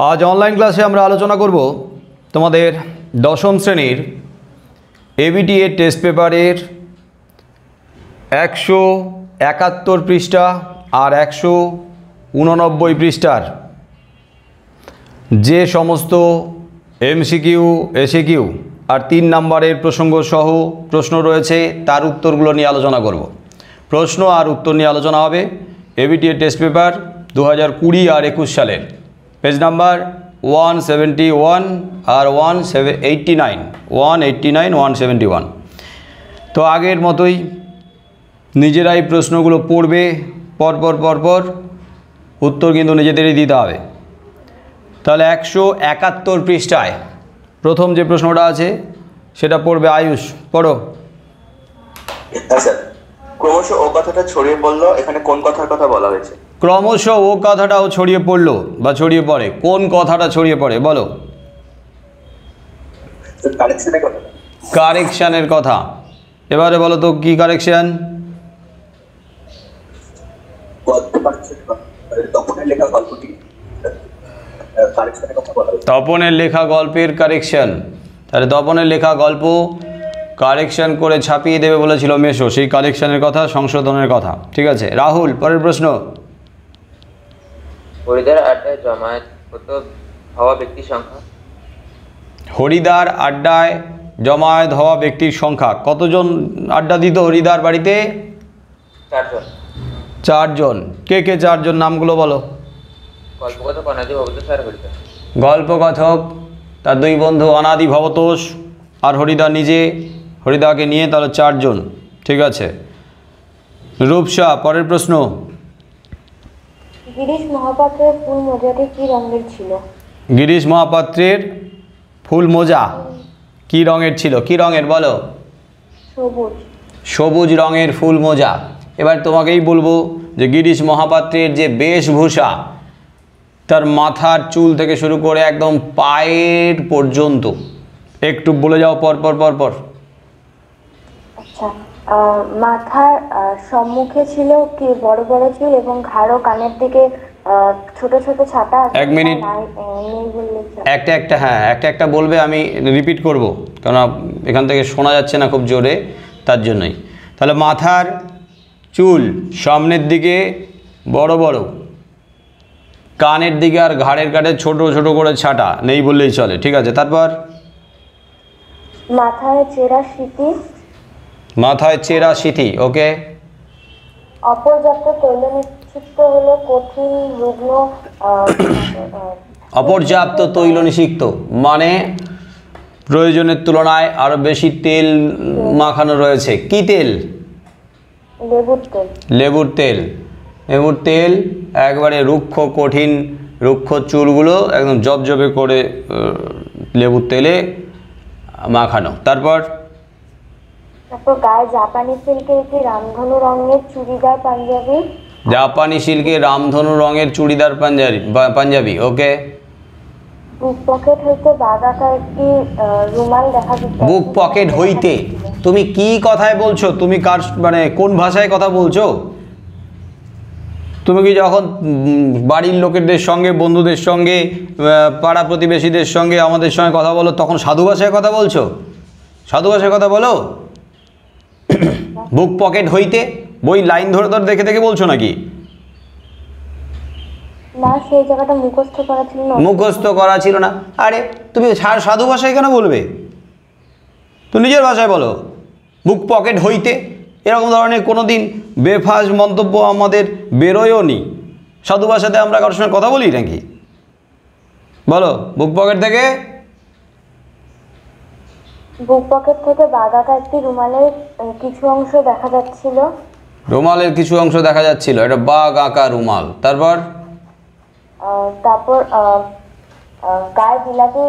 आज অনলাইন ক্লাসে আমরা আলোচনা করব তোমাদের দশম শ্রেণীর এবিটিএ টেস্ট পেপারের 171 পৃষ্ঠা আর 189 পৃষ্ঠার যে সমস্ত এমসিকিউ এসিকিউ আর 3 নম্বরের প্রসঙ্গ সহ প্রশ্ন রয়েছে তার উত্তরগুলো নিয়ে আলোচনা করব। প্রশ্ন আর উত্তর নিয়ে আলোচনা হবে এবিটিএ টেস্ট পেপার 2020 আর 21 সালের पेज नम्बर 171 और 189 171। तो आगे मतोई निजेराई प्रश्नगुलो पढ़बे पर उत्तर किन्तु निजेदेरई दिते हबे। ताहले 171 पृष्ठाय प्रथम जे प्रश्नटा आछे सेटा पढ़बे आयुष। पढ़ो। क्रमश ओ कथाटा छड़िए पड़लो एखाने कोन कथार कथा बला हयेछे? क्रमश ओ कथाटाও ছড়িয়ে পড়লো বা ছড়িয়ে পড়ে, কোন কথাটা ছড়িয়ে পড়ে বলো? কারেকশনের কথা। এবারে বলো তো কি কারেকশন? তপনের লেখা গল্পের কারেকশন। তাহলে তপনের লেখা গল্প কারেকশন করে ছাপিয়ে দেবে বলেছিল মেশো, সেই কারেকশনের কথা, সংশোধনের কথা। ঠিক আছে রাহুল, পরের প্রশ্ন। হরিদার আড্ডায় জমায়েত হতো হওয়া ব্যক্তির সংখ্যা। হরিদার আড্ডায় জমায়েত হওয়া ব্যক্তির সংখ্যা কতজন আড্ডা দিত হরিদার বাড়িতে? 4 জন। 4 জন। কে কে 4 জন নামগুলো বলো? গল্পকথক অনাদি ভবতোষ আর হরিদার। গল্পকথক তার 2 বন্ধু অনাদি ভবতোষ আর হরিদা নিজে, হরিদাকে নিয়ে তাহলে 4 জন। ঠিক আছে রূপসা, পরের প্রশ্ন। গিরিশ মহাপাত্রের ফুল মোজাটি কি রঙের ছিল? গিরিশ মহাপাত্রের ফুল মোজা কি রঙের ছিল? কি রঙের বলো? সবুজ। সবুজ রঙের ফুল মোজা। এবার তোমাকেই বলবো যে গিরিশ মহাপাত্রের যে বেশভূষা, তার মাথার চুল থেকে শুরু করে একদম পায়ের পর্যন্ত একটু বলে যাও পর পর পর পর। আচ্ছা, মাথার সম্মুখে ছিল কি বড় বড় চুল এবং ঘাড় ও কানের দিকে ছোট ছোট ছাটা। 1 মিনিট একটা হ্যাঁ একটা বলবে, আমি রিপিট করব কারণ এখান থেকে শোনা যাচ্ছে না খুব জোরে, তার জন্যই। তাহলে মাথার চুল সামনের দিকে বড় বড়, কানের দিকে আর ঘাড়ের কাছে ছোট ছোট করে ছাটা, নেই বললেই চলে। ঠিক আছে তারপর? মাথায় চেরা সিঁথি। মাথায় চেরা সিঁথি। ওকে। অপর্যাপ্ত তৈলনিষিক্ত হলো কঠিন রুগ্ন। অপর্যাপ্ত তৈলনিষিক্ত মানে প্রয়োজনের তুলনায় আরো বেশি তেল মাখানো রয়েছে। কি তেল? লেবুর তেল। লেবুর তেল। লেবুর তেল একবারে রুক্ষ কঠিন রুক্ষ চুলগুলো একদম জবজবে করে লেবুর তেলে মাখানো। তারপর গায়ে জাপানি সিল্কের কি রামধনু রঙের চুড়িদার পাঞ্জাবি। জাপানি সিল্কের রামধনু রঙের চুড়িদার পাঞ্জাবি। ওকে। বুক পকেট হইতে বাঁধাকার একটি রুমাল দেখা যাচ্ছে। বুক পকেট হইতে তুমি কি কথায় বলছো? তুমি কার মানে কোন ভাষায় কথা বলছো? তুমি কি যখন বাড়ির লোকেদের সঙ্গে, বন্ধুদের সঙ্গে, পাড়া প্রতিবেশীদের সঙ্গে, আমাদের সঙ্গে কথা বলো তখন সাধু ভাষায় কথা বলছো? সাধু ভাষায় কথা বলো? বুক পকেট হইতে বই লাইন ধরে ধরে দেখে দেখে বলছো নাকি? না, সেই জায়গাটা মুখস্থ করা ছিল না। মুখস্থ করা ছিল না? আরে তুমি সাধু ভাষায় কেন বলবে? তুমি নিজের ভাষায় বলো। বুক পকেট হইতে এরকম ধরনের কোনো দিন বেফাস মন্তব্য আমাদের বেরোয়ও নি। সাধু ভাষাতে আমরা কারোর সঙ্গে কথা বলি নাকি? বলো। বুক পকেট থেকে বুক পকেট থেকে বাঁধাকা একটি রুমালের কিছু অংশ দেখা যাচ্ছিল। রুমালের কিছু অংশ দেখা যাচ্ছিল, এটা বাঘ আঁকা রুমাল। তারপর গায়ে বিলাতি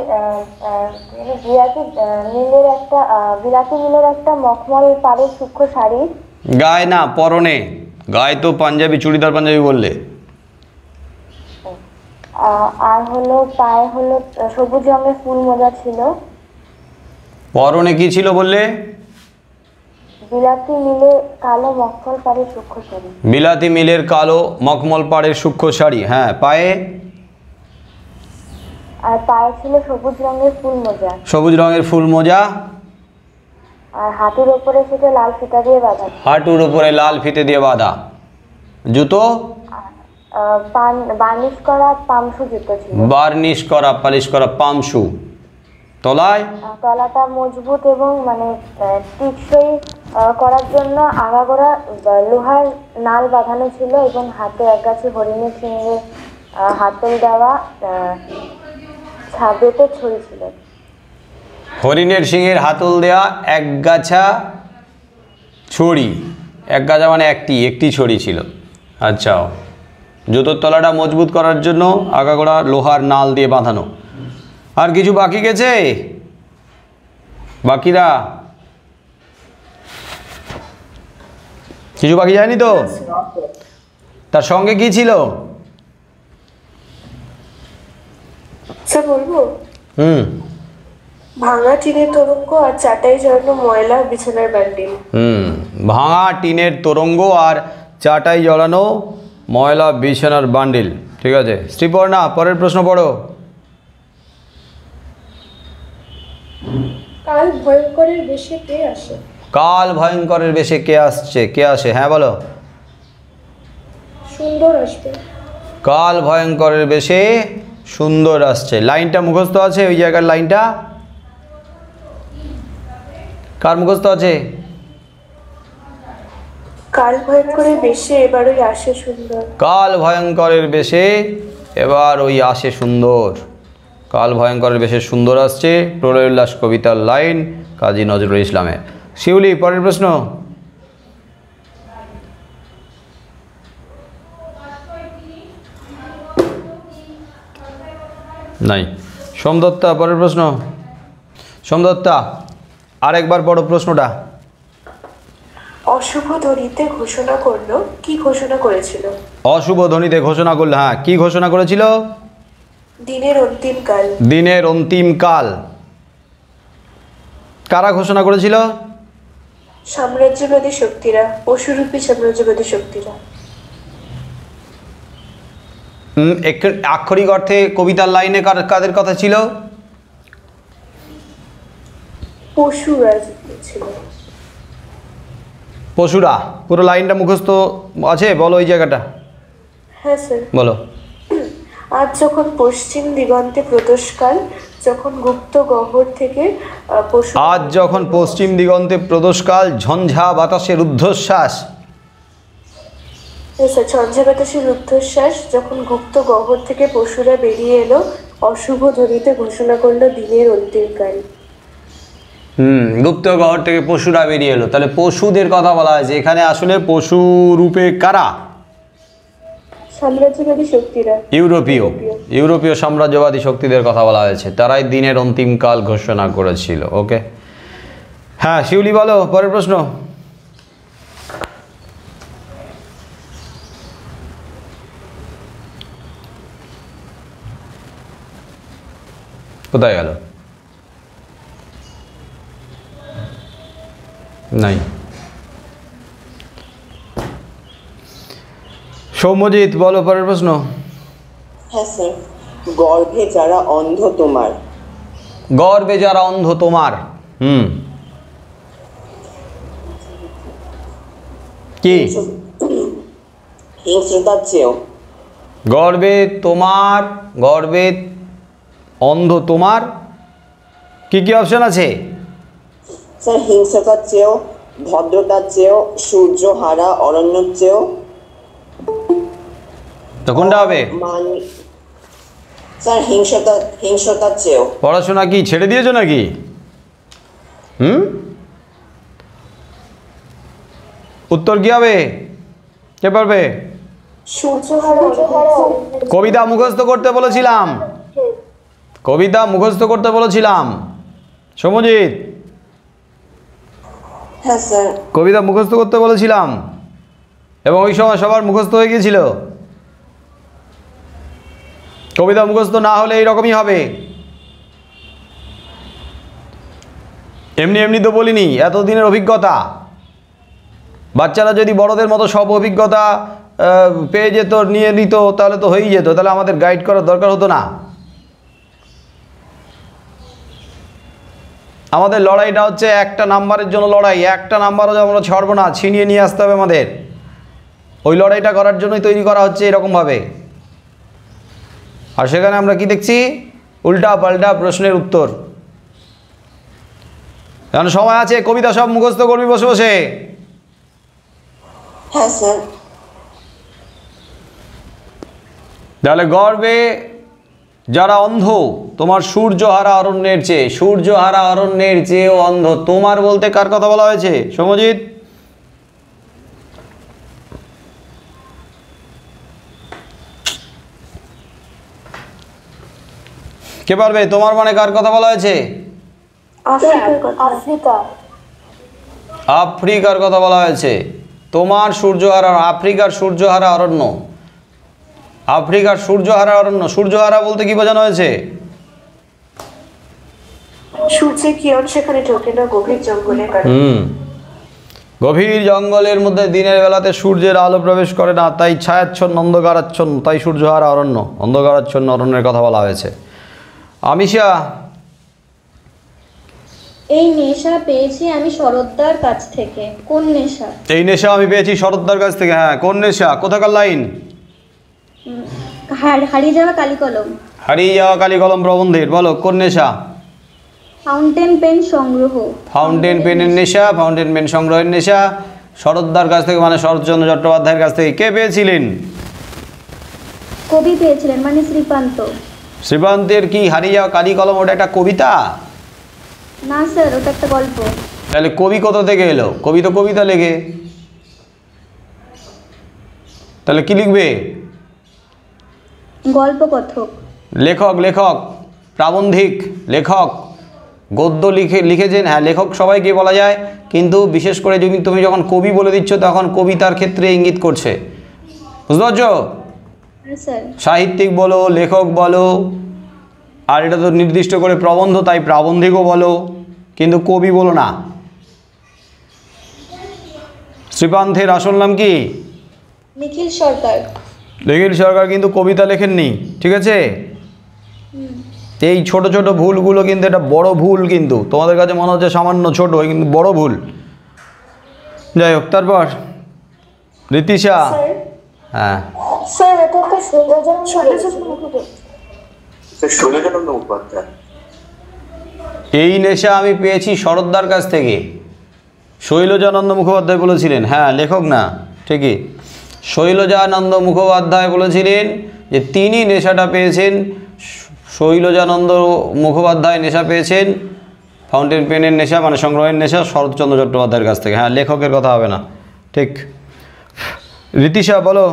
নীলের একটা মখমল পাড়ের সূক্ষ্ম শাড়ি। গায়ে না, পরনে। গায়ে তো পাঞ্জাবি, চুড়িদার পাঞ্জাবি বললে। আর হলো পায়ে হলো সবুজ রঙের ফুল মোজা ছিল। পরনে কি ছিল বললে? বিলাতি নীলের কালো মখমল পাড়ের সূক্ষ্ম শাড়ি। বিলাতি মিলের কালো মখমল পাড়ের সূক্ষ্ম শাড়ি। হ্যাঁ পায়ে আর পায়ে ছিল সবুজ রঙের ফুল মোজা। সবুজ রঙের ফুল মোজা। আর হাঁটুর ওপরে ছিল লাল ফিতা দিয়ে বাঁধা। হাঁটুর উপরে লাল ফিতে দিয়ে বাঁধা। জুতো? বার্নিশ করা পামশু জুতো ছিল। বার্নিশ করা পালিশ করা পামশু। তলায়? তলাটা মজবুত এবং মানে টিকসই করার জন্য আগাগোড়া লোহার নাল বাঁধানো ছিল এবং হাতে একগাছি হরিণের সিংহে হাতল দেওয়া বেতের ছড়ি ছিল। হরিণের সিংহের হাতল দেওয়া একগাছা ছড়ি। একগাছা মানে একটি ছড়ি ছিল। আচ্ছা, জুতোর তলাটা মজবুত করার জন্য আগাগোড়া লোহার নাল দিয়ে বাঁধানো। আর কিছু বাকি গেছে? বাকিরা কিছু বাকি যায়নি তো? তার সঙ্গে কি ছিল? স্যার বলবো? ভাঙা টিনের তোরঙ্গ আর চাটাই জড়ানো ময়লা বিছানার বান্ডিল। ভাঙা টিনের তোরঙ্গ আর চাটাই জড়ানো ময়লা বিছানার বান্ডিল। ঠিক আছে, শ্রীপর্ণা পরের প্রশ্ন পড়ো। কাল ভয়ঙ্করের বেশে কে আসে? কাল ভয়ঙ্করের বেশে কে আসছে? কে আসে? হ্যাঁ বলো। সুন্দর আসবে। কাল ভয়ঙ্করের বেশে সুন্দর আসছে। লাইনটা মুখস্থ আছে? ওই জায়গার লাইনটা কার মুখস্থ আছে? কাল ভয়ঙ্করের বেশে এবার ওই আসে সুন্দর। কাল ভয়ঙ্করের বেশে এবার ওই আসে সুন্দর। কাল ভয়ঙ্করের বেশে সুন্দর আসছে, প্রলয় উল্লাস কবিতার লাইন, কাজী নজরুল ইসলামের। শিউলি পরের প্রশ্ন। নাই। সোমদত্তা পরের প্রশ্ন। সোমদত্তা আরেকবার পড়ো প্রশ্নটা। অশুভ ধ্বনিতে ঘোষণা করলো, কি ঘোষণা করেছিল? অশুভ ধ্বনিতে ঘোষণা করলো, হ্যাঁ কি ঘোষণা করেছিল? দিনের অন্তিম কাল। দিনের অন্তিম কাল। কারা ঘোষণা করেছিল? সাম্রাজ্যবাদী শক্তিরা, পশুরূপী সাম্রাজ্যবাদী শক্তিরা। আক্ষরিক অর্থে কবিতার লাইনে কাদের কথা ছিল? পশুরা ছিল। পশুরা। পুরো লাইনটা মুখস্থ আছে? বলো ওই জায়গাটা। হ্যাঁ স্যার বলো। আজ যখন পশ্চিম দিগন্তে প্রদোষকাল, যখন গুপ্ত গহ্বর থেকে পশু। আজ যখন পশ্চিম দিগন্তে প্রদোষকাল, ঝঞ্ঝা বাতাসের ঊর্ধ্বশ্বাস। স্যার ঝঞ্ঝা বাতাসের ঊর্ধ্বশ্বাস, যখন গুপ্ত গহ্বর থেকে পশুরা বেরিয়ে এলো, অশুভ ধ্বনিতে ঘোষণা করলো দিনের অন্তিম কাল। গুপ্ত গহ্বর থেকে পশুরা বেরিয়ে এলো। তাহলে পশুদের কথা বলা হয়েছে এখানে। আসলে পশু রূপে কারা? সাম্রাজ্যবাদী শক্তিরা। ইউরোপীয় সাম্রাজ্যবাদী শক্তিদের কথা বলা হয়েছে। তারাই দিনের অন্তিম কাল ঘোষণা করেছিল। ওকে, হ্যাঁ শিউলি বলো পরের প্রশ্ন। কোথায় গেল? নাই। সৌম্যজিৎ বলো পরের প্রশ্ন। হ্যাঁ স্যার, গর্ভে যারা অন্ধ তোমার। গর্ভে যারা অন্ধ তোমার। কি? হিংস্রতার চেয়েও। গর্ভে তোমার, গর্ভে অন্ধ তোমার, কি কি অপশন আছে? স্যার হিংস্রতার চেয়েও, ভদ্রতার চেয়েও, সূর্য হারা অরণ্যর চেয়েও। তো কোনটা হবে? স্যার হিংস্রতার চেয়েও। পড়াশোনা কি ছেড়ে দিয়েছো নাকি? উত্তর কি হবে? কে পারবে? কবিতা মুখস্থ করতে বলেছিলাম। কবিতা মুখস্থ করতে বলেছিলাম। সৌম্যজিৎ, হ্যাঁ স্যার, কবিতা মুখস্থ করতে বলেছিলাম এবং ওই সময় সবার মুখস্থ হয়ে গিয়েছিল। কবিতা মুখস্থ না হলে এইরকমই হবে। এমনি এমনি তো বলিনি, এতদিনের অভিজ্ঞতা। বাচ্চারা যদি বড়দের মতো সব অভিজ্ঞতা পেয়ে যেত, নিয়ে নিত, তাহলে তো হয়েই যেত। তাহলে আমাদের গাইড করার দরকার হতো না। আমাদের লড়াইটা হচ্ছে একটা নাম্বারের জন্য লড়াই, একটা নাম্বারও আমরা ছাড়বো না, ছিনিয়ে নিয়ে আসতে হবে আমাদের। ওই লড়াইটা করার জন্যই তৈরি করা হচ্ছে এরকমভাবে। আর সেখানে আমরা কি দেখছি? উল্টা পাল্টা প্রশ্নের উত্তর। কারণ সময় আছে, কবিতা সব মুখস্থ করবি বসে বসে। হ্যাঁ স্যার। তাহলে গর্বে যারা অন্ধ, তোমার সূর্যহারা অরণ্যের চেয়ে, সূর্যহারা অরণ্যের চেয়েও অন্ধ। তোমার বলতে কার কথা বলা হয়েছে সমজিৎ? কে পারবে? তোমার মানে কার কথা বলা হয়েছে? আফ্রিকা। আফ্রিকার কথা বলা হয়েছে। তোমার সূর্যহারা, আফ্রিকার সূর্যহারা অরণ্য, আফ্রিকার সূর্যহারা অরণ্য। সূর্যহারা বলতে কি বোঝানো হয়েছে? সূর্যের কিরণ সেখানে ঢোকে না, গভীর জঙ্গলের কারণে। গভীর জঙ্গলের মধ্যে দিনের বেলাতে সূর্যের আলো প্রবেশ করে না, তাই ছায়াচ্ছন্ন অন্ধকারাচ্ছন্ন, তাই সূর্যহারা অরণ্য, অন্ধকারাচ্ছন্ন অরণ্যের কথা বলা হয়েছে। আমিষা, এই নেশা পেয়েছি আমি শরৎদার কাছ থেকে। কোন নেশা? এই নেশা আমি পেয়েছি শরৎদার কাছ থেকে। হ্যাঁ, কোন নেশা? কোথাকার লাইন? হারিয়ে যাওয়া কালি কলম। হারিয়ে যাওয়া কালি কলম প্রবন্ধের। বলো কোন নেশা? ফাউন্টেন পেন সংগ্রহ। ফাউন্টেন পেনের নেশা, ফাউন্টেন পেন সংগ্রহের নেশা শরৎদার কাছ থেকে, মানে শরৎচন্দ্র চট্টোপাধ্যায়ের কাছ থেকে। কে পেয়েছিলেন? কবি পেয়েছিলেন, মানে শ্রীকান্ত। শ্রীকান্তের কি হারিয়ে যাওয়া কালি কলম ওটা একটা কবিতা? না স্যার, ওটা একটা গল্প। তাহলে কবি কোথা থেকে এলো? কবি তো কবিতা লেখে, তাহলে কি লিখবে? গল্প কথক। লেখক, লেখক প্রাবন্ধিক লেখক, গদ্য লিখেছেন। হ্যাঁ, লেখক সবাইকে বলা যায়, কিন্তু বিশেষ করে যদি তুমি যখন কবি বলে দিচ্ছ তখন কবিতার ক্ষেত্রে ইঙ্গিত করছে, বুঝতে পারছো? স্যার, সাহিত্যিক বলো, লেখক বলো, আর এটা তো নির্দিষ্ট করে প্রবন্ধ, তাই প্রাবন্ধিকও বলো, কিন্তু কবি বলো না। শ্রীকান্তের আসল নাম কি? নিখিল সরকার। নিখিল সরকার কিন্তু কবিতা লেখেননি, ঠিক আছে? এই ছোট ছোট ভুলগুলো কিন্তু এটা বড় ভুল, কিন্তু তোমাদের কাছে মনে হচ্ছে সামান্য ছোট, কিন্তু বড় ভুল। যাই হোক, তারপর রীতিশা। হ্যাঁ স্যার, এটা একটা শৈলজানন্দ মুখোপাধ্যায়। এই নেশা আমি পেয়েছি শরৎদার কাছ থেকে, শৈলজানন্দ মুখোপাধ্যায় বলেছিলেন। হ্যাঁ, লেখক না, ঠিকই। শৈলজানন্দ মুখোপাধ্যায় বলেছিলেন যে তিনি নেশাটা পেয়েছেন, শৈলজানন্দ মুখোপাধ্যায় নেশা পেয়েছেন ফাউন্টেন পেনের নেশা, মানে সংগ্রহের নেশা, শরৎচন্দ্র চট্টোপাধ্যায়ের কাছ থেকে। হ্যাঁ, লেখকের কথা হবে না, ঠিক। রীতিশা বলো।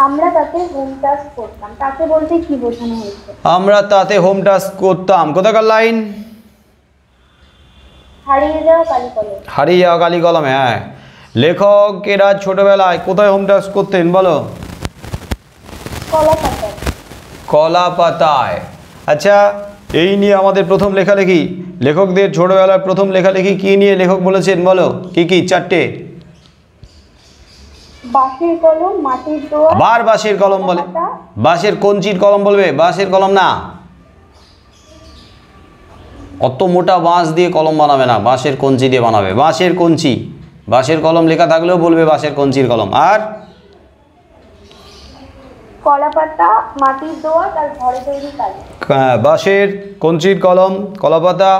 আমরা তাতে হোম টাস্ক করতাম। তাতে বলতে কি বোঝানো হয়েছে? আমরা তাতে হোম টাস্ক করতাম। কোথাকার লাইন? হারিয়ে যাওয়া কালি কলম। হারিয়ে যাওয়া কালি কলমে। হ্যাঁ, লেখকেরা ছোটবেলায় কোথায় হোম টাস্ক করতেন বলো? কলা পাতায়। কলা পাতায়। আচ্ছা, এই নিয়ে আমাদের প্রথম লেখালেখি, লেখকদের ছোটবেলার প্রথম লেখালেখি কি নিয়ে লেখক বলেছেন বলো? কি কি? চারটে। বাঁশের কলম, মাটির দোয়া। আবার বাঁশের কলম বলে? বাঁশের কঞ্চির কলম বলবে, বাঁশের কলম না। অত মোটা বাঁশ দিয়ে কলম বানাবে না, বাঁশের কঞ্চি দিয়ে বানাবে। বাঁশের কঞ্চি, বাঁশের কলম লেখা থাকলেও বলবে বাঁশের কঞ্চির কলম। আর কলা পাতা, মাটির দোয়া, আর ঘরে তৈরি কালি। বাঁশের কঞ্চির কলম, কলাপাতা,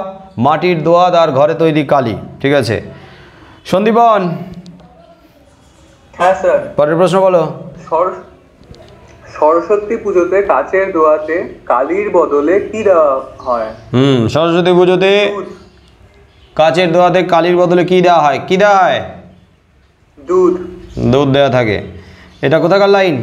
মাটির দোয়াত আর ঘরে তৈরি কালি, ঠিক আছে। সন্দীপন, হ্যাঁ স্যার। পরের প্রশ্ন বলো। সরস্বতী পুজোতে কাচের দোয়াতে কালির বদলে কি দেওয়া হয়? সরস্বতী পুজোতে কাচের দোয়াতে কালির বদলে কি দেওয়া হয়? কি দেওয়া হয়? দুধ। দুধ দেওয়া থাকে। এটা কোথাকার লাইন?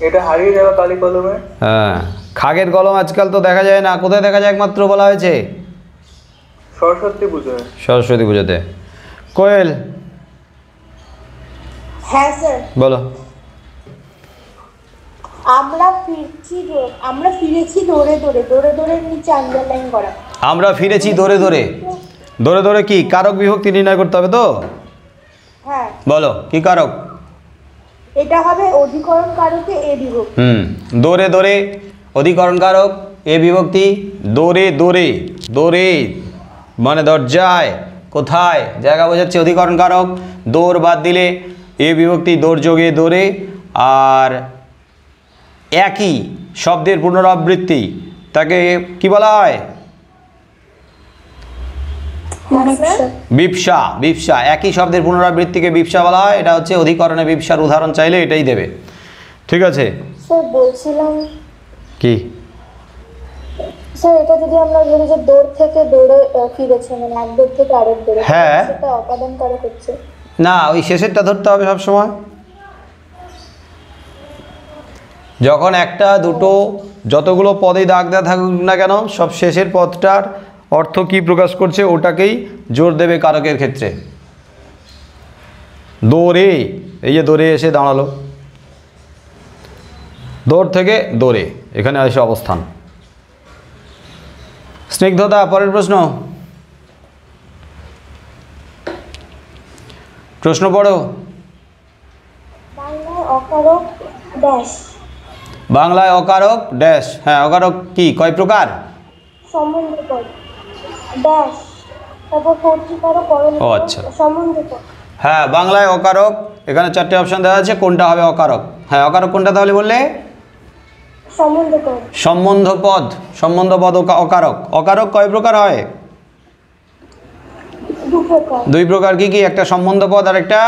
এটা হারিয়ে যাওয়া কালি কলমে। হ্যাঁ, খাগের কলম আজকাল তো দেখা যায় না। কোথায় দেখা যায় একমাত্র বলা হয়েছে? সরস্বতী পুজোয়। সরস্বতী পুজোতে। কোয়েল হ্যাঁ স্যার। বলো। আমরা ফিরেছি দৌড়ে দৌড়ে, দৌড়ে দৌড়ে নিচে আন্ডারলাইন করা। আমরা ফিরেছি দৌড়ে দৌড়ে। দৌড়ে দৌড়ে কি? কারক বিভক্তি নির্ণয় করতে হবে তো? হ্যাঁ, বলো কি কারক? এটা হবে অধিকরণ কারকে এ বিভক্তি। দৌড়ে দৌড়ে অধিকরণ কারক এ বিভক্তি দৌড়ে দৌড়ে দৌড়ে মানে দরজায় কোথায় জায়গা বোঝাচ্ছে অধিকরণ কারক। দৌড় বাদ দিলে এ বিভক্তি দৌড় যোগে দৌড়ে। আর একই শব্দের পুনরাবৃত্তি তাকে কি বলা হয়? বিপসা। বিপসা, একই শব্দের পুনরাবৃত্তিকে বিপসা বলা হয়। এটা হচ্ছে অধিকরণে বিপসার উদাহরণ চাইলে এটাই দেবে। ঠিক আছে স্যার বলছিলাম কি স্যার, এটা যদি আমরা ধরি যে দৌড় থেকে দৌড়ে ফিরেছে, মানে এক দৌড় থেকে আরেক দৌড়ে, হ্যাঁ। সেটা অপাদান কারক হচ্ছে। না, ওই শেষেরটা ধরতে হবে সবসময়। যখন একটা দুটো যতগুলো পদে দাগ দেওয়া থাকুক না কেন, সব শেষের পদটার অর্থ কি প্রকাশ করছে ওটাকেই জোর দেবে কারকের ক্ষেত্রে। দৌড়ে, এই যে দৌড়ে এসে দাঁড়ালো, দৌড় থেকে দৌড়ে এখানে এসে অবস্থান। স্নিগ্ধতা, পরের প্রশ্ন। প্রশ্ন পড়ো। বাংলায় অকারক ড্যাশ। বাংলায় অকারক ড্যাশ। হ্যাঁ, অকারক কি কয় প্রকার? সম্বন্ধ পদ ড্যাশ, তারপর কর্তৃকারক ও আচ্ছা। সম্বন্ধ পদ। হ্যাঁ, বাংলায় অকারক, এখানে 4টে অপশন দেওয়া আছে, কোনটা হবে অকারক? হ্যাঁ, অকারক কোনটা তাহলে বললে? সম্বন্ধ পদ। সম্বন্ধ পদ। সম্বন্ধ পদ অকারক। অকারক কয় প্রকার হয়? দু প্রকার। দুই প্রকার। কি কি? একটা সম্বন্ধ পদ আর একটা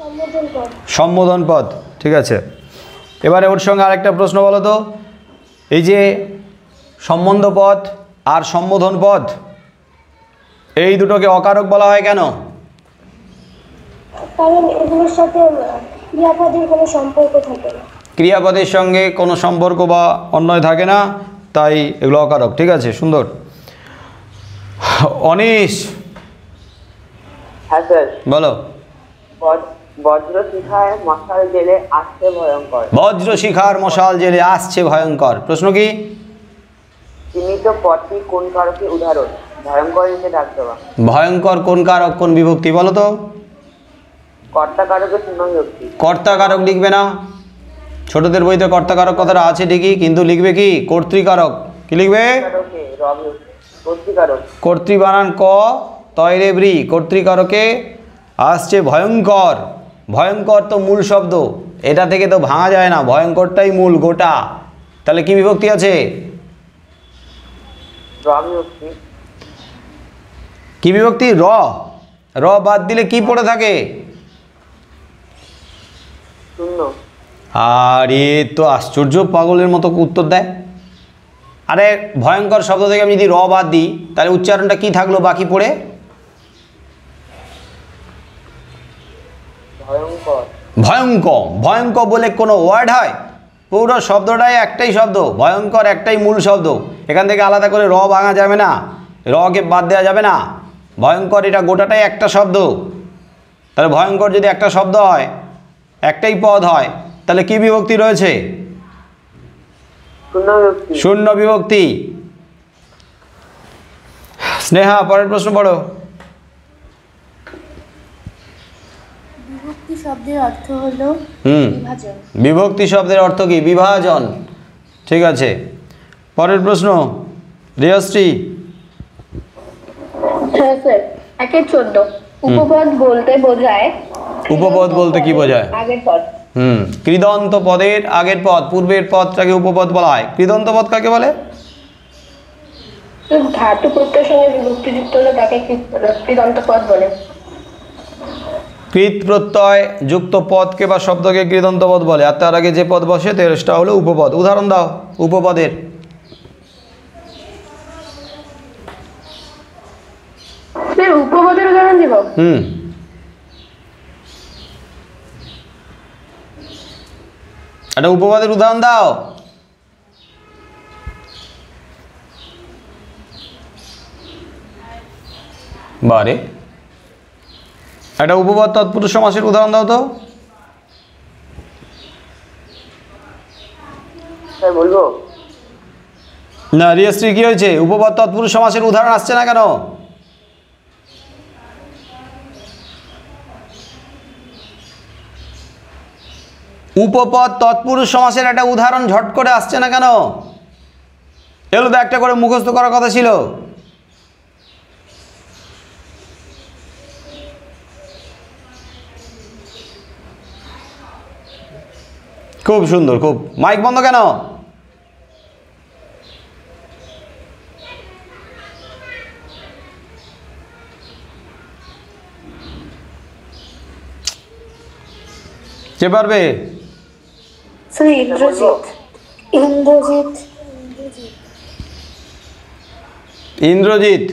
সম্বোধন পদ। সম্বোধন পদ। ঠিক আছে, এবারে ওর সঙ্গে আরেকটা প্রশ্ন বলো তো। এই যে সম্বন্ধ পদ আর সম্বোধন পদ, এই দুটোকে অকারক বলা হয় কেন? কারণ এগুলোর সাথে ক্রিয়াপদের কোনো সম্পর্ক থাকে না। ক্রিয়াপদের সঙ্গে কোনো সম্পর্ক বা অন্যয় থাকে না, তাই এগুলো অকারক। ঠিক আছে, সুন্দর। অনিশ, হ্যাঁ স্যার, বলো। বজ্র শিখায় মশাল জেলে আসছে ভয়ঙ্কর। বজ্র শিখার মশাল জেলে আসছে ভয়ঙ্কর। প্রশ্ন কি? চিহ্নিত পদটি কোন কারকের উদাহরণ? ভয়ঙ্কর এসে ডাক দেওয়া। ভয়ঙ্কর কোন কারক, কোন বিভক্তি বলো তো? কর্তা কারকের শূন্য বিভক্তি। কর্তা কারক লিখবে না। ছোটদের বইতে কর্তা কারক কথাটা আছে ঠিকই, কিন্তু লিখবে কি? কর্তৃকারক। কি লিখবে? কারকে র বিভক্তি। কর্তৃকারক। কর্তৃ বানান ক, তয়রে ব্রি। কর্তৃকারকে আসছে ভয়ঙ্কর। ভয়ঙ্কর তো মূল শব্দ, এটা থেকে তো ভাঙা যায় না, ভয়ঙ্করটাই মূল গোটা। তাহলে কি বিভক্তি আছে? র বিভক্তি। কি বিভক্তি? র। র বাদ দিলে কি পড়ে থাকে? শূন্য। আর এ তো আশ্চর্য পাগলের মতো উত্তর দেয়। আরে ভয়ঙ্কর শব্দ থেকে আমি যদি র বাদ দিই তাহলে উচ্চারণটা কি থাকলো বাকি পড়ে? ভয়ঙ্কর। ভয়ঙ্কর। ভয়ঙ্কর বলে কোনো ওয়ার্ড হয়? পুরো শব্দটাই একটাই শব্দ, ভয়ঙ্কর একটাই মূল শব্দ। এখান থেকে আলাদা করে র ভাঙা যাবে না, রকে বাদ দেওয়া যাবে না। ভয়ঙ্কর এটা গোটাটাই একটা শব্দ। তাহলে ভয়ঙ্কর যদি একটা শব্দ হয়, একটাই পদ হয়, তাহলে কি বিভক্তি রয়েছে? শূন্য বিভক্তি। শূন্য বিভক্তি। স্নেহা, পরের প্রশ্ন পড়ো। বিভক্তি শব্দের অর্থ হলো বিভাজন। বিভক্তি শব্দের অর্থ কি? বিভাজন। ঠিক আছে, পরের প্রশ্ন রিয়াশ্রী। হ্যাঁ স্যার, 1-14 উপপদ বলতে বোঝায়। উপপদ বলতে কি বোঝায়? আগের পদ। কৃদন্ত পদের আগের পদ, পূর্বের পদটাকে উপপদ বলা হয়। কৃদন্ত পদ কাকে বলে? ধাতু প্রত্যয়ের সঙ্গে বিভক্তিযুক্ত হলে তাকে কৃদন্ত পদ বলে। কৃত প্রত্যয় যুক্ত পদকে বা শব্দকে কৃদন্ত পদ বলে। আর তার আগে যে পদ বসে সেটা হলো উপপদ। উদাহরণ দাও উপপদের। উপপদের উদাহরণ দিব। একটা উপপদের উদাহরণ দাও। বারে একটা উপপদ তৎপুরুষ সমাসের উদাহরণ দাও তো। স্যার বলবো? না, রিয়াশ্রী কি হয়েছে? উপপদ তৎপুরুষ সমাসের উদাহরণ আসছে না কেন? উপপদ তৎপুরুষ সমাসের একটা উদাহরণ ঝট করে আসছে না কেন? এগুলো তো একটা করে মুখস্থ করার কথা ছিল। খুব সুন্দর, খুব। মাইক বন্ধ কেন? কে পারবে? স্যার ইন্দ্রজিৎ। ইন্দ্রজিৎ। ইন্দ্রজিৎ।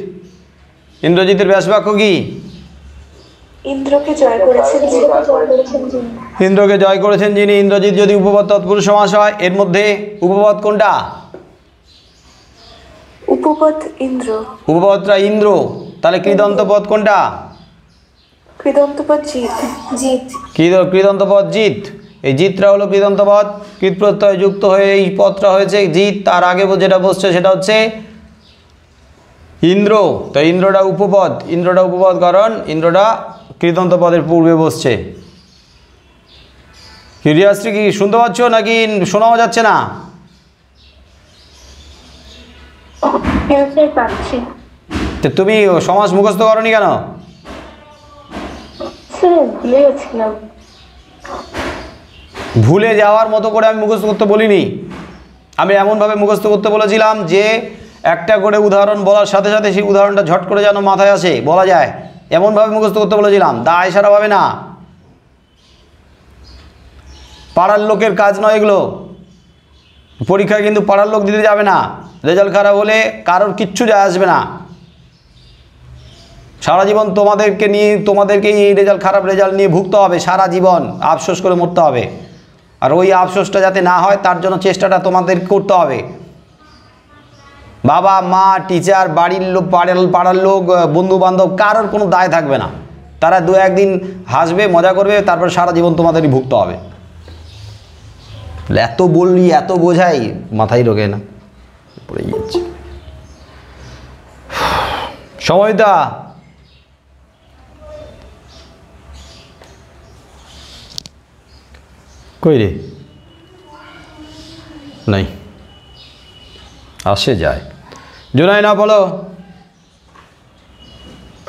ইন্দ্রজিতের ব্যাস বাক্য কি? ইন্দ্রকে জয় করেছেন যিনি। ইন্দ্রকে জয় করেছেন যিনি। ইন্দ্রজিৎ যদি উপপদ তৎপুরুষ সমাস হয়, এর মধ্যে উপপদ কোনটা? উপপদ ইন্দ্র। উপপদটা ইন্দ্র, তাহলে কৃদন্ত পদ কোনটা? কৃদন্তপদ জিৎ। জিৎ। কৃদন্ত পদ জিৎ। এই জিতটা হলো কৃদন্ত পদ, কৃত প্রত্যয় যুক্ত হয়ে এই পদটা হয়েছে জিৎ। তার আগে যেটা বসছে সেটা হচ্ছে ইন্দ্র। তো ইন্দ্রটা উপপদ, ইন্দ্রটা উপপদ কারণ ইন্দ্রটা কৃদন্ত পদের পূর্বে বসছে। ক্রিয়াশ্রী কি শুনতে পাচ্ছ নাকি শোনাও যাচ্ছে না? পাচ্ছি। তো তুমি সমাস মুখস্থ করনি কেন? ভুলে গেছিলাম। ভুলে যাওয়ার মতো করে আমি মুখস্থ করতে বলিনি। আমি এমনভাবে মুখস্থ করতে বলেছিলাম যে একটা করে উদাহরণ বলার সাথে সাথে সেই উদাহরণটা ঝট করে যেন মাথায় আসে, বলা যায়, এমনভাবে মুখস্থ করতে বলেছিলাম। দায় সারাভাবে না, পাড়ার লোকের কাজ নয় এগুলো। পরীক্ষায় কিন্তু পাড়ার লোক দিতে যাবে না। রেজাল্ট খারাপ হলে কারোর কিচ্ছু যায় আসবে না। সারা জীবন তোমাদেরকে এই রেজাল্ট, খারাপ রেজাল্ট নিয়ে ভুগতে হবে, সারা জীবন আফসোস করে মরতে হবে। আর ওই আফসোসটা যাতে না হয় তার জন্য চেষ্টাটা তোমাদের করতে হবে। বাবা মা, টিচার, বাড়ির লোক, পাড়ার লোক, বন্ধু বান্ধব, কারোর কোনো দায় থাকবে না। তারা দু একদিন হাসবে, মজা করবে, তারপর সারা জীবন তোমাদেরই ভুগতে হবে। এত বললি, এত বোঝাই, মাথায় ঢোকে না, পড়ে যাচ্ছে। সময়টা কই রে? নাই, আসে যায়। জোনাই না বলো।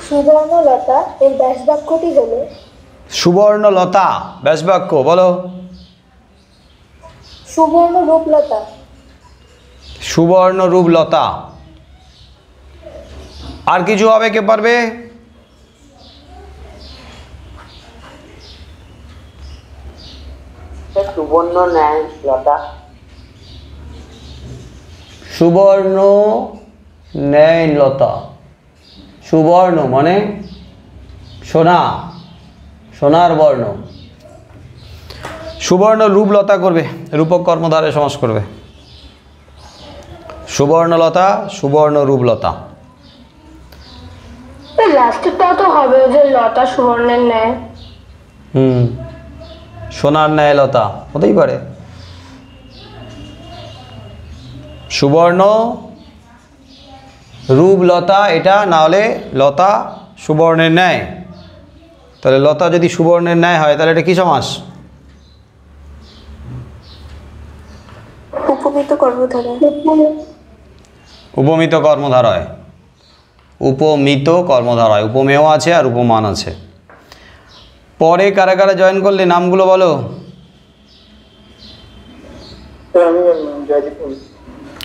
সুবর্ণলতা এর ব্যাস বাক্যটি হলো? সুবর্ণলতা ব্যাস বাক্য বলো। সুবর্ণ রূপলতা। সুবর্ণ রূপলতা। আর কিছু হবে? কে পারবে? সুবর্ণ ন্যায় লতা। সুবর্ণ ন্যায় লতা। সুবর্ণ মানে সোনা, সোনার বর্ণ। সুবর্ণ রূপলতা করবে, রূপক কর্মধারে সমাস করবে। সুবর্ণলতা, সুবর্ণ রূপলতা। লাস্টেরটাও তো হবে যে লতা সুবর্ণের ন্যায়। সোনার ন্যায় লতা হতেই পারে। সুবর্ণ রূপলতা এটা, না হলে লতা সুবর্ণের ন্যায়। তাহলে লতা যদি সুবর্ণের ন্যায় হয় তাহলে এটা কি সমাস? উপমিত কর্মধারয়। উপমিত কর্মধারয়। উপমিত কর্মধারয়। উপমেয় আছে আর উপমান আছে। পরে কারা কারা জয়েন করলে নামগুলো বলো।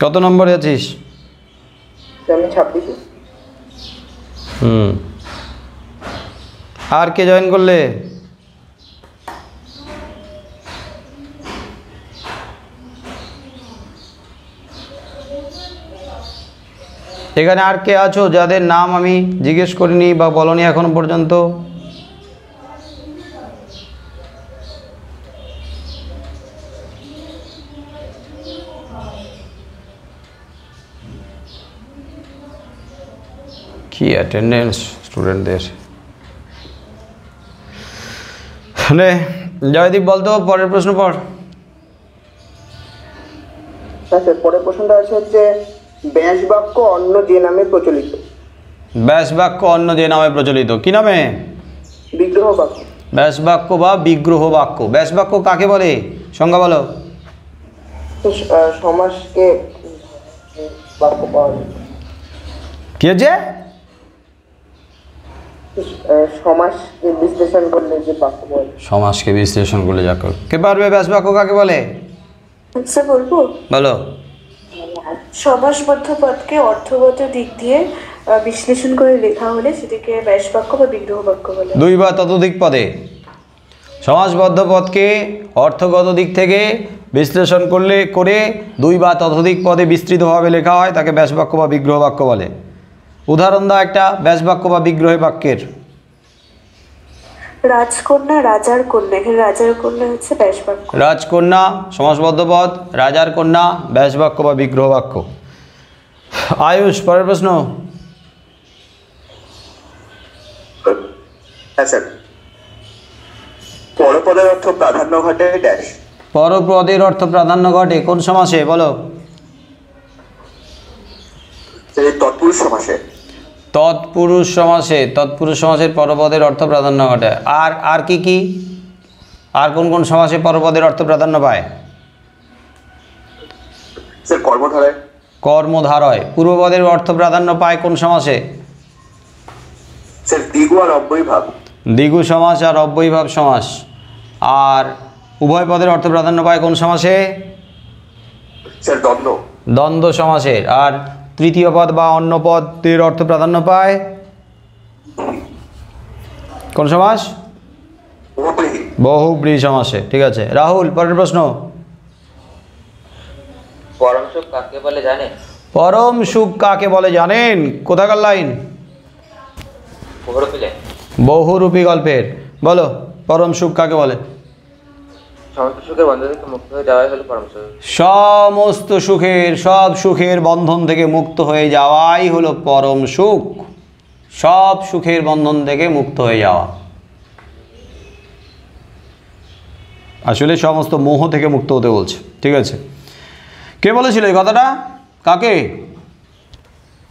কত নম্বরে আছিস? আমি 26। আর কে জয়েন করলে? এখানে আর কে আছো যাদের নাম আমি জিজ্ঞেস করিনি বা বলনি এখনো পর্যন্ত? কি অ্যাটেন্ডেন্স স্টুডেন্টদের। নে জয়দীপ বলতো পরের প্রশ্ন পড়। আচ্ছা, পরের প্রশ্নটা আছে হচ্ছে ব্যাস বাক্য অন্য যে নামে প্রচলিত। ব্যাস বাক্য অন্য যে নামে প্রচলিত কি নামে? বিগ্রহ বাক্য। ব্যাস বাক্য বা বিগ্রহ বাক্য। ব্যাস বাক্য কাকে বলে? সংজ্ঞা বলো। সমাসকে বাক্য পাওয়া যায়। কি হচ্ছে? সমাসকে বিশ্লেষণ করলে যে বাক্য পাওয়া যায়। সমাসকে বিশ্লেষণ করলে যা কর কে পারবে? ব্যাস বাক্য কাকে বলে? স্যার বলবো, বলো। সমাসবদ্ধ পদকে অর্থগত দিক দিয়ে বিশ্লেষণ করে লেখা হলে সেটিকে ব্যাস বাক্য বা বিগ্রহ বাক্য বলে। দুই বা ততোধিক পদে সমাসবদ্ধ পদকে অর্থগত দিক থেকে বিশ্লেষণ করে দুই বা ততোধিক পদে বিস্তৃতভাবে লেখা হয়, তাকে ব্যাস বাক্য বা বিগ্রহ বাক্য বলে। উদাহরণ দাও একটা ব্যাস বাক্য বা বিগ্রহ বাক্যের। রাজকন্যা, রাজার কন্যা, এখানে রাজার কন্যা হচ্ছে ব্যাস বাক্য। রাজকন্যা সমাসবদ্ধ পদ, রাজার কন্যা ব্যাস বাক্য বা বিগ্রহ বাক্য। আয়ুষ, পরের প্রশ্ন। হ্যাঁ স্যার, পরপদের অর্থ প্রাধান্য ঘটে ড্যাশ। পরপদের অর্থ প্রাধান্য ঘটে কোন সমাসে? বলো। তৎপুরুষ সমাসে। তৎপুরুষ সমাসে। তৎপুরুষ সমাসের পরপদের অর্থ প্রাধান্য ঘটে। আর কি আর কোন কোন সমাসে পরপদের অর্থ প্রাধান্য পায়? স্যার কর্মধারায়। কর্মধারয়। পূর্বপদের অর্থ প্রাধান্য পায় কোন সমাসে? স্যার দ্বিগু আর অব্যয়ীভাব। দ্বিগু সমাস আর অব্যয়ীভাব সমাস। আর উভয় পদের অর্থ প্রাধান্য পায় কোন সমাসে? স্যার দ্বন্দ্ব। দ্বন্দ্ব সমাসের। আর তৃতীয় পদ বা অন্য পদের অর্থ প্রাধান্য পায় কোন সমাস? বহুব্রীহি। বহুব্রীহি সমাসে। ঠিক আছে রাহুল, পরের প্রশ্ন। পরম সুখ কাকে বলে জানেন? পরম সুখ কাকে বলে জানেন? কোথাকার লাইন? বহুরূপী লাইন। বহুরূপী গল্পের। বলো পরম সুখ কাকে বলে? সমস্ত সুখের বন্ধন থেকে মুক্ত হয়ে যাওয়াই হলো পরম সুখ। সমস্ত সুখের, সব সুখের বন্ধন থেকে মুক্ত হয়ে যাওয়াই হলো পরম সুখ। সব সুখের বন্ধন থেকে মুক্ত হয়ে যাওয়া, আসলে সমস্ত মোহ থেকে মুক্ত হতে বলছে। ঠিক আছে, কে বলেছিল এই কথাটা? কাকে?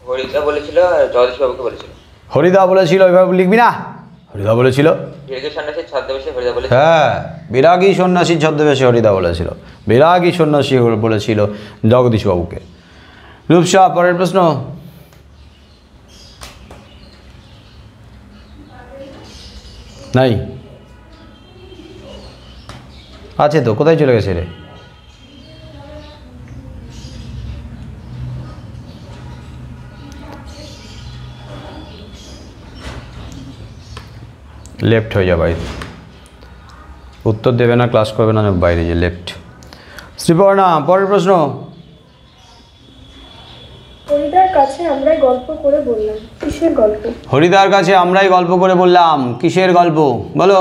হরিদা বলেছিল আর জগদীশবাবুকে বলেছিল। হরিদা বলেছিল। এভাবে লিখবি না, হরিদা বলেছিল। বিরাগী সন্ন্যাসীর ছদ্মবেশে হরিদা বলেছিল। হ্যাঁ, বিরাগী সন্ন্যাসীর ছদ্মবেশে হরিদা বলেছিল। বিরাগী সন্ন্যাসী বলেছিল জগদীশবাবুকে। রূপসা, পরের প্রশ্ন। নাই আছে তো, কোথায় চলে গেছে রে? লেফট হয়ে যাবে, উত্তর দেবে না, ক্লাস করবে না, বাইরে যে লেফট। শ্রীপর্ণা, পরের প্রশ্ন। হরিদার কাছে আমরাই গল্প করে বললাম, কিসের গল্প? হরিদার কাছে আমরাই গল্প করে বললাম, কিসের গল্প? বলো।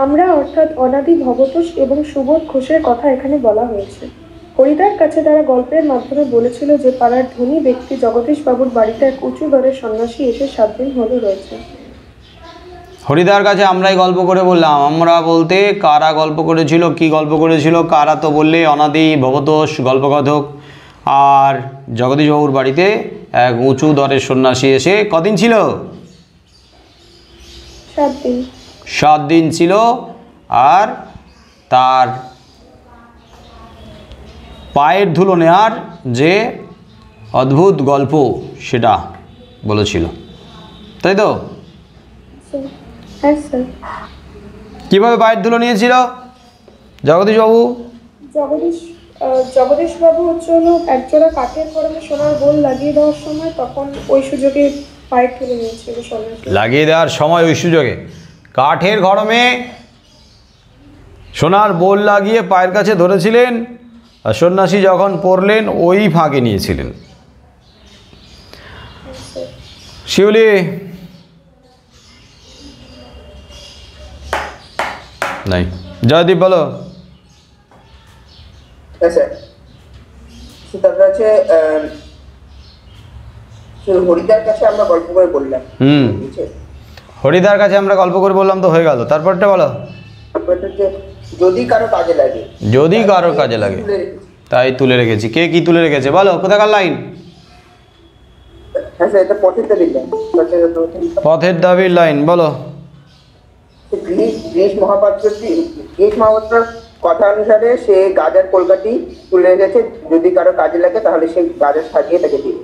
আমরা অর্থাৎ অনাদি ভবতোষ এবং সুবোধ ঘোষের কথা এখানে বলা হয়েছে। হরিদার কাছে তারা গল্পের মাধ্যমে বলেছিল যে পাড়ার ধনী ব্যক্তি জগদীশ বাবুর বাড়িতে এক উঁচু দরের সন্ন্যাসী এসে 7 দিন হলো রয়েছে। হরিদার কাছে আমরাই গল্প করে বললাম। আমরা বলতে কারা গল্প করেছিল, কি গল্প করেছিল? কারা তো বললে অনাদি ভবতোষ গল্পকথক। আর জগদীশবাবুর বাড়িতে এক উঁচু দরের সন্ন্যাসী এসে কদিন ছিল? 7 দিন। 7 দিন ছিল। আর তার পায়ের ধুলো নেওয়ার যে অদ্ভুত গল্প সেটা বলেছিল, তাই তো? হ্যাঁ স্যার। কীভাবে পায়ের ধুলো নিয়েছিল জগদীশবাবু? জগদীশবাবু হচ্ছে হলো একজোড়া কাঠের গরমে সোনার বোল লাগিয়ে দেওয়ার সময়, তখন ওই সুযোগে পায়ের তুলে নিয়েছিল সন্ন্যাসী। লাগিয়ে দেওয়ার সময় ওই সুযোগে কাঠের গরমে সোনার বোল লাগিয়ে পায়ের কাছে ধরেছিলেন, আর সন্ন্যাসী যখন পড়লেন ওই ফাঁকে নিয়েছিলেন। শিউলি, নাই। জয়দীপ, বলো। হরিদার কাছে আমরা গল্প করে বললাম। হরিদার কাছে আমরা গল্প করে বললাম তো হয়ে গেল। তারপরটা বলো। যদি কারো কাজে লাগে। যদি কারো কাজে লাগে, তাই তুলে রেখেছি। কে কি তুলে রেখেছে বলো? কোথাকার লাইন? হ্যাঁ স্যার, এটা পথের দাবির লাইন। পথের দাবির লাইন, বলো। গ্রীষ মহাপাত্রর কথা অনুসারে সে গাজার কলকাটি তুলে রেখেছে, যদি কারো কাজে লাগে তাহলে সে গাজা সাজিয়ে তাকে দিবে।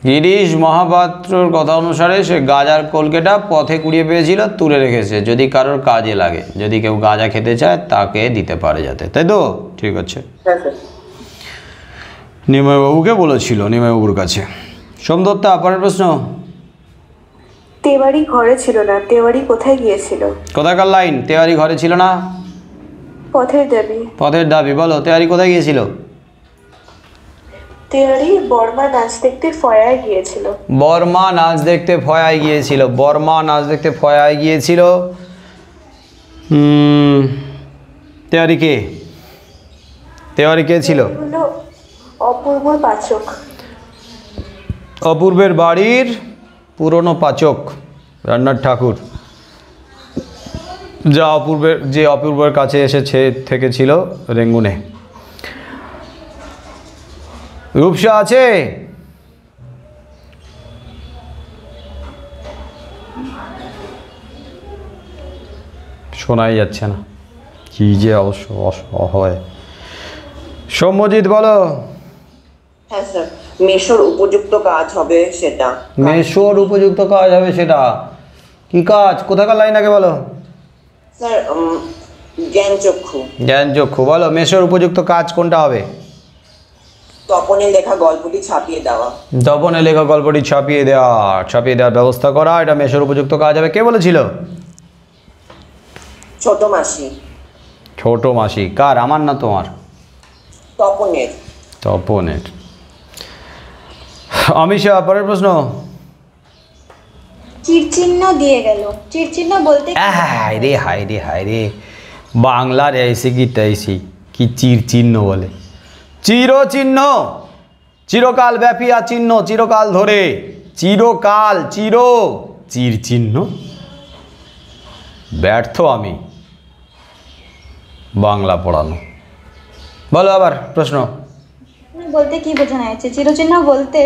গিরিশ মহাপাত্রর কথা অনুসারে সে গাজার কলকেটা পথে কুড়িয়ে পেয়েছিল, তুলে রেখেছে যদি কারোর কাজে লাগে, যদি কেউ গাজা খেতে চায় তাকে দিতে পারে যাতে, তাই তো? ঠিক আছে, হ্যাঁ স্যার। নিমাইবাবুকে বলেছিল, নিমাইবাবুর কাছে। সোমদত্তা, পরের প্রশ্ন। তেওয়ারি ঘরে ছিল না, তেওয়ারি কোথায় গিয়েছিল? কোথাকার লাইন? তেওয়ারি ঘরে ছিল না, পথের দাবি। পথের দাবি। বলো, তেওয়ারি কোথায় গিয়েছিল? তেওয়ারি বর্মা নাচ দেখতে ফয়ায় গিয়েছিল। বর্মা নাচ দেখতে ফয়ায় গিয়েছিল, বর্মা নাচ দেখতে ফয়ায় গিয়েছিল। তেওয়ারি কে? তেওয়ারি কে ছিল? হলো অপূর্ব পাচক। অপূর্বের বাড়ির পুরনো পাচক রান্নার ঠাকুর, যে অপূর্বের কাছে এসে থেকেছিল রেঙ্গুনে। রূপসা আছে? শোনাই যাচ্ছে না, কি যে অবশ্য হয়। সৌম্যজিৎ বলো। হ্যাঁ স্যার, মেশোর উপযুক্ত কাজ হবে সেটা। মেশোর উপযুক্ত কাজ হবে সেটা কি কাজ? কোথাকার লাইন আগে বলো। স্যার জ্ঞানচক্ষু। জ্ঞানচক্ষু। বলো, মেশোর উপযুক্ত কাজ কোনটা হবে? তপনে লেখা গল্পটি ছাপিয়ে দেওয়া। তপনে লেখা গল্পটি ছাপিয়ে দেওয়ার ব্যবস্থা করা, এটা মেশোর উপযুক্ত কাজ হবে। কে বলেছিল? ছোট মাসি। ছোট মাসি কার? আমার না তোমার? তপনের। তপনের। অমিশা, পরের প্রশ্ন। চিরচিহ্ন দিয়ে গেল, চিরচিহ্ন বলতে হায় রে, বাংলার ऐसी की तैसी কি চিরচিহ্ন বলে? চিরচিহ্ন, চিরকাল ব্যাপী চিহ্ন, চিরকাল ধরে, চিরকাল, চিরচিহ্ন। ব্যর্থ আমি বাংলা পড়ানো। বলো আবার প্রশ্ন। বলতে কি বোঝানো হয়েছে? চিরচিহ্ন বলতে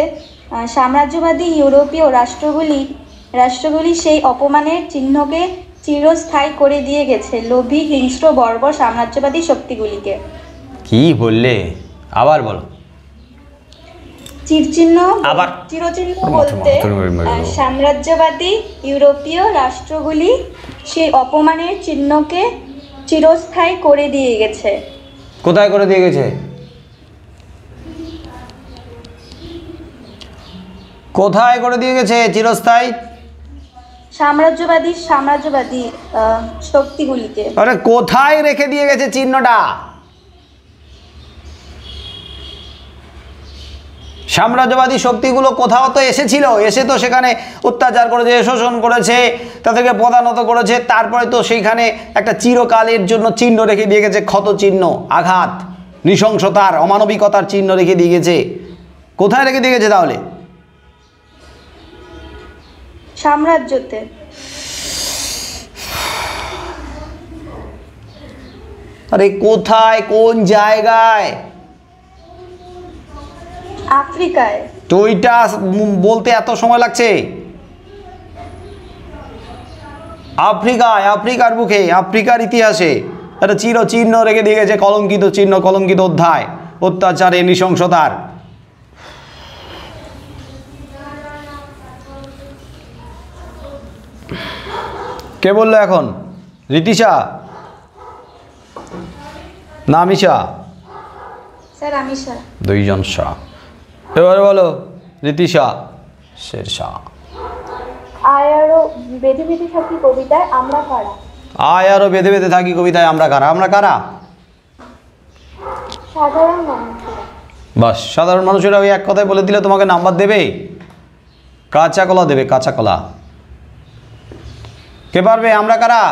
সাম্রাজ্যবাদী ইউরোপীয় রাষ্ট্রগুলি সেই অপমানের চিহ্নকে চিরস্থায়ী করে দিয়ে গেছে লোভী, হিংস্র, বর্বর সাম্রাজ্যবাদী শক্তিগুলিকে। কি বললে? আবার বলো। চিরচিহ্ন বলতে সাম্রাজ্যবাদী ইউরোপীয় রাষ্ট্রগুলি সেই অপমানের চিহ্নকে চিরস্থায়ী করে দিয়ে গেছে। কোথায় করে দিয়ে গেছে? কোথায় করে দিয়ে গেছে চিরস্থায়ী? সাম্রাজ্যবাদী শক্তিগুলিকে। আরে কোথায় রেখে দিয়ে গেছে চিহ্নটা? সাম্রাজ্যবাদী শক্তিগুলো কোথাও তো এসেছিল, এসে তো সেখানে অত্যাচার করেছে, শোষণ করেছে, তাদেরকে পদানত করেছে, তারপরে তো সেইখানে একটা চিরকালের জন্য চিহ্ন রেখে দিয়ে গেছে, ক্ষত চিহ্ন, আঘাত, নৃশংসতার, অমানবিকতার চিহ্ন রেখে দিয়ে গেছে। কোথায় রেখে দিয়ে গেছে তাহলে? সাম্রাজ্যতে। আরে কোথায়, কোন জায়গায়? আফ্রিকায়। তো ওইটা বলতে এত সময় লাগছে? আফ্রিকায়, আফ্রিকার বুকে, আফ্রিকার ইতিহাসে একটা চিহ্ন রেখে দিয়ে গেছে, কলঙ্কিত চিহ্ন, কলঙ্কিত অধ্যায়, অত্যাচারে, নৃশংসতার। কে বললো এখন? রিতিশা না আমিশা? স্যার আমিশা। দুইজন শাহ। এবারে বলো রিতিশা। শেরশাহ। আয় আরো বেঁধে বেঁধে থাকি কবিতায় আমরা কারা? আয় আরো বেঁধে বেঁধে থাকি কবিতায় আমরা কারা? আমরা কারা? সাধারণ মানুষেরা। বাস, সাধারণ মানুষেরা। ওই এক কথায় বলে দিলে তোমাকে নাম্বার দেবে? কাঁচা কলা দেবে, কাঁচা কলা। কে পারবে? আমরা কারা?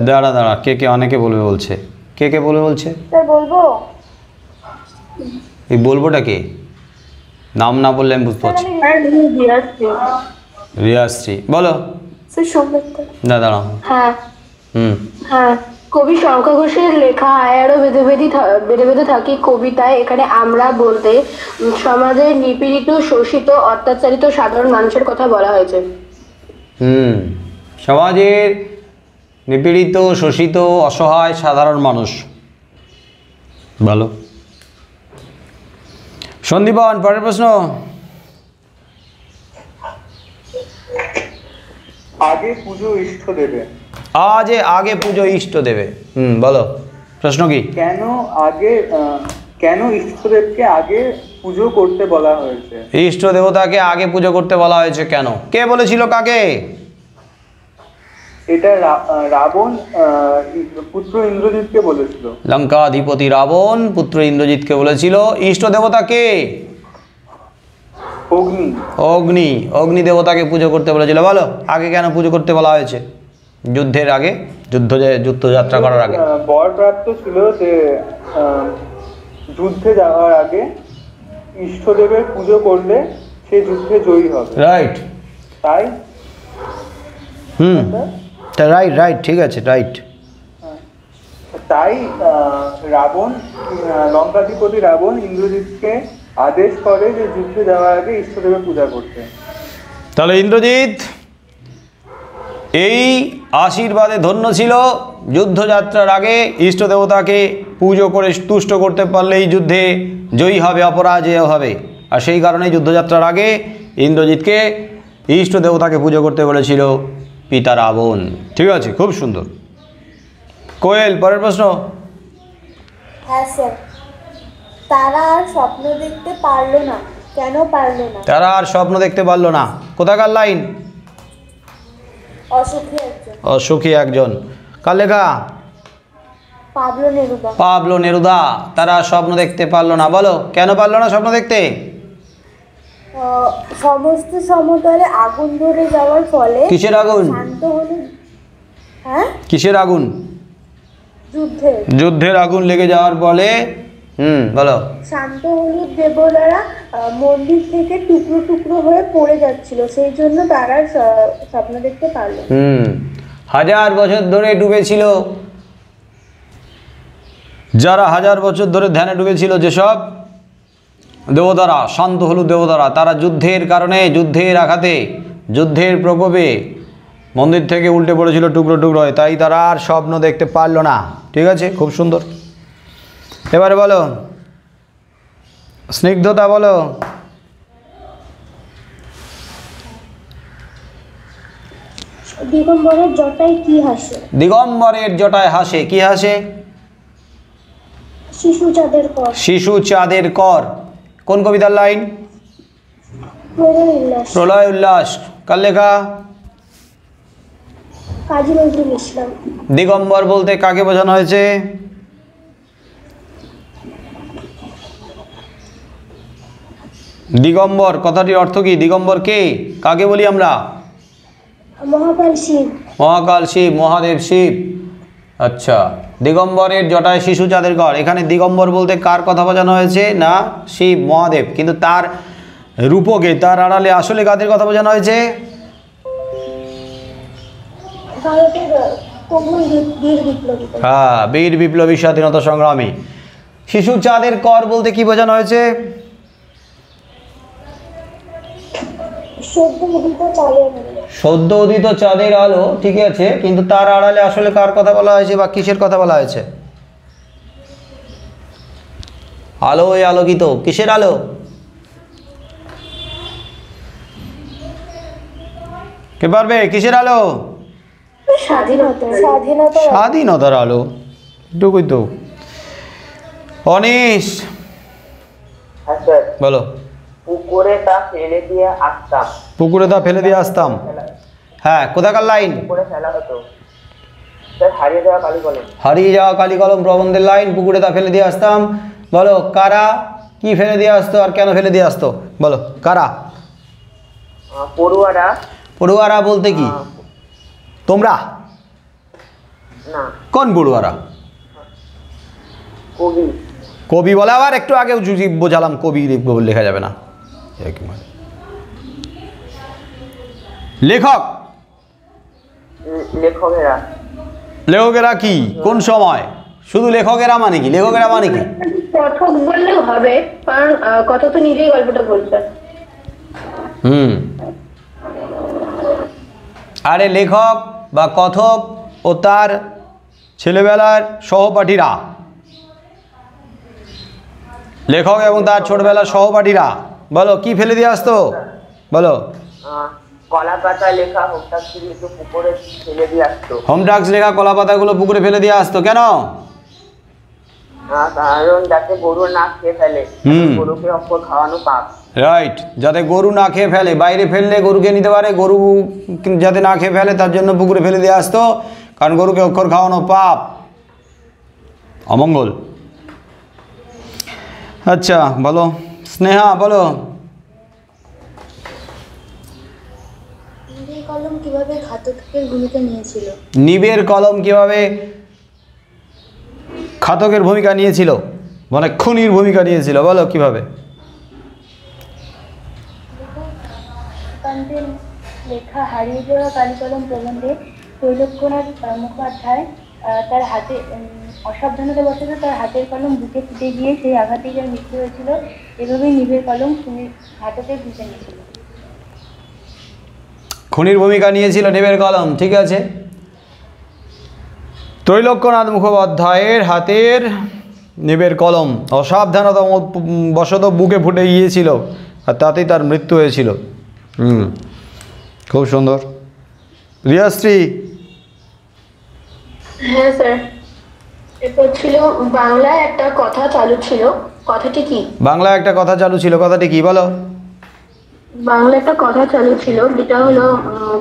দাঁড়া দাঁড়া, কে কে অনেকে বলবে বলছে। কে কে বলবে বলছে? বলবো। এই বলবোটা কে? নাম না বললে আমি বুঝতে পারছি। রিয়াশ্রী বলো। না দাঁড়াও। হ্যাঁ হ্যাঁ, কবি শঙ্কা ঘোষের লেখা আয় আরো বেঁধে বেঁধে থাকি কবিতায় এখানে আমরা বলতে সমাজের নিপীড়িত, শোষিত, অত্যাচারিত সাধারণ মানুষের কথা বলা হয়েছে। সমাজের নিপীড়িত, শোষিত, অসহায় সাধারণ মানুষ। ভালো। সন্দীপন, পরের প্রশ্ন। আগে পুজো ইষ্ট দেবে। আগে পুজো ইষ্ট দেবে। বলো প্রশ্ন কি? কেন ইষ্টদেবকে আগে পুজো করতে বলা হয়েছে? ইষ্ট দেবতাকে আগে পুজো করতে বলা হয়েছে কেন? কে বলেছিল কাকে? এটা রাবণ পুত্র ইন্দ্রজিৎকে বলেছিল। লঙ্কাধিপতি রাবণ পুত্র ইন্দ্রজিৎকে বলেছিল। ইষ্ট দেবতা কে? অগ্নি দেবতাকে পুজো করতে বলেছিল। বলো আগে কেন পুজো করতে বলা হয়েছে? যুদ্ধের আগে, যুদ্ধযাত্রা করার আগে। বর প্রাপ্ত ছিল যে যুদ্ধে যাওয়ার আগে ইষ্টদেবের পুজো করলে সে যুদ্ধে জয়ী হবে। রাইট। তাই রাইট, ঠিক আছে, রাইট। তাই লঙ্কাধিপতি রাবণ ইন্দ্রজিৎকে আদেশ করে যে যুদ্ধে যাওয়ার আগে ইষ্টদেবের পূজা করতে। তাহলে ইন্দ্রজিৎ এই আশীর্বাদে ধন্য ছিল। যুদ্ধযাত্রার আগে ইষ্ট দেবতাকে পুজো করে তুষ্ট করতে পারলেই যুদ্ধে জয়ী হবে, অপরাজেয় হবে। আর সেই কারণে যুদ্ধযাত্রার আগে ইন্দ্রজিৎকে ইষ্ট দেবতাকে পুজো করতে বলেছিল পিতা রাবণ। ঠিক আছে, খুব সুন্দর। কোয়েল, পরের প্রশ্ন। হ্যাঁ স্যার, তারা আর স্বপ্ন দেখতে পারলো না, কেন পারলো না? তারা আর স্বপ্ন দেখতে পারলো না, কোথাকার লাইন? অসুখী একজন। কার লেখা? Pablo Neruda. তারা স্বপ্ন দেখতে পারলো না। বলো কেন পারলো না স্বপ্ন দেখতে? সমস্ত সমতলে আগুন ধরে যাওয়ার ফলে। কিসের আগুন? শান্ত হলো। হ্যাঁ, কিসের আগুন? যুদ্ধের আগুন লেগে যাওয়ার ফলে বলো। শান্ত হলুদ দেবতারা মন্দির থেকে টুকরো টুকরো হয়ে পড়ে যাচ্ছিল, সেই জন্য তারা স্বপ্ন দেখতে পারলো। 1000 বছর ধরে ডুবেছিল, যারা 1000 বছর ধরে ধ্যানে ডুবেছিল যেসব দেবতারা, শান্ত হলুদ দেবতারা, তারা যুদ্ধের কারণে, যুদ্ধের আঘাতে, যুদ্ধের প্রকোপে মন্দির থেকে উল্টে পড়েছিল টুকরো টুকরো হয়ে, তাই তারা আর স্বপ্ন দেখতে পারলো না। ঠিক আছে, খুব সুন্দর। এবারে বলো স্নিগ্ধতা, বলো। দিগম্বরের জটায় কি হাসে? দিগম্বরের জটায় হাসে, কি হাসে? শিশু চাঁদের কর। শিশু চাঁদের কর। কোন কবিতার লাইন? প্রলয় উল্লাস। কার লেখা? কাজী নজরুল ইসলাম। দিগম্বর বলতে কাকে বোঝানো হয়েছে? দিগম্বর কথাটির অর্থ কি? দিগম্বর কে, কাকে বলি আমরা? মহাকাল শিব। মহাকাল শিব, মহাদেব শিব। আচ্ছা, দিগম্বরের জটায় শিশু চাঁদের কর। এখানে দিগম্বর বলতে কার কথা বোঝানো হয়েছে? না, শিব মহাদেব। কিন্তু তার রূপকে, তার আড়ালে আসলে কাদের কথা বোঝানো হয়েছে? হ্যাঁ, বীর বিপ্লবী, স্বাধীনতা সংগ্রামী। শিশু চাঁদের কর বলতে কি বোঝানো হয়েছে? সদ্য উদিত চাঁদের আলো। ঠিক আছে, কিন্তু তার আড়ালে আসলে কার কথা বলা হয়েছে বা কিসের কথা বলা হয়েছে? আলো আলোকিত, কিসের আলো? কে পারবে? কিসের আলো? স্বাধীনতার আলো। এটুকুই তো। অনিশ, বলো। পুকুরে তা ফেলে দিয়ে আসতাম। পুকুরে তা ফেলে দিয়ে আসতাম। হ্যাঁ, কোথাকার লাইন? পুকুরে ফেলা হতো। স্যার, হারিয়ে যাওয়া কালি কলম। হারিয়ে যাওয়া কালি কলম প্রবন্ধের লাইন। পুকুরে তা ফেলে দিয়ে আসতাম। বলো কারা কি ফেলে দিয়ে আসতো আর কেন ফেলে দিয়ে আসতো? বলো কারা? পড়ুয়ারা। পড়ুয়ারা বলতে কি? তোমরা না। কোন পড়ুয়ারা? কবি। কবি বলে আবার একটু আগে বোঝালাম, কবি লেখা যাবে না। লেখক। লেখকেরা। লেখকেরা কি? কোন সময়? শুধু লেখকেরা মানে কি? লেখকেরা মানে কি? কথক বললেও হবে, কারণ কথক তো নিজেই গল্পটা বলছে। আরে লেখক বা কথক ও তার ছেলেবেলার সহপাঠীরা, লেখক এবং তার ছোটবেলার সহপাঠীরা, বলো কি ফেলে দিয়ে আসতো, বলো। কলা পাতা লেখা হোম টাস্ক লিখে পুকুরে ফেলে দিয়ে আসতো। হোম টাস্ক লেখা কলা পাতাগুলো পুকুরে ফেলে দিয়ে আসতো কেন? কারণ যাতে গরু না খেয়ে ফেলে, গরুকে অক্ষর খাওয়ানো পাপ। রাইট, যাতে গরু না খেয়ে ফেলে, বাইরে ফেললে গরুকে নিতে পারে, গরু যাতে না খেয়ে ফেলে তার জন্য পুকুরে ফেলে দিয়ে আসতো, কারণ গরুকে অক্ষর খাওয়ানো পাপ, অমঙ্গল। আচ্ছা বলো স্নেহা, বলো। নিবের কলম কিভাবে ঘাতকের ভূমিকা নিয়েছিল? নিবের কলম কিভাবে ঘাতকের ভূমিকা নিয়েছিল, মানে খুনির ভূমিকা নিয়েছিল, বলো কিভাবে? সুকান্তের লেখা হারিয়ে যাওয়া কালি কলম প্রবন্ধে ত্রৈলোক্যনাথ মুখোপাধ্যায় তার হাতে অসাবধানতাবশত তার হাতের কলম বুকে ফুটে গিয়ে সেই আঘাতে যার মৃত্যু হয়েছিল। এভাবেই নিবের কলম ঘাতকের ভূমিকা নিয়েছিল। খুনির ভূমিকা নিয়েছিল নিবের কলম, ঠিক আছে। ত্রৈলোক্যনাথ মুখোপাধ্যায়ের হাতের নিবের কলম অসাবধানতা বশত বুকে ফুটে গিয়েছিল আর তাতেই তার মৃত্যু হয়েছিল। খুব সুন্দর। রিয়াশ্রী। হ্যাঁ স্যার, এরপর ছিল বাংলায় একটা কথা চালু ছিল, কথাটি কি? বাংলায় একটা কথা চালু ছিল, কথাটি কি, বলো। বাংলা একটা কথা চালু ছিল যেটা হলো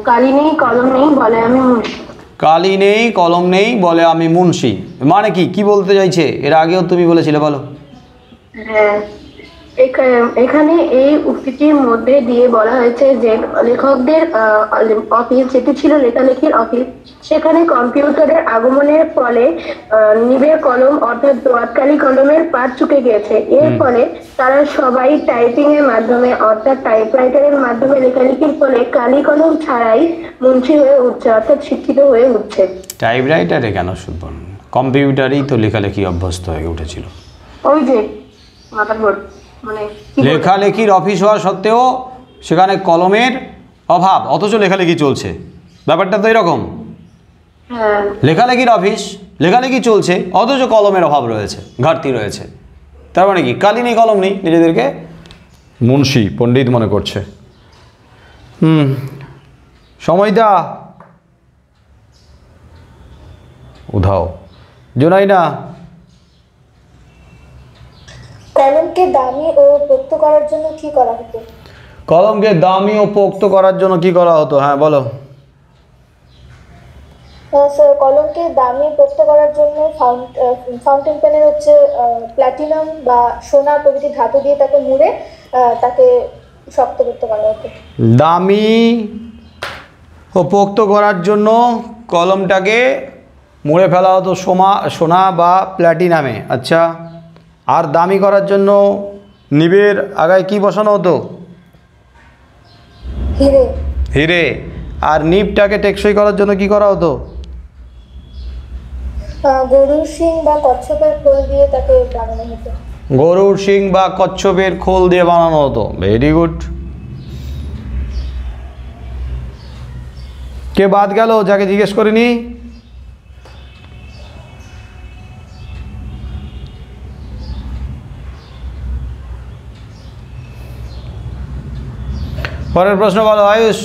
কালি নেই কলম নেই বলে আমি মুন্সি। কালি নেই কলম নেই বলে আমি মুন্সি, মানে কি কি বলতে চাইছে? এর আগেও তুমি বলেছিলে, বলো। হ্যাঁ, এখানে এই উক্তিটির মধ্যে দিয়ে বলা হয়েছে যে লেখকদের অফিস যেটি ছিল লেখালেখির অফিস, সেখানে কম্পিউটারের আগমনের ফলে নিবের কলম অর্থাৎ দোয়াতকালি কলমের পাঠ চুকে গিয়েছে। এর ফলে তারা সবাই টাইপিং এর মাধ্যমে অর্থাৎ টাইপরাইটারের মাধ্যমে লেখালেখির ফলে কালি কলম ছাড়াই মুন্সি হয়ে উঠছে, অর্থাৎ শিক্ষিত হয়ে উঠছে। টাইপরাইটারে কেন, শুধু কম্পিউটারেই তো লেখালেখি অভ্যস্ত হয়ে উঠেছিল। ওই যে মাথার ভোর মানে লেখালেখির অফিস হওয়া সত্ত্বেও সেখানে কলমের অভাব, অথচ লেখালেখি চলছে। ব্যাপারটা তো এরকম, লেখালেখির অফিস, লেখালেখি চলছে, অথচ কলমের অভাব রয়েছে, ঘাটতি রয়েছে। তার মানে কি কালি নেই কলম নেই, নিজেদেরকে মুন্সি পণ্ডিত মনে করছে। সময়টা উধাও। জোনাইনা। কলমকে দামি ও পোক্ত করার জন্য কি করা হতো? কলমকে দামি ও পোক্ত করার জন্য কি করা হতো, হ্যাঁ বলো। স্যার, কলমকে দামি পোক্ত করার জন্য ফাউন্টেন পেনের হচ্ছে প্ল্যাটিনাম বা সোনা প্রভৃতি ধাতু দিয়ে তাকে মুড়ে তাকে শক্তপোক্ত করা হতো। দামি ও পোক্ত করার জন্য কলমটাকে মুড়ে ফেলা হতো সোনা বা প্ল্যাটিনামে। আচ্ছা, আর দামি করার জন্য নিবের আগায় কি বসানো হতো? হিরে। হিরে। আর নিবটাকে টেকসই করার জন্য কি করা হতো? গরুর শিং বা কচ্ছপের খোল দিয়ে তাকে বানানো হতো। গরুর শিং বা কচ্ছপের খোল দিয়ে বানানো হতো। Very good. কে বাদ গেল যাকে জিজ্ঞেস করিনি? পরের প্রশ্ন বলো আয়ুষ।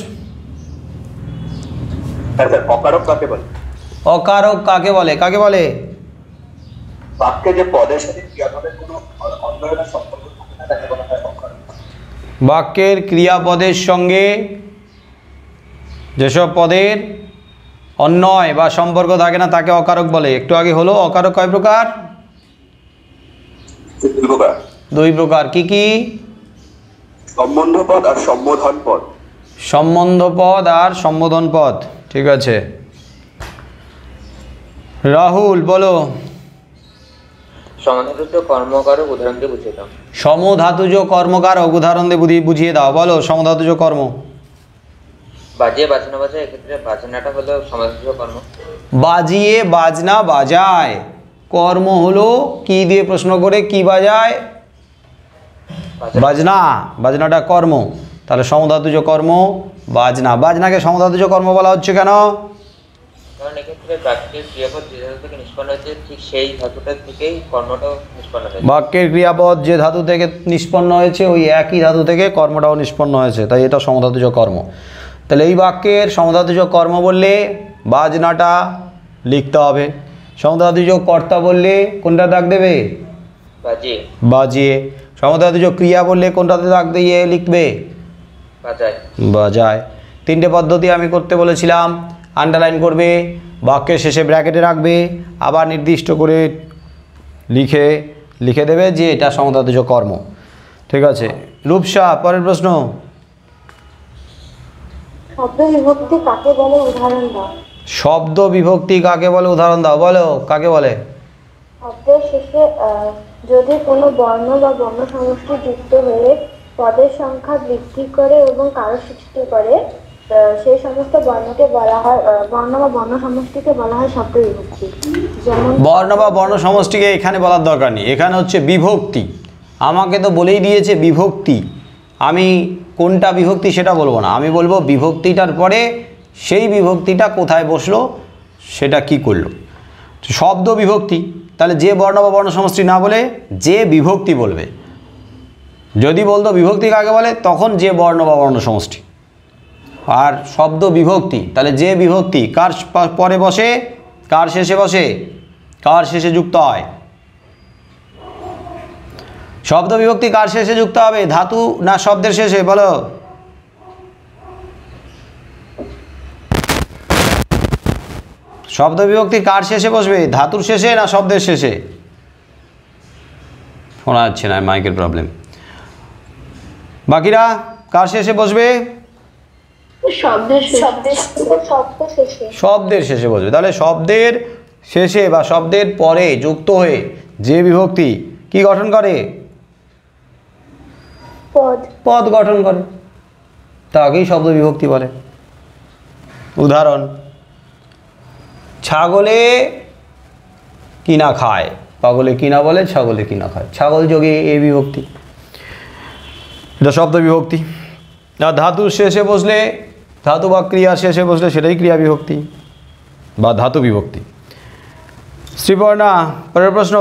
অকারক কাকে বলে? অকারক কাকে বলে? কাকে বলে? বাক্যে যে পদের সাথে ক্রিয়াপদের কোনো অন্যয়নের সম্পর্ক থাকে না তাকে বলা হয় অকারক। বাক্যের ক্রিয়াপদের সঙ্গে যেসব পদের অন্যয় বা সম্পর্ক থাকে না তাকে অকারক বলে। একটু আগে হলো। অকারক কয় প্রকার? দুই প্রকার। কি কি? সম্বন্ধ পদ আর সম্বোধন পদ। সম্বন্ধ পদ আর সম্বোধন পদ, ঠিক আছে। রাহুল বলো। সমধাতুজ কর্মকারক উদাহরণ দিয়ে বুঝিয়ে দাও। সমধাতুজ কর্মকারক উদাহরণ দিয়ে বুঝিয়ে দাও। বলো সমধাতুজ কর্ম। বাজিয়ে বাজনা বাজায়, এক্ষেত্রে বাজনাটা হলো সমধাতুজ কর্ম। বাজিয়ে বাজনা বাজায় কর্ম হলো কি দিয়ে প্রশ্ন করে? কি বাজায়? বাজনা। বাজনাটা কর্ম, তাহলে সমধাতুজ কর্ম বাজনা। বাজনাকে সমধাতুজ কর্ম বলা হচ্ছে কেন? কারণ এক্ষেত্রে বাক্যের ক্রিয়াপদ যে ধাতু থেকে নিষ্পন্ন হয়েছে ঠিক সেই ধাতুটার থেকেই কর্মটাও নিষ্পন্ন হয়েছে। বাক্যের ক্রিয়াপদ যে ধাতু থেকে নিষ্পন্ন হয়েছে ওই একই ধাতু থেকে কর্মটাও নিষ্পন্ন হয়েছে, তাই এটা সমধাতুজ কর্ম। তাহলে এই বাক্যের সমধাতুজ কর্ম বললে বাজনাটা লিখতে হবে। সমধাতুজ কর্তা বললে কোনটা দাগ দেবে? বাজিয়ে। বাজিয়ে। সমধাতুজ ক্রিয়া বললে কোনটাতে দাগ দিয়ে লিখবে? বাজায়। বাজায়। তিনটে পদ্ধতি আমি করতে বলেছিলাম, আন্ডারলাইন করবে, বাক্যের শেষে ব্র্যাকেটে রাখবে, আবার নির্দিষ্ট করে লিখে দেবে যে এটা সমধাতুজ কর্ম। ঠিক আছে রূপসা, পরের প্রশ্ন। শব্দ বিভক্তি কাকে বলে উদাহরণ দাও। শব্দ বিভক্তি কাকে বলে উদাহরণ দাও, বলো কাকে বলে? শব্দের শেষে যদি কোনো বর্ণ বা বর্ণ সমষ্টি যুক্ত হয়ে পদের সংখ্যা বৃদ্ধি করে এবং কারো সৃষ্টি করে, সেই সমস্ত বর্ণকে বলা হয় বর্ণ বা বর্ণ সমষ্টিকে বলা হয় শব্দ বিভক্তি। যেমন বর্ণ বা বর্ণ সমষ্টিকে এখানে বলার দরকার নেই, এখানে হচ্ছে বিভক্তি। আমাকে তো বলেই দিয়েছে বিভক্তি, আমি কোনটা বিভক্তি সেটা বলবো না, আমি বলবো বিভক্তিটার পরে সেই বিভক্তিটা কোথায় বসলো, সেটা কি করলো। শব্দ বিভক্তি, তাহলে যে বর্ণ বা বর্ণ সমষ্টি না বলে যে বিভক্তি বলবে। যদি বলতো বিভক্তি কাকে বলে, তখন যে বর্ণ বা বর্ণ সমষ্টি। আর শব্দ বিভক্তি, তাহলে যে বিভক্তি কার পরে বসে, কার শেষে বসে, কার শেষে যুক্ত হয়। শব্দ বিভক্তি কার শেষে যুক্ত হবে, ধাতু না শব্দের শেষে, বলো? শব্দ বিভক্তি কার শেষে বসবে, ধাতুর শেষে না শব্দের শেষে? শোনা যাচ্ছে না, মাইকের প্রবলেম। বাকিরা কার শেষে বসবে? শব্দের শেষে বসবে। তাহলে শব্দের শেষে বা শব্দের পরে যুক্ত হয়ে যে বিভক্তি কি গঠন করে, পদ গঠন করে, তাকেই শব্দ বিভক্তি বলে। উদাহরণ, ছাগলে কিনা খায়, পাগলে কিনা বলে, ছাগলে কিনা খায়, ছাগল যোগে এ বিভক্তি, এটা শব্দ বিভক্তি। আর ধাতুর শেষে বসলে, ধাতু বা ক্রিয়ার শেষে বসলে সেটাই ক্রিয়া বিভক্তি বা ধাতু বিভক্তি। শ্রীপর্ণা, পরের প্রশ্ন।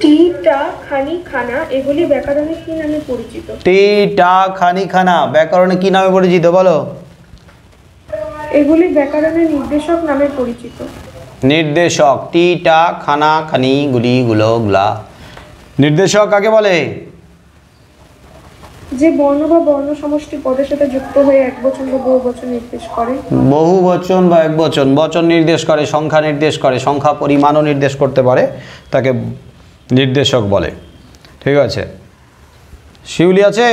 টি, টা, খানি, খানা এগুলি ব্যাকরণে কি নামে পরিচিত? টি, টা, খানি, খানা ব্যাকরণে কি নামে পরিচিত, বলো? এগুলি ব্যাকরণের নির্দেশক নামে পরিচিত। নির্দেশক, টি, টা, খানা, খানি, গুলি, গুলো, গুলা। নির্দেশক কাকে বলে? যে বর্ণ বা বর্ণ সমষ্টি পদের সাথে যুক্ত হয়ে একবচন বা বহুবচন নির্দেশ করে। বহু বচন বা এক বচন, বচন নির্দেশ করে, সংখ্যা নির্দেশ করে, সংখ্যা পরিমাণও নির্দেশ করতে পারে, তাকে নির্দেশক বলে। ঠিক আছে, শিউলি আছে?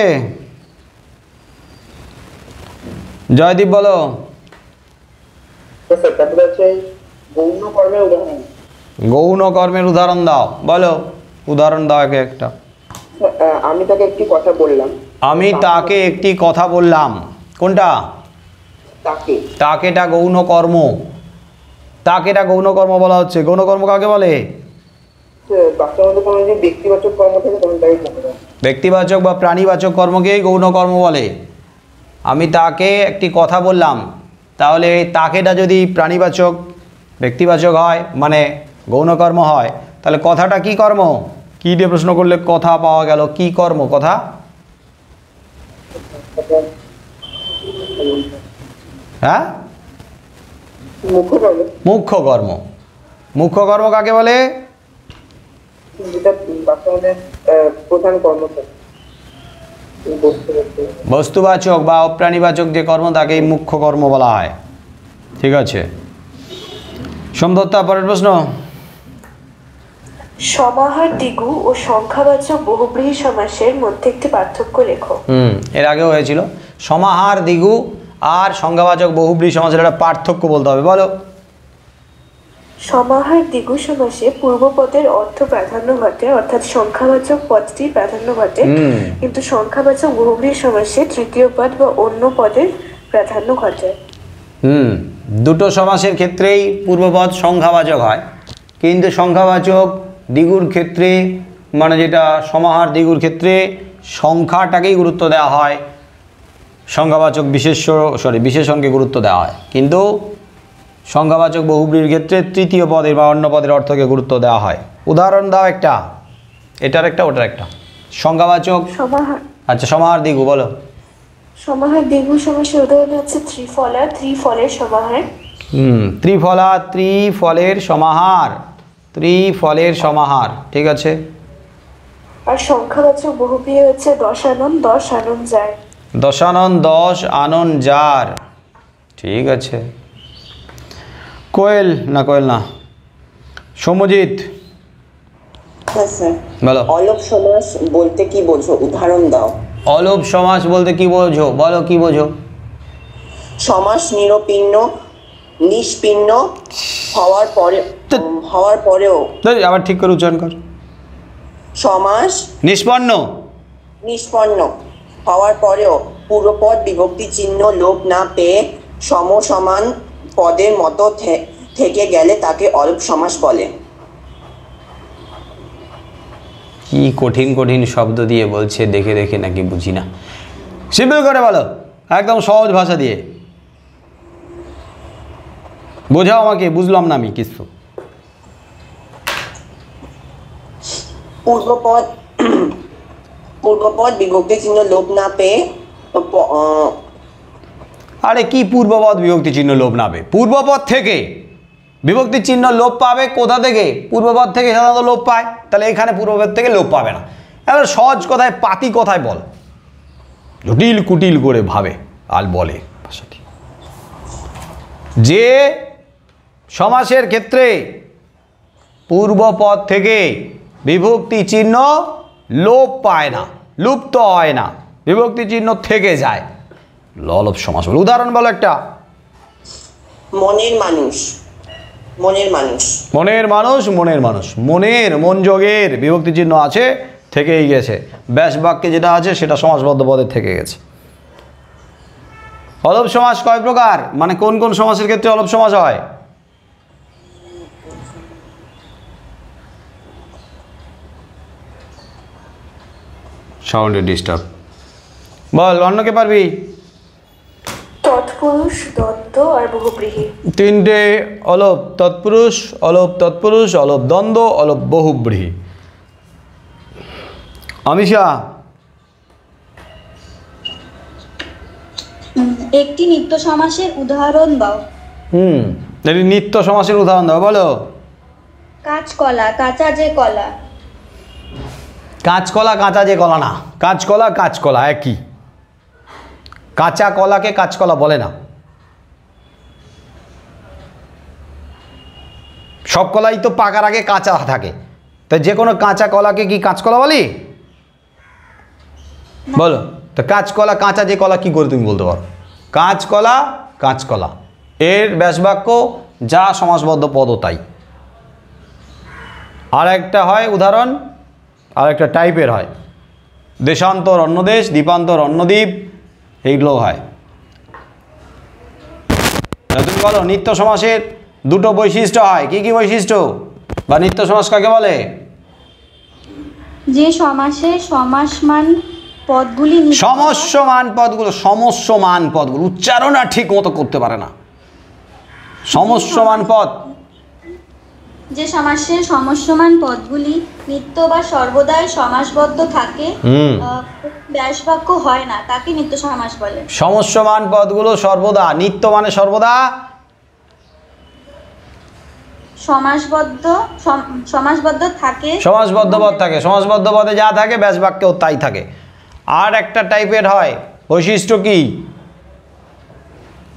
জয়দীপ বলো। গৌণ কর্মের উদাহরণ। গৌণ কর্মের উদাহরণ দাও, বলো, উদাহরণ দাও একে একটা। আমি তাকে একটি কথা বললাম। আমি তাকে একটি কথা বললাম, কোনটা? তাকে। তাকেটা গৌণ কর্ম, তাকেটা গৌণ কর্ম বলা হচ্ছে। গৌণ কর্ম কাকে বলে? বাক্যের মধ্যে কোনো যদি ব্যক্তিবাচক কর্ম থাকে তখন তাকে বলা যায়। ব্যক্তিবাচক বা প্রাণীবাচক কর্মকেই গৌণ কর্ম বলে। আমি তাকে একটি কথা বললাম, তাহলে তাকেটা যদি প্রাণীবাচক ব্যক্তিবাচক হয়, মানে গৌণ কর্ম হয়, তাহলে কথাটা কি কর্ম? কি দিয়ে প্রশ্ন করলে কথা পাওয়া গেল, কি কর্ম কথা? হ্যাঁ, মুখ্য কর্ম। মুখ্য কর্ম কাকে বলে? যেটা বাক্যের মধ্যে প্রধান কর্ম থাকে। বস্তুবাচক বা অপ্রাণীবাচক যে কর্ম তাকেই মুখ্য কর্ম বলা হয়। ঠিক আছে, সোমদত্তা, পরের প্রশ্ন। সমাহার দ্বিগু ও সংখ্যাবাচক বহুব্রীহি সমাসের মধ্যে একটি পার্থক্য লেখো। এর আগেও হয়েছিল। সমাহার দ্বিগু আর সংখ্যাবাচক বহুব্রীহি সমাসের একটা পার্থক্য বলতে হবে, বলো। সমাহার দ্বিগু সমাসে পূর্বপদের অর্থ প্রাধান্য ঘটে, অর্থাৎ সংখ্যাবাচক পদটি প্রাধান্য ঘটে, কিন্তু সংখ্যাবাচক বহুব্রীহি সমাসে তৃতীয় পদ বা অন্য পদের প্রাধান্য ঘটে। দুটো সমাসের ক্ষেত্রেই পূর্বপদ সংখ্যাবাচক হয়, কিন্তু সংখ্যাবাচক দ্বিগুর ক্ষেত্রে, মানে যেটা সমাহার দ্বিগুর ক্ষেত্রে সংখ্যাটাকেই গুরুত্ব দেওয়া হয়, সংজ্ঞাবাচক বিশেষণকে গুরুত্ব দেওয়া হয়, কিন্তু সংজ্ঞাবাচক বহুব্রীহির ক্ষেত্রে তৃতীয় পদের বা অন্য পদের অর্থকে গুরুত্ব দেওয়া হয়। উদাহরণ দাও একটা, এটার একটা ওটার একটা। সংজ্ঞাবাচক সমাহার। আচ্ছা, সমাহার দ্বিগু বলো। সমাহার দ্বিগু সমাসের উদাহরণ হচ্ছে ত্রিফলা, ত্রিফলের সমাহার। ত্রিফলা, ত্রিফলের সমাহার, ত্রিফলের সমাহার, ঠিক আছে। আর সংখ্যাবাচক বহুব্রীহি হচ্ছে দশানন, দশ আনন যার। দশানন, দশ আনন যার, ঠিক আছে। কোয়েল না সৌম্যজিৎ হ্যাঁ স্যার, বলো। অলপ সমাস বলতে কি বোঝো, উদাহরণ দাও। অলপ সমাস বলতে কি বোঝো, বলো কি বোঝো? সমাস নিরপীন্ন, নিষ্পীন্ন হওয়ার পরেও। আবার ঠিক করে উচ্চারণ কর। সমাস নিষ্পন্ন হওয়ার পরেও পূর্বপদ বিভক্তি চিহ্ন লোপ না পেয়ে সমসমান পদের মতো থেকে গেলে তাকে অলপ সমাস বলে। কি কঠিন কঠিন শব্দ দিয়ে বলছে, দেখে দেখে নাকি বুঝি না। সিম্পল করে বলো, একদম সহজ ভাষা দিয়ে বোঝাও আমাকে, বুঝলাম না আমি কিছু। পূর্বপদ বিভক্তি চিহ্ন লোপ না পেয়ে। আরে কি পূর্বপদ বিভক্তি চিহ্ন লোপ না পেয়ে? পূর্বপদ থেকে বিভক্তি চিহ্ন লোপ পাবে কোথা থেকে? পূর্বপদ থেকে সাধারণত লোপ পায়, তাহলে এখানে পূর্বপদ থেকে লোপ পাবে না। এবার সহজ কথায় পাতি কথায় বল, জটিল কুটিল করে ভাবে আর বলে ভাষাটি। যে সমাসের ক্ষেত্রে পূর্বপদ থেকে বিভক্তি চিহ্ন লোপ পায় না, লুপ্ত হয় না, বিভক্তি চিহ্ন থেকে যায়, অলপ সমাস বলে। উদাহরণ বলো একটা। মনের মানুষ। মনের মন যোগের বিভক্তি চিহ্ন আছে, থেকেই গেছে। ব্যাস বাক্যে যেটা আছে সেটা সমাসবদ্ধ পদের থেকে গেছে। অলপ সমাস কয় প্রকার, মানে কোন কোন সমাসের ক্ষেত্রে অলপ সমাস হয়? সাউন্ডে ডিস্টার্ব, বল, অন্যকে পারবি? তৎপুরুষ, দ্বন্দ্ব আর বহুব্রীহি। তিনটে অলপ তৎপুরুষ, অলপ দ্বন্দ্ব, অলপ বহুব্রীহি। আমিষা, একটি নিত্য সমাসের উদাহরণ দাও। এটি নিত্য সমাসের উদাহরণ দাও, বলো। কাঁচকলা, কাঁচা যে কলা। কাঁচকলা, কাঁচা যে কলা না, কাঁচকলা একই। কাঁচা কলাকে কাঁচকলা বলে না। সব কলাই তো পাকার আগে কাঁচা থাকে, তাই যে কোনো কাঁচা কলাকে কি কাঁচকলা বলি? বলো তো। কাঁচকলা, কাঁচা যে কলা, কি করে তুমি বলতে পারো? কাঁচকলা, এর ব্যাসবাক্য যা সমাসবদ্ধ পদ তাই। আর একটা হয় উদাহরণ, আর একটা টাইপের হয় দেশান্তর অন্য দেশ, দ্বীপান্তর অন্য দ্বীপ, এইগুলো হয়। তুমি বলো নিত্য সমাসের দুটো বৈশিষ্ট্য হয়, কি কি বৈশিষ্ট্য? বা নিত্য সমাস কাকে বলে? যে সমাসে সমাসমান পদগুলি, সমস্যমান পদগুলো উচ্চারণ আর ঠিক মতো করতে পারে না। সমস্যমান পদ, যে সমাসে সমস্যমান পদগুলি নিত্য বা সর্বদাই সমাসবদ্ধ থাকে, ব্যাসবাক্য হয় না, তাকে নিত্য সমাস বলে। সমস্যমান পদগুলো সর্বদা, নিত্য মানে সর্বদা সমাসবদ্ধ থাকে, সমাসবদ্ধ পদ থাকে, সমাসবদ্ধ পদে যা থাকে ব্যাসবাক্যেও তাই থাকে। আর একটা টাইপের হয় বৈশিষ্ট্য কি,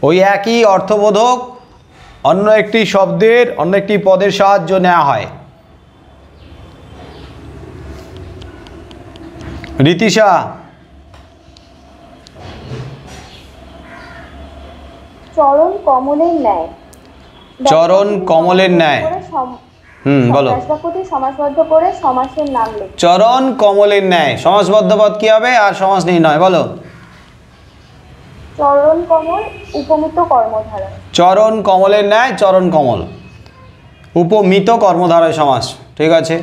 ওই একই অর্থবোধক অন্য একটি শব্দের অন্য একটি পদের সাহায্য নেওয়া হয়। রীতিশা, চরণ কমলের ন্যায়। বলো। ব্যাসবাক্যটি সমাসবদ্ধ করে সমাসের নাম লেখ। চরণ কমলের ন্যায়, সমাসবদ্ধ পদ কি হবে আর সমাস নির্ণয়, বলো। চরণ কমল উপমিত কর্মধারা। চরণ কমলের ন্যায়, চরণ কমল উপমিত কর্মধারয় সমাস, ঠিক আছে।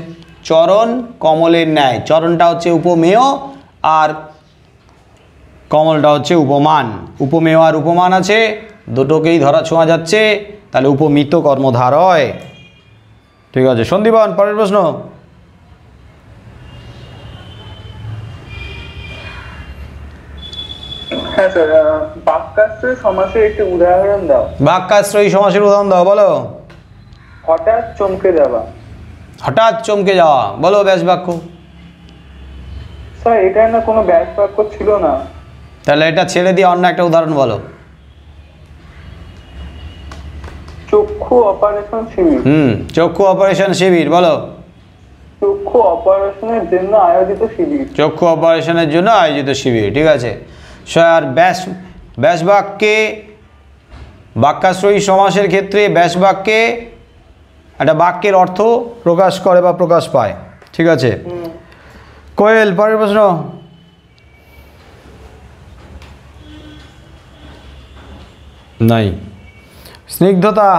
চরণ কমলের ন্যায়, চরণটা হচ্ছে উপমেয় আর কমলটা হচ্ছে উপমান, উপমেয় আর উপমান আছে, দুটোকেই ধরা ছোঁয়া যাচ্ছে, তাহলে উপমিত কর্মধার হয়। ঠিক আছে সন্দীপন, পরের প্রশ্ন। হ্যাঁ স্যার, বাক্যাশ্রয় সমাসের একটি উদাহরণ দাও। বাক্যাশ্রয়ী সমাসের উদাহরণ দাও, বলো। হঠাৎ চমকে যাওয়া। হঠাৎ চমকে যাওয়া, বলো ব্যাস বাক্য। স্যার এটা না কোনো ব্যাস বাক্য ছিল না। তাহলে এটা ছেড়ে দিয়ে অন্য একটা উদাহরণ বলো। চক্ষু অপারেশন শিবির। চক্ষু অপারেশন শিবির, বলো। চক্ষু অপারেশনের জন্য আয়োজিত শিবির। চক্ষু অপারেশনের জন্য আয়োজিত শিবির, ঠিক আছে। আর ব্যাস বাক্যে, বাক্যাশ্রয়ী সমাসের ক্ষেত্রে ব্যাস বাক্যে একটা বাক্যের অর্থ প্রকাশ করে বা প্রকাশ পায়, ঠিক আছে। কোয়েল, পরের প্রশ্ন। নাই। স্নিগ্ধতা,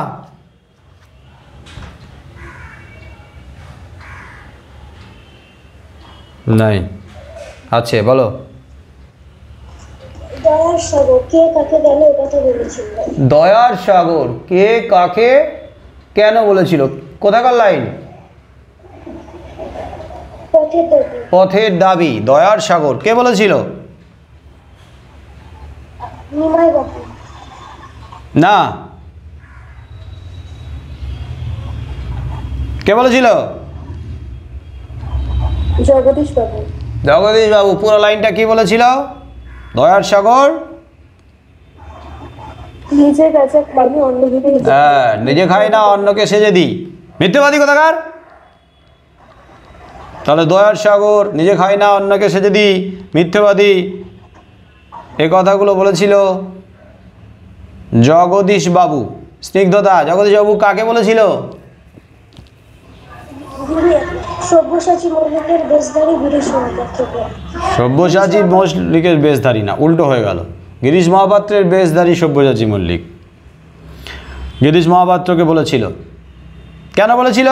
নাই। আছে, বলো। দয়ার সাগর কে কাকে গেল এ কথা বলেছিল। দয়ার সাগর কে কাকে কেন বলেছিল, কোথাকার লাইন? পথের দাবি। দয়ার সাগর কে বলেছিল? নিমাই বাবু। না, কে বলেছিল? জগদীশ বাবু। জগদীশ বাবু। পুরো লাইনটা কি বলেছিল? দয়ার সাগর নিজে গাছে খাইনি অন্যকে। হ্যাঁ, নিজে খাই না অন্যকে সেজে দিই। মিথ্যেবাদী কোথাকার? তাহলে দয়ার সাগর, নিজে খাই না অন্যকে সেজে দিই, মিথ্যেবাদী। এই কথাগুলো বলেছিল জগদীশ বাবু। স্নিগ্ধতা, জগদীশ বাবু কাকে বলেছিল? সব্যসাচী মল্লিকের বেশধারী গিরিশ মহাপাত্রকে। সব্যসাচী মল্লিকের বেশধারী না, উল্টো হয়ে গেল। গিরিশ মহাপাত্রের বেশধারী সব্যসাচী মল্লিক। গিরিশ মহাপাত্রকে বলেছিল। কেন বলেছিল?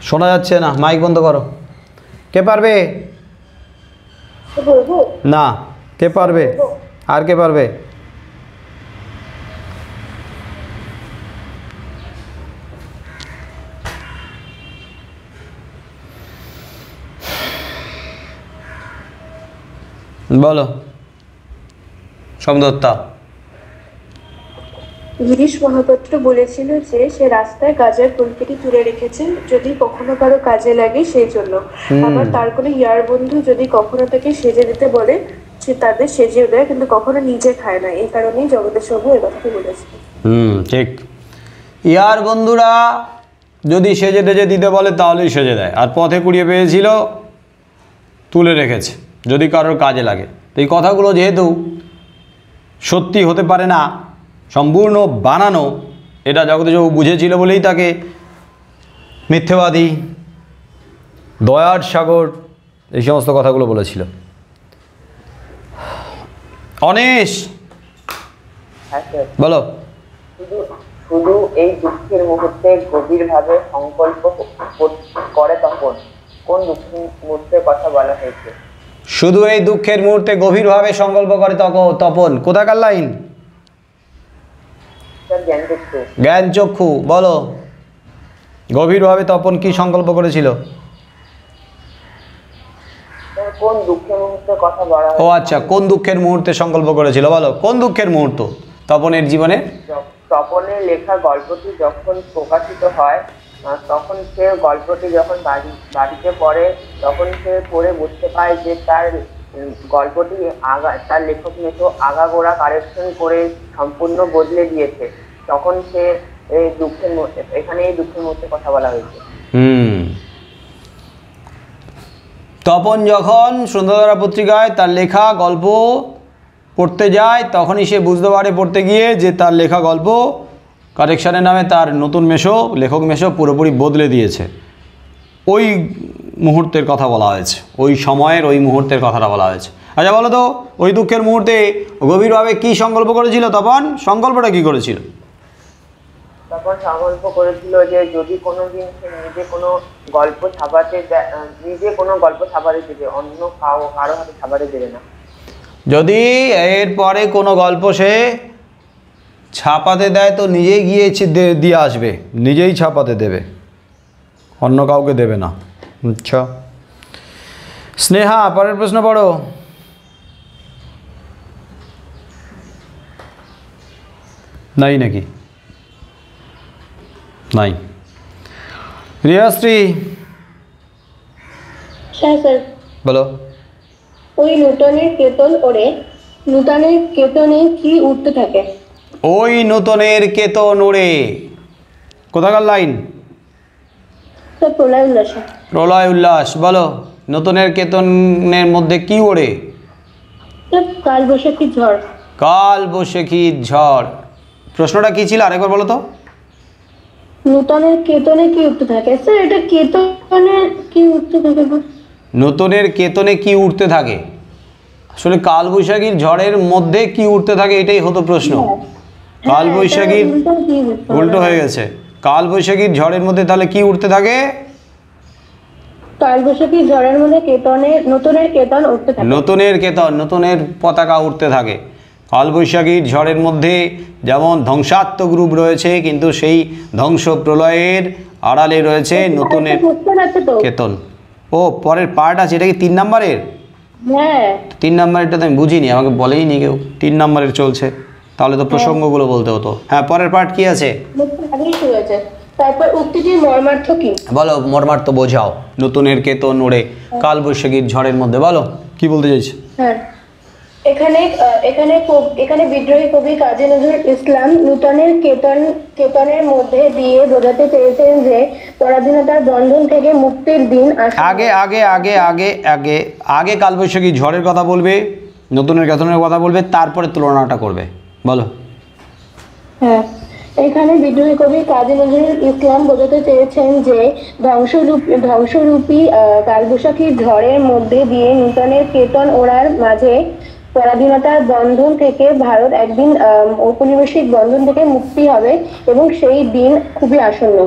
শোনা যাচ্ছে না, মাইক বন্ধ করো। কে পারবে? না, কে পারবে? আর কে পারবে? বলো সমদত্তা। গিরিশ মহাপাত্র বলেছিল যে সে রাস্তায় গাজার কলকেটি তুলে রেখেছে যদি কখনো কারো কাজে লাগে সেই জন্য। আবার তার কোনো ইয়ার বন্ধু যদি কখনো তাকে সেজে দিতে বলে সে তাদের সেজেও দেয়, কিন্তু কখনো নিজে খায় না। এই কারণেই জগদীশবাবু এ কথাটি বলেছিল। ঠিক। ইয়ার বন্ধুরা যদি সেজে টেজে দিতে বলে তাহলেই সেজে দেয়, আর পথে কুড়িয়ে পেয়েছিল তুলে রেখেছে যদি কারোর কাজে লাগে। তো এই কথাগুলো যেহেতু সত্যি হতে পারে না, সম্পূর্ণ বানানো, এটা জগদীশবাবু বুঝেছিল বলেই তাকে মিথ্যেবাদী, দয়ার সাগর, এই সমস্ত কথাগুলো বলেছিল। অনেশ, বলো। শুধু এই দুঃখের মুহূর্তে গভীরভাবে সংকল্প করে তখন কোন দুঃখের মুহূর্তের কথা বলা হয়েছে? শুধু এই দুঃখের মুহূর্তে গভীরভাবে সংকল্প করে তপন, কোথাকার লাইন? জ্ঞানচক্ষু, বলো। গভীরভাবে তপন কি সংকল্প করেছিল? কোন দুঃখের মুহূর্তের কথা বলা? ও আচ্ছা, কোন দুঃখের মুহূর্তে সংকল্প করেছিল, বলো। কোন দুঃখের মুহূর্ত তপনের জীবনে? তপনের লেখা গল্পটি যখন প্রকাশিত হয় তখন সে গল্পটি যখন বাড়িতে পড়ে তখন সে পড়ে বুঝতে পায় যে তার গল্পটি তার লেখক মেশো আগাগোড়া কারেকশন করে সম্পূর্ণ বদলে দিয়েছে। তখন সে এই দুঃখের এখানে এই দুঃখের মুহূর্তে কথা বলা হয়েছে। তপন যখন সুন্দরধারা পত্রিকায় তার লেখা গল্প পড়তে যায় তখনই সে বুঝতে পারে পড়তে গিয়ে যে তার লেখা গল্প কারেকশানের নামে তার নতুন মেশো, লেখক মেশো পুরোপুরি বদলে দিয়েছে। ওই মুহূর্তের কথা বলা হয়েছে, ওই সময়ের ওই মুহূর্তের কথাটা বলা হয়েছে। আচ্ছা বলো তো, ওই দুঃখের মুহূর্তে গভীরভাবে কি সংকল্প করেছিল তপন? সংকল্পটা কি করেছিল? তখন সংকল্প করেছিল যে যদি কোনোদিন সে নিজে কোনো গল্প ছাপাতে নিজে কোনো গল্প ছাপাতে দেবে, অন্য কারো হাতে ছাপাতে দেবে না। যদি এরপরে কোনো গল্প সে ছাপাতে দেয় তো নিজেই গিয়ে দিয়ে আসবে, নিজেই ছাপাতে দেবে, অন্য কাউকে দেবে না। আচ্ছা স্নেহা, পরের প্রশ্ন পড়ো। নাই নাকি? নাই। রিয়াশ্রী হ্যাঁ স্যার, বলো। ওই নূতনের কেতন ওড়ে, নূতনের কেতনে কি উঠতে থাকে? ওই নূতনের কেতন ওড়ে, কোথাকার লাইন? স্যার প্রলয় উল্লাসে। প্রলয় উল্লাস, বলো। নূতনের কেতনের মধ্যে কি ওড়ে? স্যার কালবৈশাখী ঝড়। কাল বৈশাখীর ঝড়। প্রশ্নটা কি ছিল আরেকবার বলো তো। নূতনের কেতনে কি উঠতে থাকে? স্যার এটা কেতনে কি উঠতে থাকে? নূতনের কেতনে কি উঠতে থাকে, আসলে কাল বৈশাখীর ঝড়ের মধ্যে কি উঠতে থাকে এটাই হতো প্রশ্ন। কাল বৈশাখীর উল্টো হয়ে গেছে। কাল বৈশাখীর ঝড়ের মধ্যে তাহলে কি উঠতে থাকে? কালবৈশাখী ঝড়ের মধ্যে নূতনের কেতন উঠতে থাকে। নূতনের কেতন, নূতনের পতাকা উঠতে থাকে। কালবৈশাখীর ঝড়ের মধ্যে যেমন ধ্বংসাত্মক রূপ রয়েছে, কিন্তু সেই ধ্বংস প্রলয়ের আড়ালে রয়েছে নূতনের কেতন। ও পরের পার্ট আছে, এটা কি 3 নম্বরের? হ্যাঁ 3 নম্বরেরটা তো আমি বুঝিনি, আমাকে বলেই নি কেউ 3 নম্বরের চলছে, তাহলে তো প্রসঙ্গগুলো বলতে হতো। হ্যাঁ পরের পার্ট কি আছে? তারপর উক্তিটির মর্মার্থ কি? বলো, মর্মার্থ বোঝাও। নূতনের কেতন ওড়ে কালবৈশাখীর ঝড়ের মধ্যে, বলো কি বলতে চাইছে। হ্যাঁ এখানে বিদ্রোহী কবি কাজী নজরুল ইসলাম নূতনের কেতনের মধ্যে দিয়ে বোঝাতে চেয়েছেন যে পরাধীনতার বন্ধন থেকে মুক্তির দিন আসবে। আগে আগে আগে আগে আগে আগে কালবৈশাখী ঝড়ের কথা বলবে, নতুনের কেতনের কথা বলবে, তারপরে তুলনাটা করবে, বলো। হ্যাঁ এখানে বিদ্রোহী কবি কাজী নজরুল ইসলাম বোঝাতে চেয়েছেন যে ধ্বংসরূপী কালবৈশাখীর ঝড়ের মধ্যে দিয়ে নূতনের কেতন ওড়ার মাঝে পরাধীনতার বন্ধন থেকে ভারত একদিন ঔপনিবেশিক বন্ধন থেকে মুক্তি হবে এবং সেই দিন খুবই আসন্ন।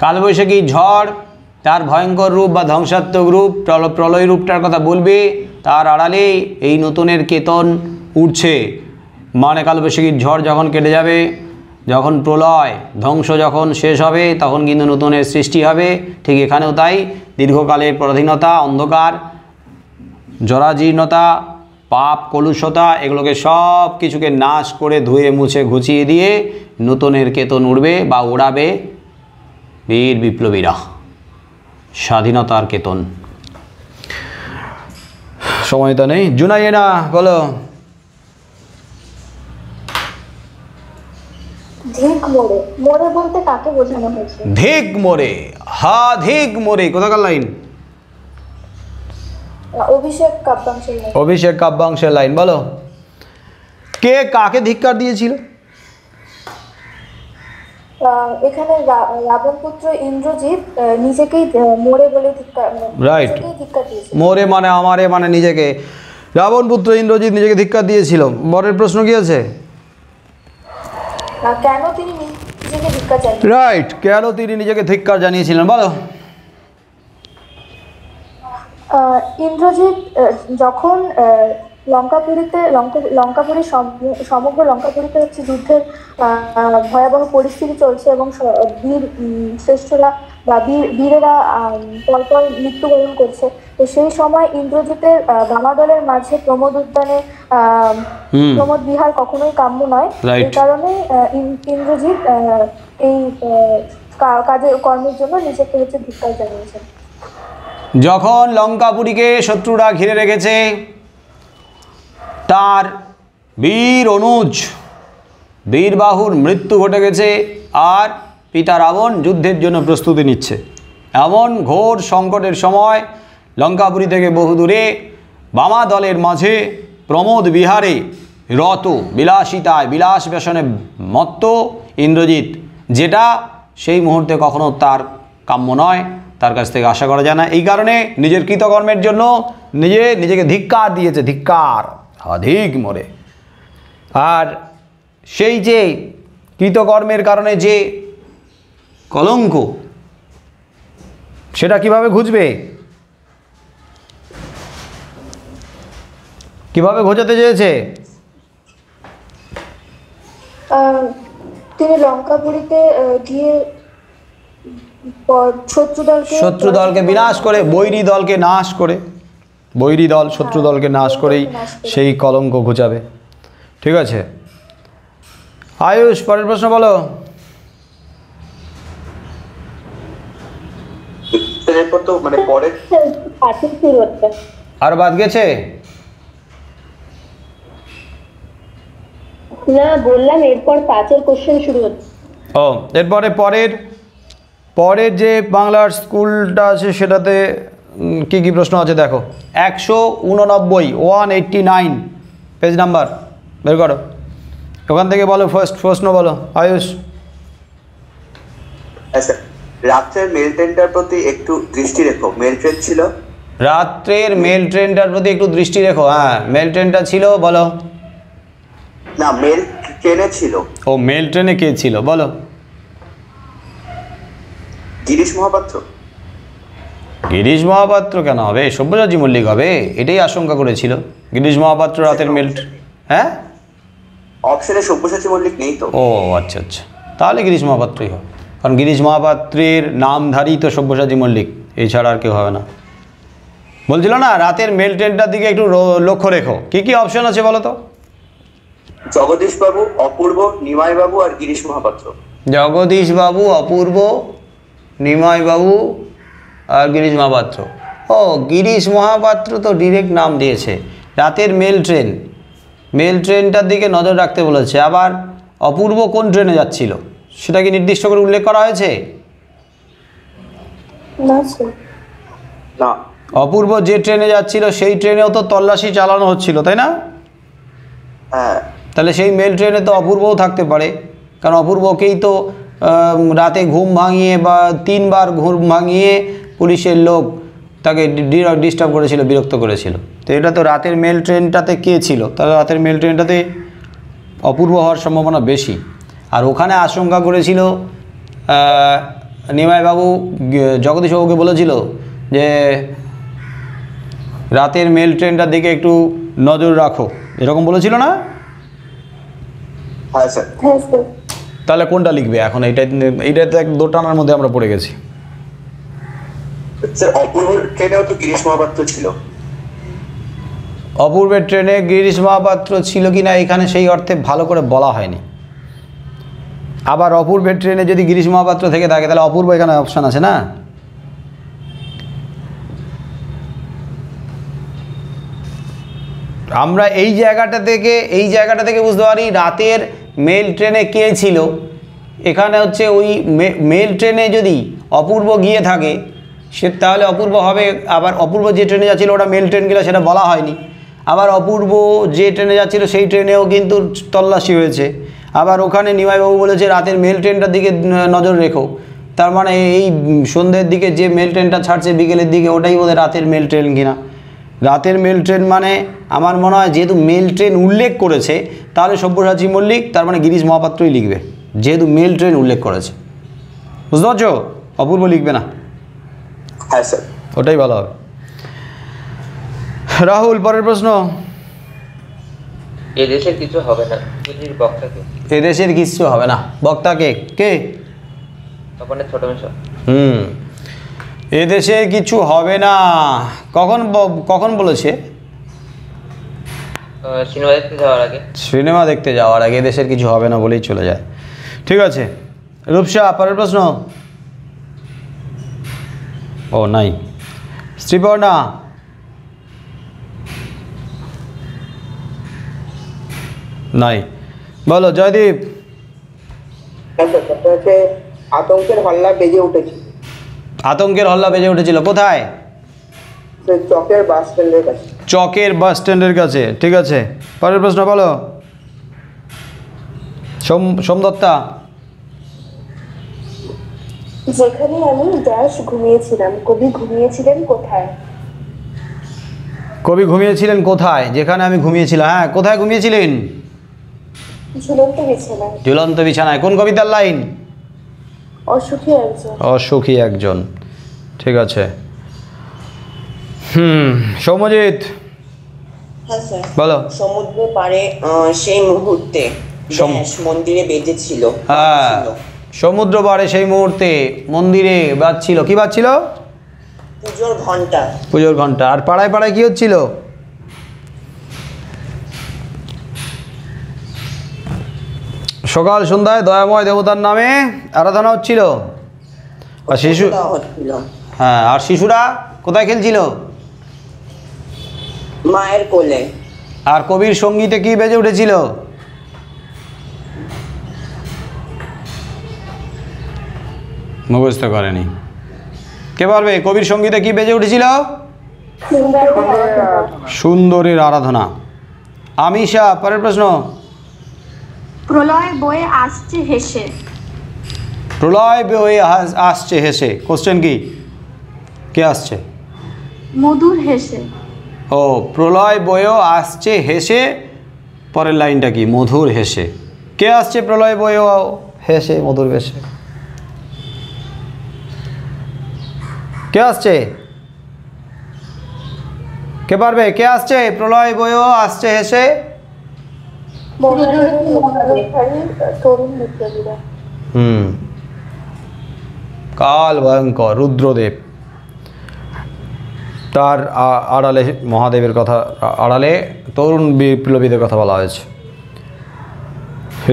কালবৈশাখী ঝড় তার ভয়ঙ্কর রূপ বা ধ্বংসাত্মক রূপ, প্রলয় রূপটার কথা বলবে, তার আড়ালে এই নতুনের কেতন উঠছে। মানে কালবৈশাখীর ঝড় যখন কেটে যাবে, যখন প্রলয় ধ্বংস যখন শেষ হবে, তখন কিন্তু নতুনের সৃষ্টি হবে। ঠিক এখানেও তাই, দীর্ঘকালের পরাধীনতা, অন্ধকার, জরাজীর্ণতা, পাপ, কলুষতা, এগুলোকে সব কিছুকে নাশ করে ধুয়ে মুছে ঘুচিয়ে দিয়ে নতুনের কেতন উড়বে বা ওড়াবে বীর বিপ্লবীরা, স্বাধীনতার কেতন। সময় তো নেই, জুনাইয়েনা বলো। ধিক মোড়ে, মোড়ে বলতে কাকে বোঝানো হয়েছে? ধিক মোড়ে, হা ধিক মোড়ে, কোথাকার লাইন? অভিষেক কাব্যাংশের লাইন। অভিষেক কাব্যাংশের লাইন, বলো। কে কাকে ধিক্কার দিয়েছিল? এখানে রাবণপুত্র ইন্দ্রজিৎ নিজেকেই মোড়ে বলে ধিক্কার, রাইট। দিয়েছিল। মোরে মানে আমারে মানে নিজেকে, রাবণপুত্র ইন্দ্রজিৎ নিজেকে ধিক্কার দিয়েছিল। পরের প্রশ্ন কি আছে? কেন তিনি নিজেকে ধিক্কার জানিয়েছিলেন? রাইট, কেন তিনি নিজেকে ধিক্কার জানিয়েছিলেন, বলো। ইন্দ্রজিৎ যখন লঙ্কাপুরী সমগ্র লঙ্কাপুরীতে হচ্ছে যুদ্ধের ভয়াবহ পরিস্থিতি চলছে এবং বীর শ্রেষ্ঠরা বা বীরেরা পরপর মৃত্যুবরণ করছে, তো সেই সময় ইন্দ্রজিতের বামাদলের মাঝে প্রমোদ উদ্যানে প্রমোদ বিহার কখনোই কাম্য নয়। এই কারণে ইন্দ্রজিৎ এই কাজের কর্মের জন্য নিজেকে হচ্ছে ধিক্কার জানিয়েছেন। যখন লঙ্কাপুরীকে শত্রুরা ঘিরে রেখেছে, তার বীর অনুজ বীরবাহুর মৃত্যু ঘটে গেছে, আর পিতা রাবণ যুদ্ধের জন্য প্রস্তুতি নিচ্ছে, এমন ঘোর সংকটের সময় লঙ্কাপুরী থেকে বহু দূরে বামা দলের মাঝে প্রমোদ বিহারে রত, বিলাসিতায় বিলাস ব্যসনে মত্ত ইন্দ্রজিৎ, যেটা সেই মুহূর্তে কখনো তার কাম্য নয়, তার কাছ থেকে আশা করা যায় না। এই কারণে নিজের কৃতকর্মের জন্য নিজেকে ধিক্কার দিয়েছে, ধিক্কার, অধিক মোরে। আর সেই যে কৃতকর্মের কারণে যে কলঙ্ক, সেটা কিভাবে ঘুচবে? কিভাবে ঘোচাতে চেয়েছে? তিনি লঙ্কাপুরীতে গিয়ে শত্রু দলকে বিনাশ করে, বৈরী দলকে নাশ করে, বৈরী দল শত্রু দলকে নাশ করেই সেই কলঙ্ক ঘুচাবে। ঠিক আছে আয়ুষ, পরের প্রশ্ন বলো। এরপর তো মানে পরে আর বাদ গেছে? না, বললাম এরপর 5-এর কোশ্চেন শুরু হচ্ছে। ও, এরপরে পরের যে বাংলার স্কুলটা আছে সেটাতে কি কি প্রশ্ন আছে দেখো। 189 189 পেজ নাম্বার বের করো, ওখান থেকে বলো। ফার্স্ট প্রশ্ন বলো আয়ুষ। আচ্ছা, রাত্রের মেল ট্রেনটার প্রতি একটু দৃষ্টি রেখো। মেল ট্রেন ছিল, রাত্রের মেল ট্রেনটার প্রতি একটু দৃষ্টি রেখো। হ্যাঁ, মেল ট্রেনটা ছিল, বলো। না, মেল ট্রেনে ছিল। ও, মেল ট্রেনে কে ছিল বলো। গিরিশ মহাপাত্র। গিরিশ মহাপাত্র কেন হবে? সব্যসাচী মল্লিক হবে, এটাই আশঙ্কা করেছিল। গিরিশ মহাপাত্র রাতের মেল, হ্যাঁ অপশনে সব্যসাচী মল্লিক নেই তো। ও আচ্ছা আচ্ছা, তাহলে গিরিশ মহাপাত্রই হবে, কারণ গিরিশ মহাপাত্রের নামধারী তো সব্যসাচী মল্লিক, এছাড়া আর কেউ হবে না। বলছিল না রাতের মেল ট্রেনটার দিকে একটু লক্ষ্য রেখো। কি কি অপশন আছে বলো তো? জগদীশ বাবু, অপূর্ব, নিমাই বাবু আর গিরিশ মহাপাত্র। জগদীশ বাবু, অপূর্ব, নিমাই বাবু আর গিরিশ মহাপাত্র। ও, গিরিশ মহাপাত্র তো ডিরেক্ট নাম দিয়েছে। রাতের মেল ট্রেন, মেল ট্রেনটার দিকে নজর রাখতে বলেছে। আবার অপূর্ব কোন ট্রেনে যাচ্ছিল সেটা কি নির্দিষ্ট করে উল্লেখ করা হয়েছে? না। অপূর্ব যে ট্রেনে যাচ্ছিল সেই ট্রেনেও তো তল্লাশি চালানো হচ্ছিল, তাই না? হ্যাঁ। তাহলে সেই মেল ট্রেনে তো অপূর্বও থাকতে পারে, কারণ অপূর্বকেই তো রাতে ঘুম ভাঙিয়ে বা 3 বার ঘুম ভাঙিয়ে পুলিশের লোক তাকে ডিস্টার্ব করেছিল, বিরক্ত করেছিল। তো এটা তো রাতের মেল ট্রেনটাতে কে ছিল? তাহলে রাতের মেল ট্রেনটাতে অপূর্ব হওয়ার সম্ভাবনা বেশি। আর ওখানে আশঙ্কা করেছিল নিমাইবাবু, জগদীশবাবুকে বলেছিল যে রাতের মেল ট্রেনটার দিকে একটু নজর রাখো, এরকম বলেছিল না? হ্যাঁ স্যার। তাহলে কোনটা লিখবে এখন? এইটা তো এক দোটানার মধ্যে আমরা পড়ে গেছি। স্যার, অপূর্ব ট্রেনেও তো গিরিশ মহাপাত্র ছিল। অপূর্বের ট্রেনে গিরিশ মহাপাত্র ছিল কি না এখানে সেই অর্থে ভালো করে বলা হয়নি। আবার অপূর্বের ট্রেনে যদি গিরিশ মহাপাত্র থেকে থাকে তাহলে অপূর্ব এখানে অপশান আছে না? আমরা এই জায়গাটা থেকে বুঝতে পারি রাতের মেল ট্রেনে কে ছিল। এখানে হচ্ছে ওই মেল ট্রেনে যদি অপূর্ব গিয়ে থাকে সে তাহলে অপূর্ব হবে। আবার অপূর্ব যে ট্রেনে যাচ্ছিল ওটা মেল ট্রেন কিনা সেটা বলা হয়নি। আবার অপূর্ব যে ট্রেনে যাচ্ছিল সেই ট্রেনেও কিন্তু তল্লাশি হয়েছে। আবার ওখানে নিমাইবাবু বলেছে রাতের মেল ট্রেনটার দিকে নজর রেখো, তার মানে এই সন্ধ্যের দিকে যে মেল ট্রেনটা ছাড়ছে বিকেলের দিকে ওটাই বোধহয় রাতের মেল ট্রেন কিনা। রাতের মেল ট্রেন মানে আমার মনে হয় যেহেতু মেল ট্রেন উল্লেখ করেছে তাহলে সব্যসাচী মল্লিক, তার মানে গিরিশ মহাপাত্রই লিখবে, যেহেতু মেল ট্রেন উল্লেখ করেছে। বুঝতে পারছো? অপূর্ব লিখবে না। হ্যাঁ স্যার, ওটাই ভালো হবে। রাহুল, পরের প্রশ্ন। এদেশের কিছু হবে না, বক্তাকে। এদেশের কিছু হবে না, বক্তাকে কে? তপনের ছোট মেশো। এদেশে কিছু হবে না কখন বলেছে? সিনেমা দেখতে যাওয়ার আগে। সিনেমা দেখতে যাওয়ার আগে এদেশের কিছু হবে না বলেই চলে যায়। ঠিক আছে রূপসা, পরের প্রশ্ন। ও নাই। শ্রীপর্ণা, নাই। বলো জয়দীপ। আতঙ্কের হল্লা বেজে উঠেছে। আতঙ্কের হল্লা বেজে উঠেছিল কোথায়? চকের বাস স্ট্যান্ডের কাছে। চকের বাস স্ট্যান্ডের কাছে। ঠিক আছে, পরের প্রশ্ন বলো সোমদত্তা। যেখানে আমি ড্যাশ ঘুমিয়েছিলাম, কবি ঘুমিয়েছিলেন কোথায়? কবি ঘুমিয়েছিলেন কোথায়? যেখানে আমি ঘুমিয়েছিলাম। হ্যাঁ, কোথায় ঘুমিয়েছিলেন? ঝুলন্ত বিছানায়। ঝুলন্ত বিছানায় কোন কবিতার লাইন? অসুখী একজন। অসুখী একজন, ঠিক আছে। সৌম্যজিৎ হ্যাঁ স্যার, বলো। সমুদ্র পাড়ে সেই মুহূর্তে ব্যাস মন্দিরে বেজেছিল। হ্যাঁ, সমুদ্র পাড়ে সেই মুহূর্তে মন্দিরে বাজছিল, কি বাজছিল? পুজোর ঘন্টা। পুজোর ঘন্টা। আর পাড়ায় পাড়ায় কি হচ্ছিল? সকাল সন্ধ্যায় দয়াময় দেবতার নামে আরাধনা হচ্ছিল। আর শিশু, হ্যাঁ, আর শিশুরা কোথায় খেলছিল? মায়ের কোলে। আর কবির সঙ্গীতে কি বেজে উঠেছিল? মুখস্থ করেনি, কে পারবে? কবির সঙ্গীতে কি বেজে উঠেছিল? সুন্দরীর আরাধনা। আমিষা, পরের প্রশ্ন। প্রলয় বয়ে আসছে হেসে। প্রলয় বয়ে আসছে হেসে, কোশ্চেন কি? কে আসছে? মধুর হেসে। ও, প্রলয় বয়েও আসছে হেসে, পরের লাইনটা কি? মধুর হেসে। কে আসছে প্রলয় বয়েও হেসে মধুর হেসে? কে আসছে? কে পারবে? কে আসছে প্রলয় বয়েও আসছে হেসে? তরুণ বিপ্লবীরা। কাল ভয়ঙ্কর রুদ্রদেব, তার আড়ালে মহাদেবের কথা, আড়ালে তরুণ বিপ্লবীদের কথা বলা হয়েছে।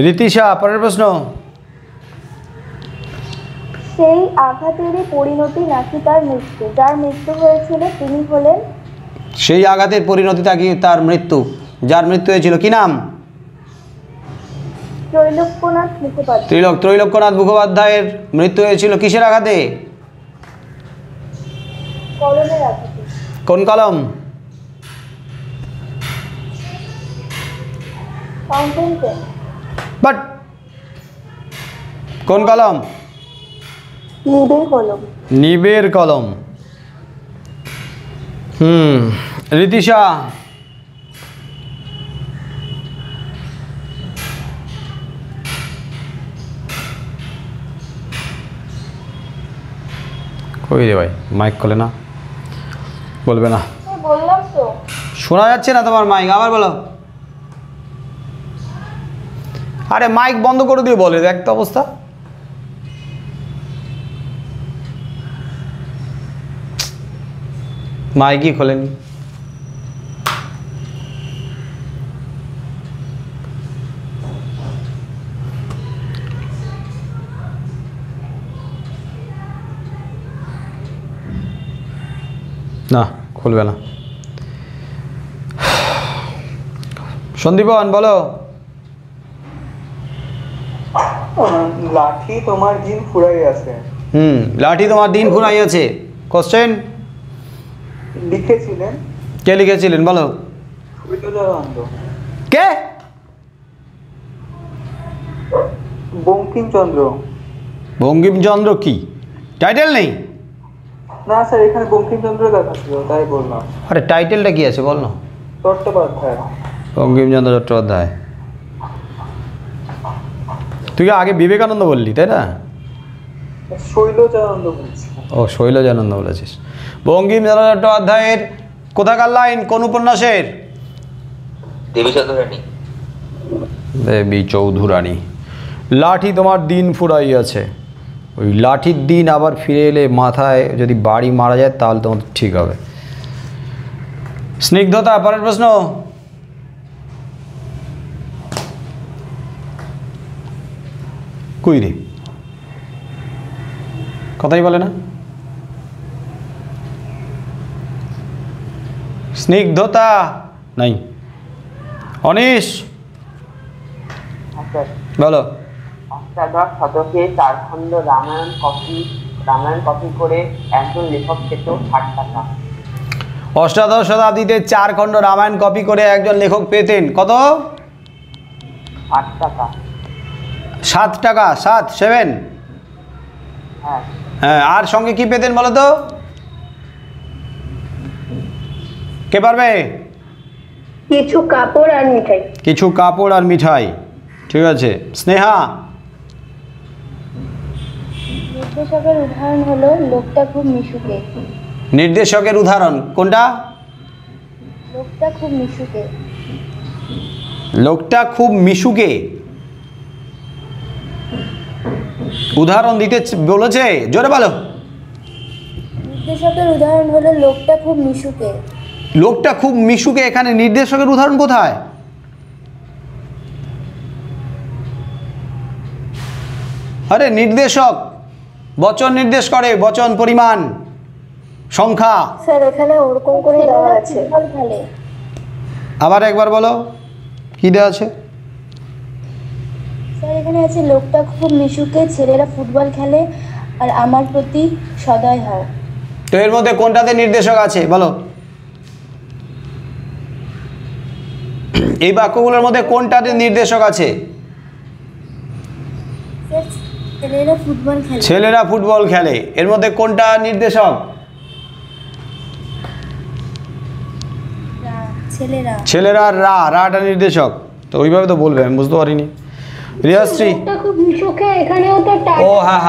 রীতিশা, পরের প্রশ্ন। সেই আঘাতেরই পরিণতি নাকি তার মৃত্যু? যার মৃত্যু হয়েছিল তিনি হলেন? সেই আঘাতের পরিণতি নাকি তার মৃত্যু? যার মৃত্যু হয়েছিল কি নাম? ত্রৈলোক্যনাথ মুখোপাধ্যায়। ত্রৈলোক্যনাথ মুখোপাধ্যায়ের মৃত্যু হয়েছিল কিসের আঘাতে? কলমের আঘাতে। কোন কলম? Fountain pen. বাট কোন কলম? নিবের কলম। নিবের কলম। রীতিশা, কই রে ভাই, মাইক খোলে না, বলবে না। বললাম তো, শোনা যাচ্ছে না তোমার মাইক, আবার বলো। আরে মাইক বন্ধ করে দিয়ে বলে, দেখ তো অবস্থা। মাইকই খোলেনি। না, খুলবে না। সন্দীপন বলো। লাঠি তোমার দিন ফুরাইয়াছে। লাঠি তোমার দিন ফুরাইয়াছে, কোশ্চেন? লিখেছিলেন কে? লিখেছিলেন বলো। কে? বঙ্কিমচন্দ্র। বঙ্কিমচন্দ্র কি টাইটেল নেই? না স্যার, এখানে বঙ্কিমচন্দ্র দেখাচ্ছিল তাই বললাম। আরে টাইটেলটা কি আছে বল না। চট্টোপাধ্যায়। বঙ্কিমচন্দ্র চট্টোপাধ্যায়। তুই আগে বিবেকানন্দ বললি তাই না? শৈলজানন্দ বলছি। ও, শৈলজানন্দ বলেছিস। বঙ্কিমচন্দ্র চট্টোপাধ্যায়ের কোথাকার লাইন? কোন উপন্যাসের? দেবী চৌধুরানী। দেবী চৌধুরানী। লাঠি তোমার দিন ফুরাইয়াছে, ওই লাঠির দিন আবার ফিরে এলে মাথায় যদি বাড়ি মারা যায় তাহলে তোমার ঠিক হবে। স্নিগ্ধতা, পরের প্রশ্ন। কই রে, কথাই বলে না। স্নিগ্ধতা নাই। অনিশ বলো। অষ্টাদশ শতকে 4 খণ্ড রামায়ণ কপি করে একজন লেখক পেত 60 টাকা। অষ্টাদশ শতাব্দীতে 4 খণ্ড রামায়ণ কপি করে একজন লেখক পেতেন কত? 8 টাকা। 7 টাকা। 7 7। হ্যাঁ। হ্যাঁ, আর সঙ্গে কি পেতেন বলো তো? কে পারবে? কিছু কাপড় আর মিঠাই। কিছু কাপড় আর মিঠাই, ঠিক আছে। স্নেহা, নির্দেশকের উদাহরণ হলো লোকটা খুব মিশুকে। নির্দেশকের উদাহরণ কোনটা? লোকটা খুব মিশুকে। লোকটা খুব মিশুকে, উদাহরণ দিতে বলেছে, জোরে বলো। নির্দেশকের উদাহরণ হলো লোকটা খুব মিশুকে। লোকটা খুব মিশুকে, এখানে নির্দেশকের উদাহরণ কোথায়? আরে নির্দেশক বচন নির্দেশ করে, বচন, পরিমাণ, সংখ্যা। স্যার এখানে ওরকম করে দেওয়া আছে। আবার একবার বলো কি দেওয়া আছে? স্যার এখানে আছে লোকটা খুব মিশুকে, ছেলেরা ফুটবল খেলে আর আমার প্রতি সদয় হও। তো এর মধ্যে কোনটাতে নির্দেশক আছে বলো? এই বাক্যগুলোর মধ্যে কোনটাতে নির্দেশক আছে? স্যার ছেলেরা ফুটবল খেলে। ছেলেরা ফুটবল খেলে, এর মধ্যে কোনটা নির্দেশক? ছেলেরা। ছেলেরা, রাটা নির্দেশক। তো ওইভাবে তো বলবে, আমি বুঝতে পারিনি। রিয়াশ্রী, খুব মিশুকে, এখানেও তো ও হ্যাঁ,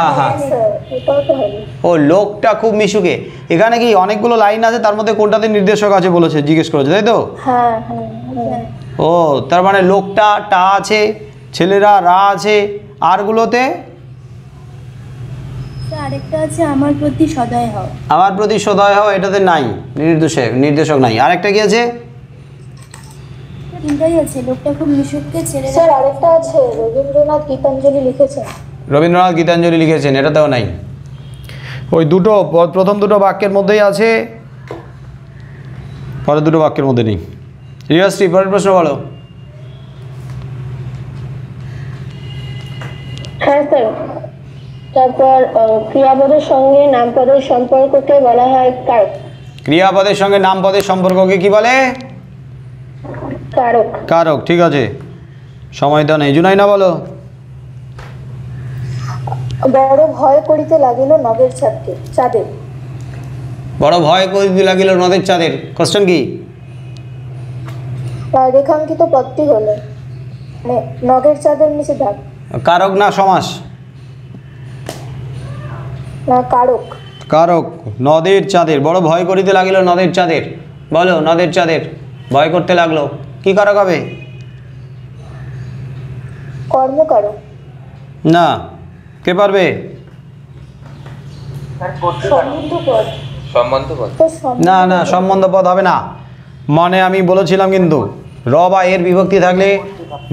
ও লোকটা খুব মিশুকে, এখানে কি অনেকগুলো লাইন আছে, তার মধ্যে কোনটাতে নির্দেশক আছে বলেছে, জিজ্ঞেস করেছে, তাই তো? হ্যাঁ। ও তার মানে লোকটা টা আছে, ছেলেরা রা আছে, আরগুলোতে আরেকটা আছে আমার প্রতি সদয় হও। আমার প্রতি সদয় হও, এটাতে নাই নির্দেশক নাই। আরেকটা কি আছে? তিনটাই আছে, লোকটা খুব মিশুকে, ছেলেরা। স্যার আরেকটা আছে, রবীন্দ্রনাথ গীতাঞ্জলি লিখেছেন। রবীন্দ্রনাথ গীতাঞ্জলি লিখেছেন, এটাতেও নাই। ওই দুটো প্রথম দুটো বাক্যের মধ্যেই আছে, পরের দুটো বাক্যের মধ্যে নেই। রিয়াশ্রী, পরের প্রশ্ন বলো। হ্যাঁ স্যার, তারপর ক্রিয়াপদের সঙ্গে নামপদের সম্পর্ককে বলা হয় কারক। ক্রিয়াপদের সঙ্গে নামপদের সম্পর্ককে কি বলে? কারক। কারক, ঠিক আছে। সময় তো নেই। জুনাইনা বলো। বড় ভয় করিতে লাগিল নদের চাঁদের। বড় ভয় করিতে লাগিল নদের চাঁদের, কোশ্চেন কি? রেখাঙ্কিত পদটি হলো নগের চাঁদের নিচে দাগ। কারক না সমাস? না কারক। কারক। নদের চাঁদের, বড় ভয় করিতে লাগিল নদের চাঁদের, বলো নদের চাঁদের ভয় করতে লাগলো, কি কারক হবে? কর্মকারক। না, কে পারবে? না না, সম্বন্ধ পদ হবে না। মানে আমি বলেছিলাম কিন্তু র বা এর বিভক্তি থাকলে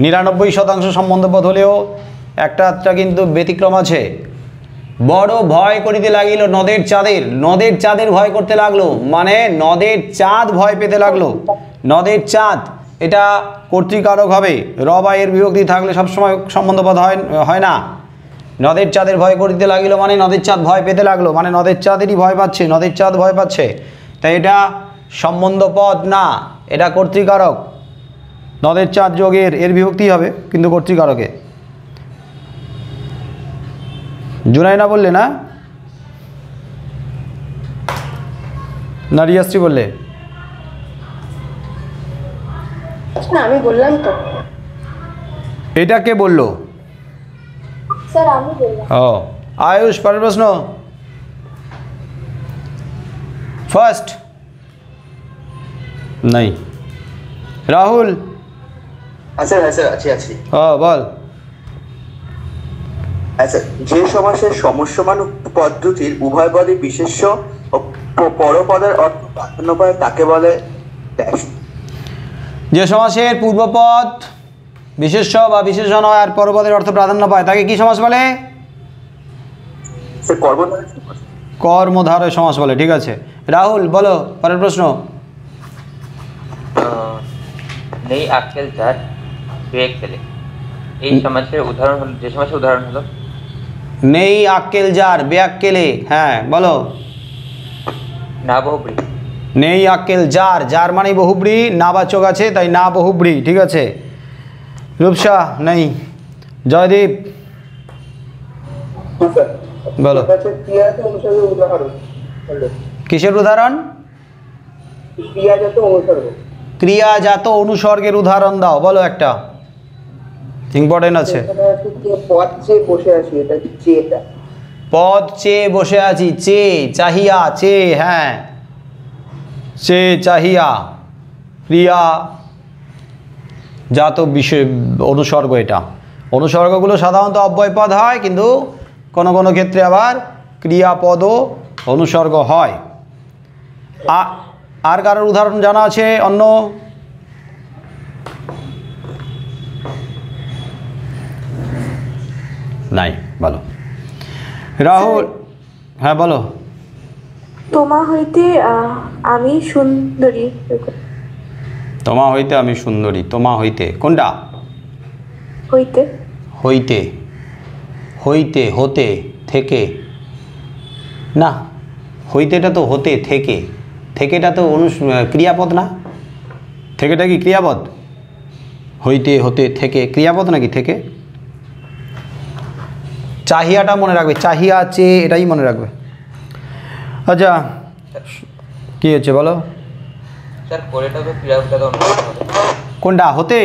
99% সম্বন্ধ পদ হলেও একটা কিন্তু ব্যতিক্রম আছে। বড় ভয় করিতে লাগিল নদের চাঁদের, নদের চাঁদের ভয় করতে লাগলো, মানে নদের চাঁদ ভয় পেতে লাগলো। নদের চাঁদ এটা কর্তৃকারক হবে। র বা এর বিভক্তি থাকলে সবসময় সম্বন্ধ পদ হয় না। নদের চাঁদের ভয় করিতে লাগিল মানে নদের চাঁদ ভয় পেতে লাগলো, মানে নদের চাঁদেরই ভয় পাচ্ছে, নদের চাঁদ ভয় পাচ্ছে, তাই এটা সম্বন্ধ পদ না, এটা কর্তৃকারক। নদের চাঁদ যোগের এর বিভক্তি হবে কিন্তু কর্তৃকারকে। জুনাইনা বললে না? না রিয়াশ্রী বললে? না আমি বললাম তো। এটা কে বললো? স্যার আমি বললাম। ও আয়ুষ, পরের প্রশ্ন। ফার্স্ট নাই। রাহুল। আচ্ছা আছি বল। আচ্ছা, যে সমাসের সমস্যমান পদ্ধতির উভয় পদে বিশেষ্য ও পরপদের অর্থ প্রাধান্য পায় তাকে বলে ড্যাশ। যে সমাসের পূর্বপদ বিশেষ্য বা বিশেষণ হয় আর পরপদের অর্থ প্রাধান্য পায় তাকে কি সমাস বলে? কর্মধারয় সমাস বলে। ঠিক আছে রাহুল বলো পরের প্রশ্ন। নেই আক্কেল যার বেগ পেলে, এই সমাসের উদাহরণ হলো, যে সমাসের উদাহরণ হলো নেই আক্কেল যার বেআক্কেলে। হ্যাঁ বলো। না বহুব্রী। নেই আক্কেল যার, যার মানে বহুব্রী, নাবাচক আছে তাই না বহুব্রী। ঠিক আছে রূপসা নেই। জয়দীপ বলো। কিসের উদাহরণ? ক্রিয়াজাত অনুসর্গ। ক্রিয়াজাত অনুসর্গের উদাহরণ দাও, বলো একটা। ইম্পর্টেন্ট আছে। এখানে আছে যে পথ চেয়ে বসে আছি, এটা চেয়েটা। পদ চেয়ে বসে আছি, চেয়ে চাহিয়া, চেয়ে, হ্যাঁ চেয়ে চাহিয়া, ক্রিয়া জাত বিষয় অনুসর্গ। এটা অনুসর্গগুলো সাধারণত অব্যয়পদ হয়, কিন্তু কোনো কোনো ক্ষেত্রে আবার ক্রিয়াপদও অনুসর্গ হয়। আর কারোর উদাহরণ জানা আছে অন্য? নাই, ভালো। রাহুল, হ্যাঁ বলো। তোমা হইতে আমি সুন্দরী। তোমা হইতে আমি সুন্দরী। তোমা হইতে কোনটা? হইতে। হইতে, হইতে, হতে, থেকে না, হইতেটা তো হতে, থেকে, থেকেটা তো ক্রিয়াপদ না? থেকেটা কি ক্রিয়াপদ? হইতে, হতে, থেকে ক্রিয়াপদ নাকি থেকে? চাহিয়াটা মনে রাখবে, চাহিয়া, চেয়ে, এটাই মনে রাখবে। আচ্ছা, কি হচ্ছে বলো? স্যার করেটা তো ক্রিয়াপদ কোনটা? হতে,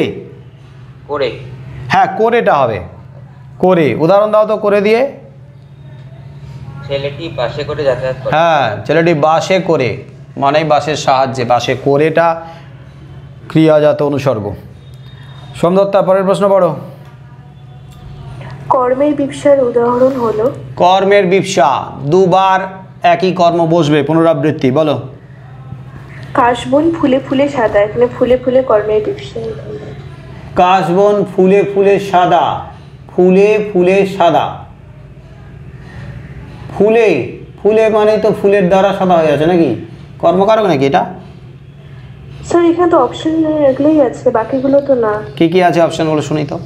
করে। হ্যাঁ করেটা হবে। করে, উদাহরণ দাও তো করে দিয়ে। ছেলেটি বাসে করে যাতায়াত করে। হ্যাঁ, ছেলেটি বাসে করে, মানে বাসের সাহায্যে, বাসে করেটা ক্রিয়াজাত অনুসর্গ। সোমদত্তা, পরের প্রশ্ন পড়ো। কর্মের বিপসার উদাহরণ হলো? কর্মের বিপসা, দুবার একই কর্ম বসবে, পুনরাবৃত্তি, বলো। কাশবন ফুলে ফুলে সাদা, এখানে ফুলে ফুলে কর্মের বিপসা। কাশবন ফুলে ফুলে সাদা, ফুলে ফুলে সাদা, ফুলে, ফুলে মানে তো ফুলের দ্বারা সাদা হয়ে আছে নাকি? কর্মকারক নাকি এটা? স্যার এখানে তো অপশন এগুলোই আছে, বাকিগুলো তো না। কি কি আছে অপশনগুলো শুনি তো।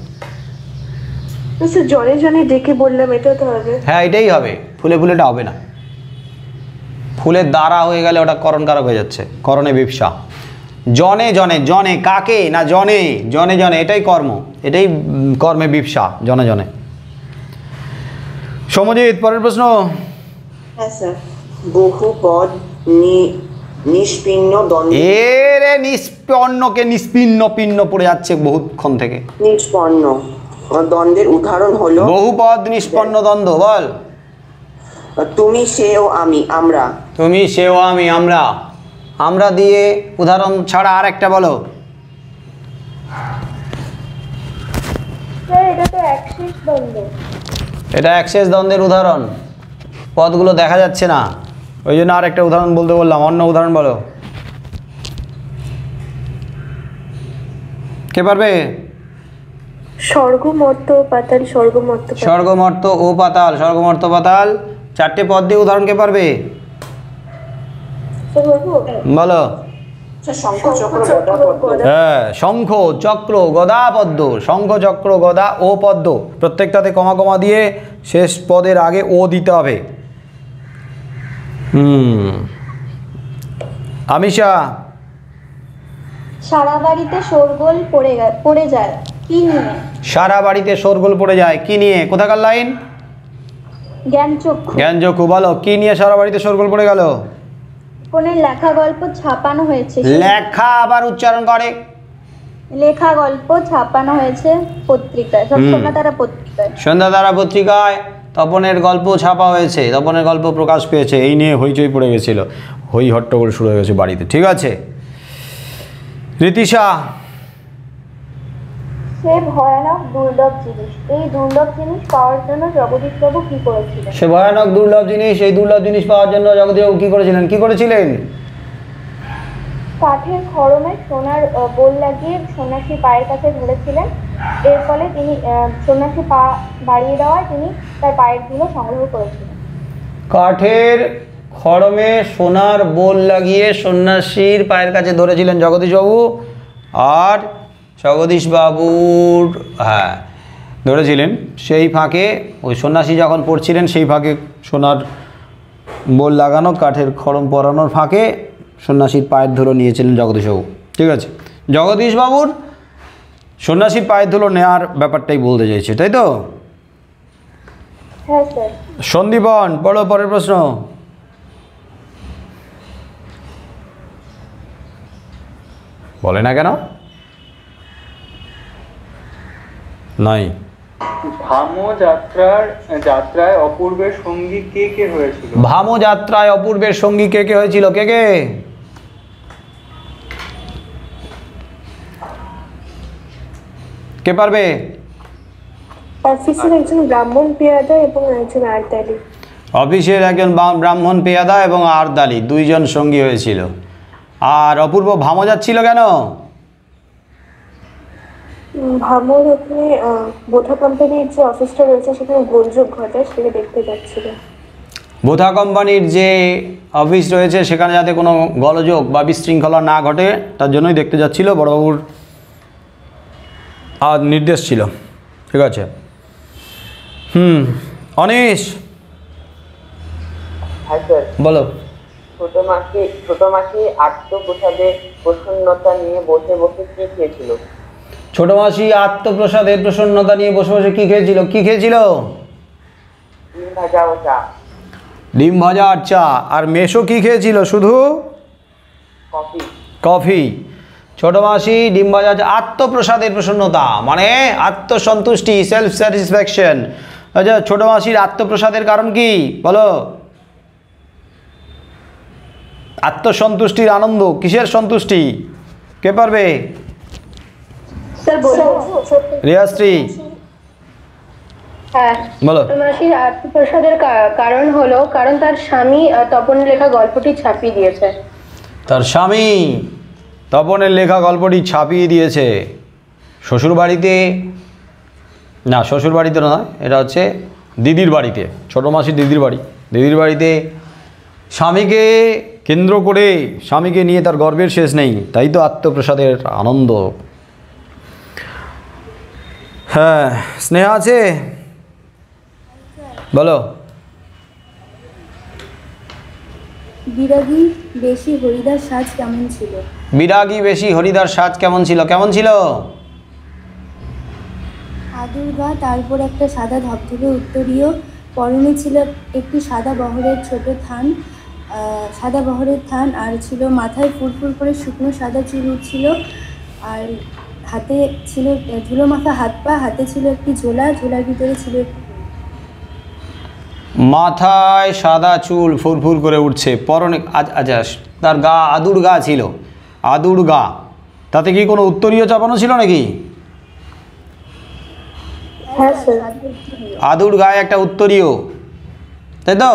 স্যার জনে জনে ডেকে বললাম, এটা তো হবে। হ্যাঁ এটাই হবে, ফুলে ফুলেটা হবে না। ফুলের দ্বারা হয়ে গেলে ওটা করণকারক হয়ে যাচ্ছে, করণে বিপসা। জনে জনে, জনে কাকে না, জনে জনে জনে, এটাই কর্ম, এটাই কর্মে বিপসা, জনে জনে। সমজিৎ, পরের প্রশ্ন। হ্যাঁ স্যার, বহু পদ নিষ্পিন্ন দ্বন্দ্ব। এরে নিষ্পন্নকে নিষ্পিন্ন, পিন্ন পড়ে যাচ্ছে বহুক্ষণ থেকে। নিষ্পন্ন দ্বন্দ্বের উদাহরণ হলো? বহুপদ নিষ্পন্ন দ্বন্দ্ব, বল। তুমি সে ও আমি, আমরা। তুমি সে ও আমি, আমরা। আমরা দিয়ে উদাহরণ ছাড়া আর একটা বলো। এটা তো অ্যাক্সিস দ্বন্দ্ব। এটা অ্যাক্সেস দ্বন্দ্বের উদাহরণ, পদগুলো দেখা যাচ্ছে না, ওই জন্য আর একটা উদাহরণ বলতে বললাম। অন্য উদাহরণ বলো, কে পারবে? স্বর্গমর্ত পাতাল, স্বর্গমর্ত পাতাল। স্বর্গমর্ত ও পাতাল, স্বর্গমর্ত পাতাল, চারটে পদ দিয়ে উদাহরণ কে পারবে? বলো। হ্যাঁ, শঙ্খ চক্র গদা পদ্ম, শঙ্খ চক্র গদা ও পদ্ম, প্রত্যেকটাতে কমা কমা দিয়ে শেষ পদের আগে ও দিতে হবে। আমিষা, সারা বাড়িতে শোরগোল পড়ে যায়, কি নিয়ে? সারা বাড়িতে শোরগোল পড়ে যায়, কি নিয়ে? কোথাকার লাইন? জ্ঞানচক্ষু। জ্ঞানচক্ষু, বলো কি নিয়ে সারা বাড়িতে শোরগোল পড়ে গেল? কোনের লেখা গল্প ছাপানো হয়েছে। লেখা আবার উচ্চারণ করে। লেখা গল্প ছাপানো হয়েছে পত্রিকায়, সন্ধ্যাতারা পত্রিকায়। সন্ধ্যাতারা পত্রিকায় তপনের গল্প ছাপা হয়েছে, তপনের গল্প প্রকাশ পেয়েছে, এই নিয়ে হইচই পড়ে গেছিল, হই হট্টগোল শুরু হয়ে গেছে বাড়িতে। ঠিক আছে, রীতিশা। সে ভয়ানক দুর্লভ জিনিস, এই দুর্লভ জিনিস পাওয়ার জন্য জগদীশবাবু কি করেছিলেন? সে ভয়ানক দুর্লভ জিনিস, এই দুর্লভ জিনিস পাওয়ার জন্য জগদীশবাবু কি করেছিলেন? কি করেছিলেন? কাঠের খড়মে সোনার বোল লাগিয়ে সন্ন্যাসী পায়ের কাছে ধরেছিলেন। এর ফলে তিনি সন্ন্যাসী পা বাড়িয়ে দেওয়ায় তিনি তার পায়ের ধুলো সংগ্রহ করেছিলেন। কাঠের খড়মে সোনার বোল লাগিয়ে সন্ন্যাসীর পায়ের কাছে ধরেছিলেন জগদীশবাবু, আর জগদীশবাবুর হ্যাঁ ধরেছিলেন। সেই ফাঁকে ওই সন্ন্যাসী যখন পড়ছিলেন সেই ফাঁকে সোনার বোল লাগানো কাঠের খড়ম পরানোর ফাঁকে সন্ন্যাসীর পায়ের ধুলো নিয়েছিলেন জগদীশবাবু। ঠিক আছে, জগদীশবাবুর সন্ন্যাসীর পায়ের ধুলো নেওয়ার ব্যাপারটাই বলতে চাইছে, তাই তো? হ্যাঁ স্যার। সন্দীপন, পড়ো পরের প্রশ্ন। বলে না কেন? নাই। ভামো যাত্রায় অপূর্বের সঙ্গী কে কে হয়েছিল? ভামো যাত্রায় অপূর্বের সঙ্গী কে কে হয়েছিল? কে কে? কে পারবে? অফিসের একজন ব্রাহ্মণ পেয়াদা এবং একজন আর্দালি। অফিসের একজন ব্রাহ্মণ পেয়াদা এবং আর্দালি দুইজন সঙ্গী হয়েছিল। আর অপূর্ব ভামো যাচ্ছিল কেন? ভামোর ওখানে বোথা কোম্পানির যে অফিসটা রয়েছে সেখানে গোলযোগ ঘটে, সেটা দেখতে যাচ্ছিল। বোথা কোম্পানির যে অফিস রয়েছে সেখানে যাতে কোনো গোলযোগ বা বিশৃঙ্খলা না ঘটে তার জন্যই দেখতে যাচ্ছিল, বড়বাবুর নির্দেশ ছিল। ঠিক আছে। অনিশ বলো। ছোট মাসি আত্মপ্রসাদে প্রসন্নতা নিয়ে বসে বসে কি খেয়েছিল? ছোট মাসি আত্মপ্রসাদের প্রসন্নতা নিয়ে বসে বসে কি খেয়েছিল? কি খেয়েছিল? ডিম ভাজা ও চা। ডিম ভাজা আর চা। আর মেশো কি খেয়েছিল? শুধু কফি। কফি। ছোট মাসি ডিম ভাজা, আত্মপ্রসাদের প্রসন্নতা মানে আত্মসন্তুষ্টি, সেলফ স্যাটিসফ্যাকশন। আচ্ছা, ছোট মাসির আত্মপ্রসাদের কারণ কি বলো? আত্মসন্তুষ্টির আনন্দ। কিসের সন্তুষ্টি? কে পারবে? রিয়াশ্রী হ্যাঁ, বলো। মাসির আত্মপ্রসাদের কারণ হলো কারণ তার স্বামী তপনের লেখা গল্পটি ছাপিয়ে দিয়েছে। তার স্বামী তপনের লেখা গল্পটি ছাপিয়ে দিয়েছে। শ্বশুর বাড়িতে না, শ্বশুর বাড়িতে নয়, এটা হচ্ছে দিদির বাড়িতে, ছোটো মাসির দিদির বাড়ি। দিদির বাড়িতে স্বামীকে কেন্দ্র করে, স্বামীকে নিয়ে তার গর্বের শেষ নেই, তাই তো আত্মপ্রসাদের আনন্দ। হ্যাঁ, স্নেহা আছে? বলো। বিরাগী বেশি হরিদার সাজ কেমন ছিল? বিরাগী বেশি হরিদার সাজ কেমন ছিল? কেমন ছিল? আদুর গা, তারপর একটা সাদা ধবধবে উত্তরীয়, পরনে ছিল একটি সাদা বহরের ছোট থান, সাদা বহরের থান, আর ছিল মাথায় ফুরফুর করে শুকনো সাদা চুল উঠছিল, আর হাতে ছিল ধুলো মাখা হাত পা, হাতে ছিল একটি ঝোলা, ঝোলার ভিতরে ছিল মাথায় সাদা চুল ফুরফুর করে উঠছে, পরনে আচ্ছা তার গা আদুর গা ছিল, আদুর গা, তাতে কি কোনো উত্তরীয় চাপানো ছিল নাকি? হ্যাঁ স্যার, আদুর গায়ে একটা উত্তরীয়, তাই তো?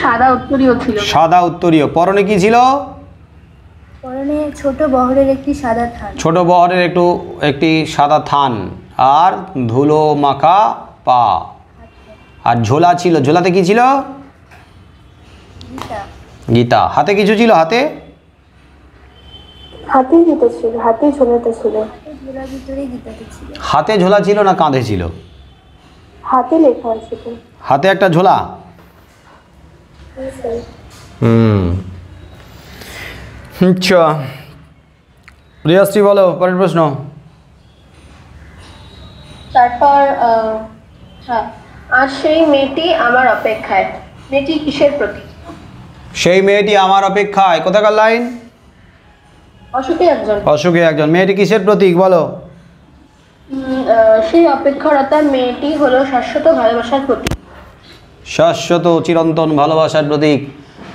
সাদা উত্তরীয় ছিল। সাদা উত্তরীয়। পরনে কি ছিল? পরনে ছোট বহরের একটি সাদা থান, ছোট বহরের একটি সাদা থান, আর ধুলো মাখা পা, আর ঝোলা ছিল। ঝোলাতে কি ছিল? গীতা। হাতে কিছু ছিল? হাতে হাতে গীতা ছিল, হাতে ঝোলাতে ছিল। ঝোলার ভিতরে গীতাতে ছিল। হাতে ঝোলা ছিল না কাঁধে ছিল? হাতে লেখা ছিল। হাতে একটা ঝোলা। আচ্ছা, রিয়াশ্রী বলো পরের প্রশ্ন। তারপর হ্যাঁ, আর সেই মেয়েটি আমার অপেক্ষায়, মেয়েটি কিসের প্রতীক? সেই মেয়েটি আমার অপেক্ষায়, কোথাকার লাইন? অসুখী একজন। অসুখী একজন। মেয়েটি কিসের প্রতীক বলো? সেই অপেক্ষারতা মেয়েটি হলো শাশ্বত ভালোবাসার প্রতীক। শাশ্বত চিরন্তন ভালোবাসার প্রতীক,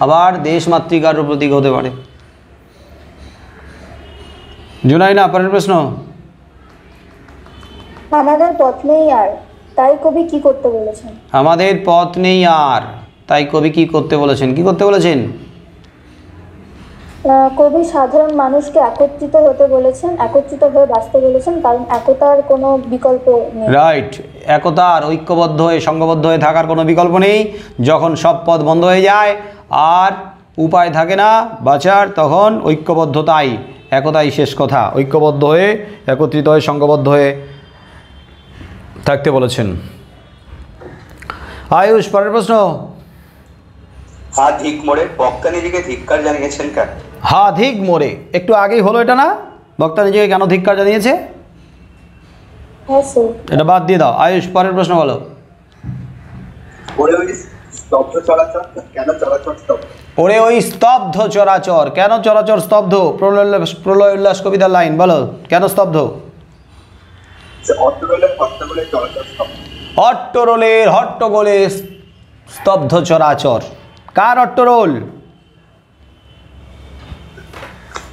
আবার দেশ মাতৃকারও প্রতীক হতে পারে। জুনাইনা পরের প্রশ্ন। আমাদের পথ নেই আর, তাই কবি কি করতে বলেছেন? আমাদের পথ নেই আর, তাই কবি কি করতে বলেছেন? কি করতে বলেছেন? কবি সাধারণ মানুষকে একত্রিত হতে বলেছেন, একত্রিত হয়ে বাঁচতে বলেছেন, কারণ একতার কোনো বিকল্প নেই। রাইট, একতার, ঐক্যবদ্ধ হয়ে সংঘবদ্ধ হয়ে থাকার কোনো বিকল্প নেই। যখন সব পথ বন্ধ হয়ে যায় আর উপায় থাকে না বাঁচার, তখন ঐক্যবদ্ধতাই, একতাই শেষ কথা। ঐক্যবদ্ধ হয়ে, একত্রিত হয়ে, সংঘবদ্ধ হয়ে থাকতে বলেছেন। আয়ুষ পরের প্রশ্ন। হা ধিক মোড়ে বক্তা নিজেকে ধিক্কার জানিয়েছেন কেন? হা ধিক মোড়ে, একটু আগেই হলো এটা না? বক্তা নিজেকে কেন ধিক্কার জানিয়েছে? হ্যাঁ স্যার। এটা বাদ দিয়ে দাও। আয়ুষ পরের প্রশ্ন বলো। ওরে ওই স্তব্ধ চলাচল কেন? চলাচল স্তব্ধ। ওরে ওই স্তব্ধ চরাচর কেন? চরাচর স্তব্ধ। প্রলয় উল্লাস কবিতার লাইন বলো, কেন স্তব্ধ? অট্টগোলের হট্টগোলে চলাচল স্তব্ধ। হট্টরোলের হট্টগোলে স্তব্ধ চরাচর। কার হট্টরোল?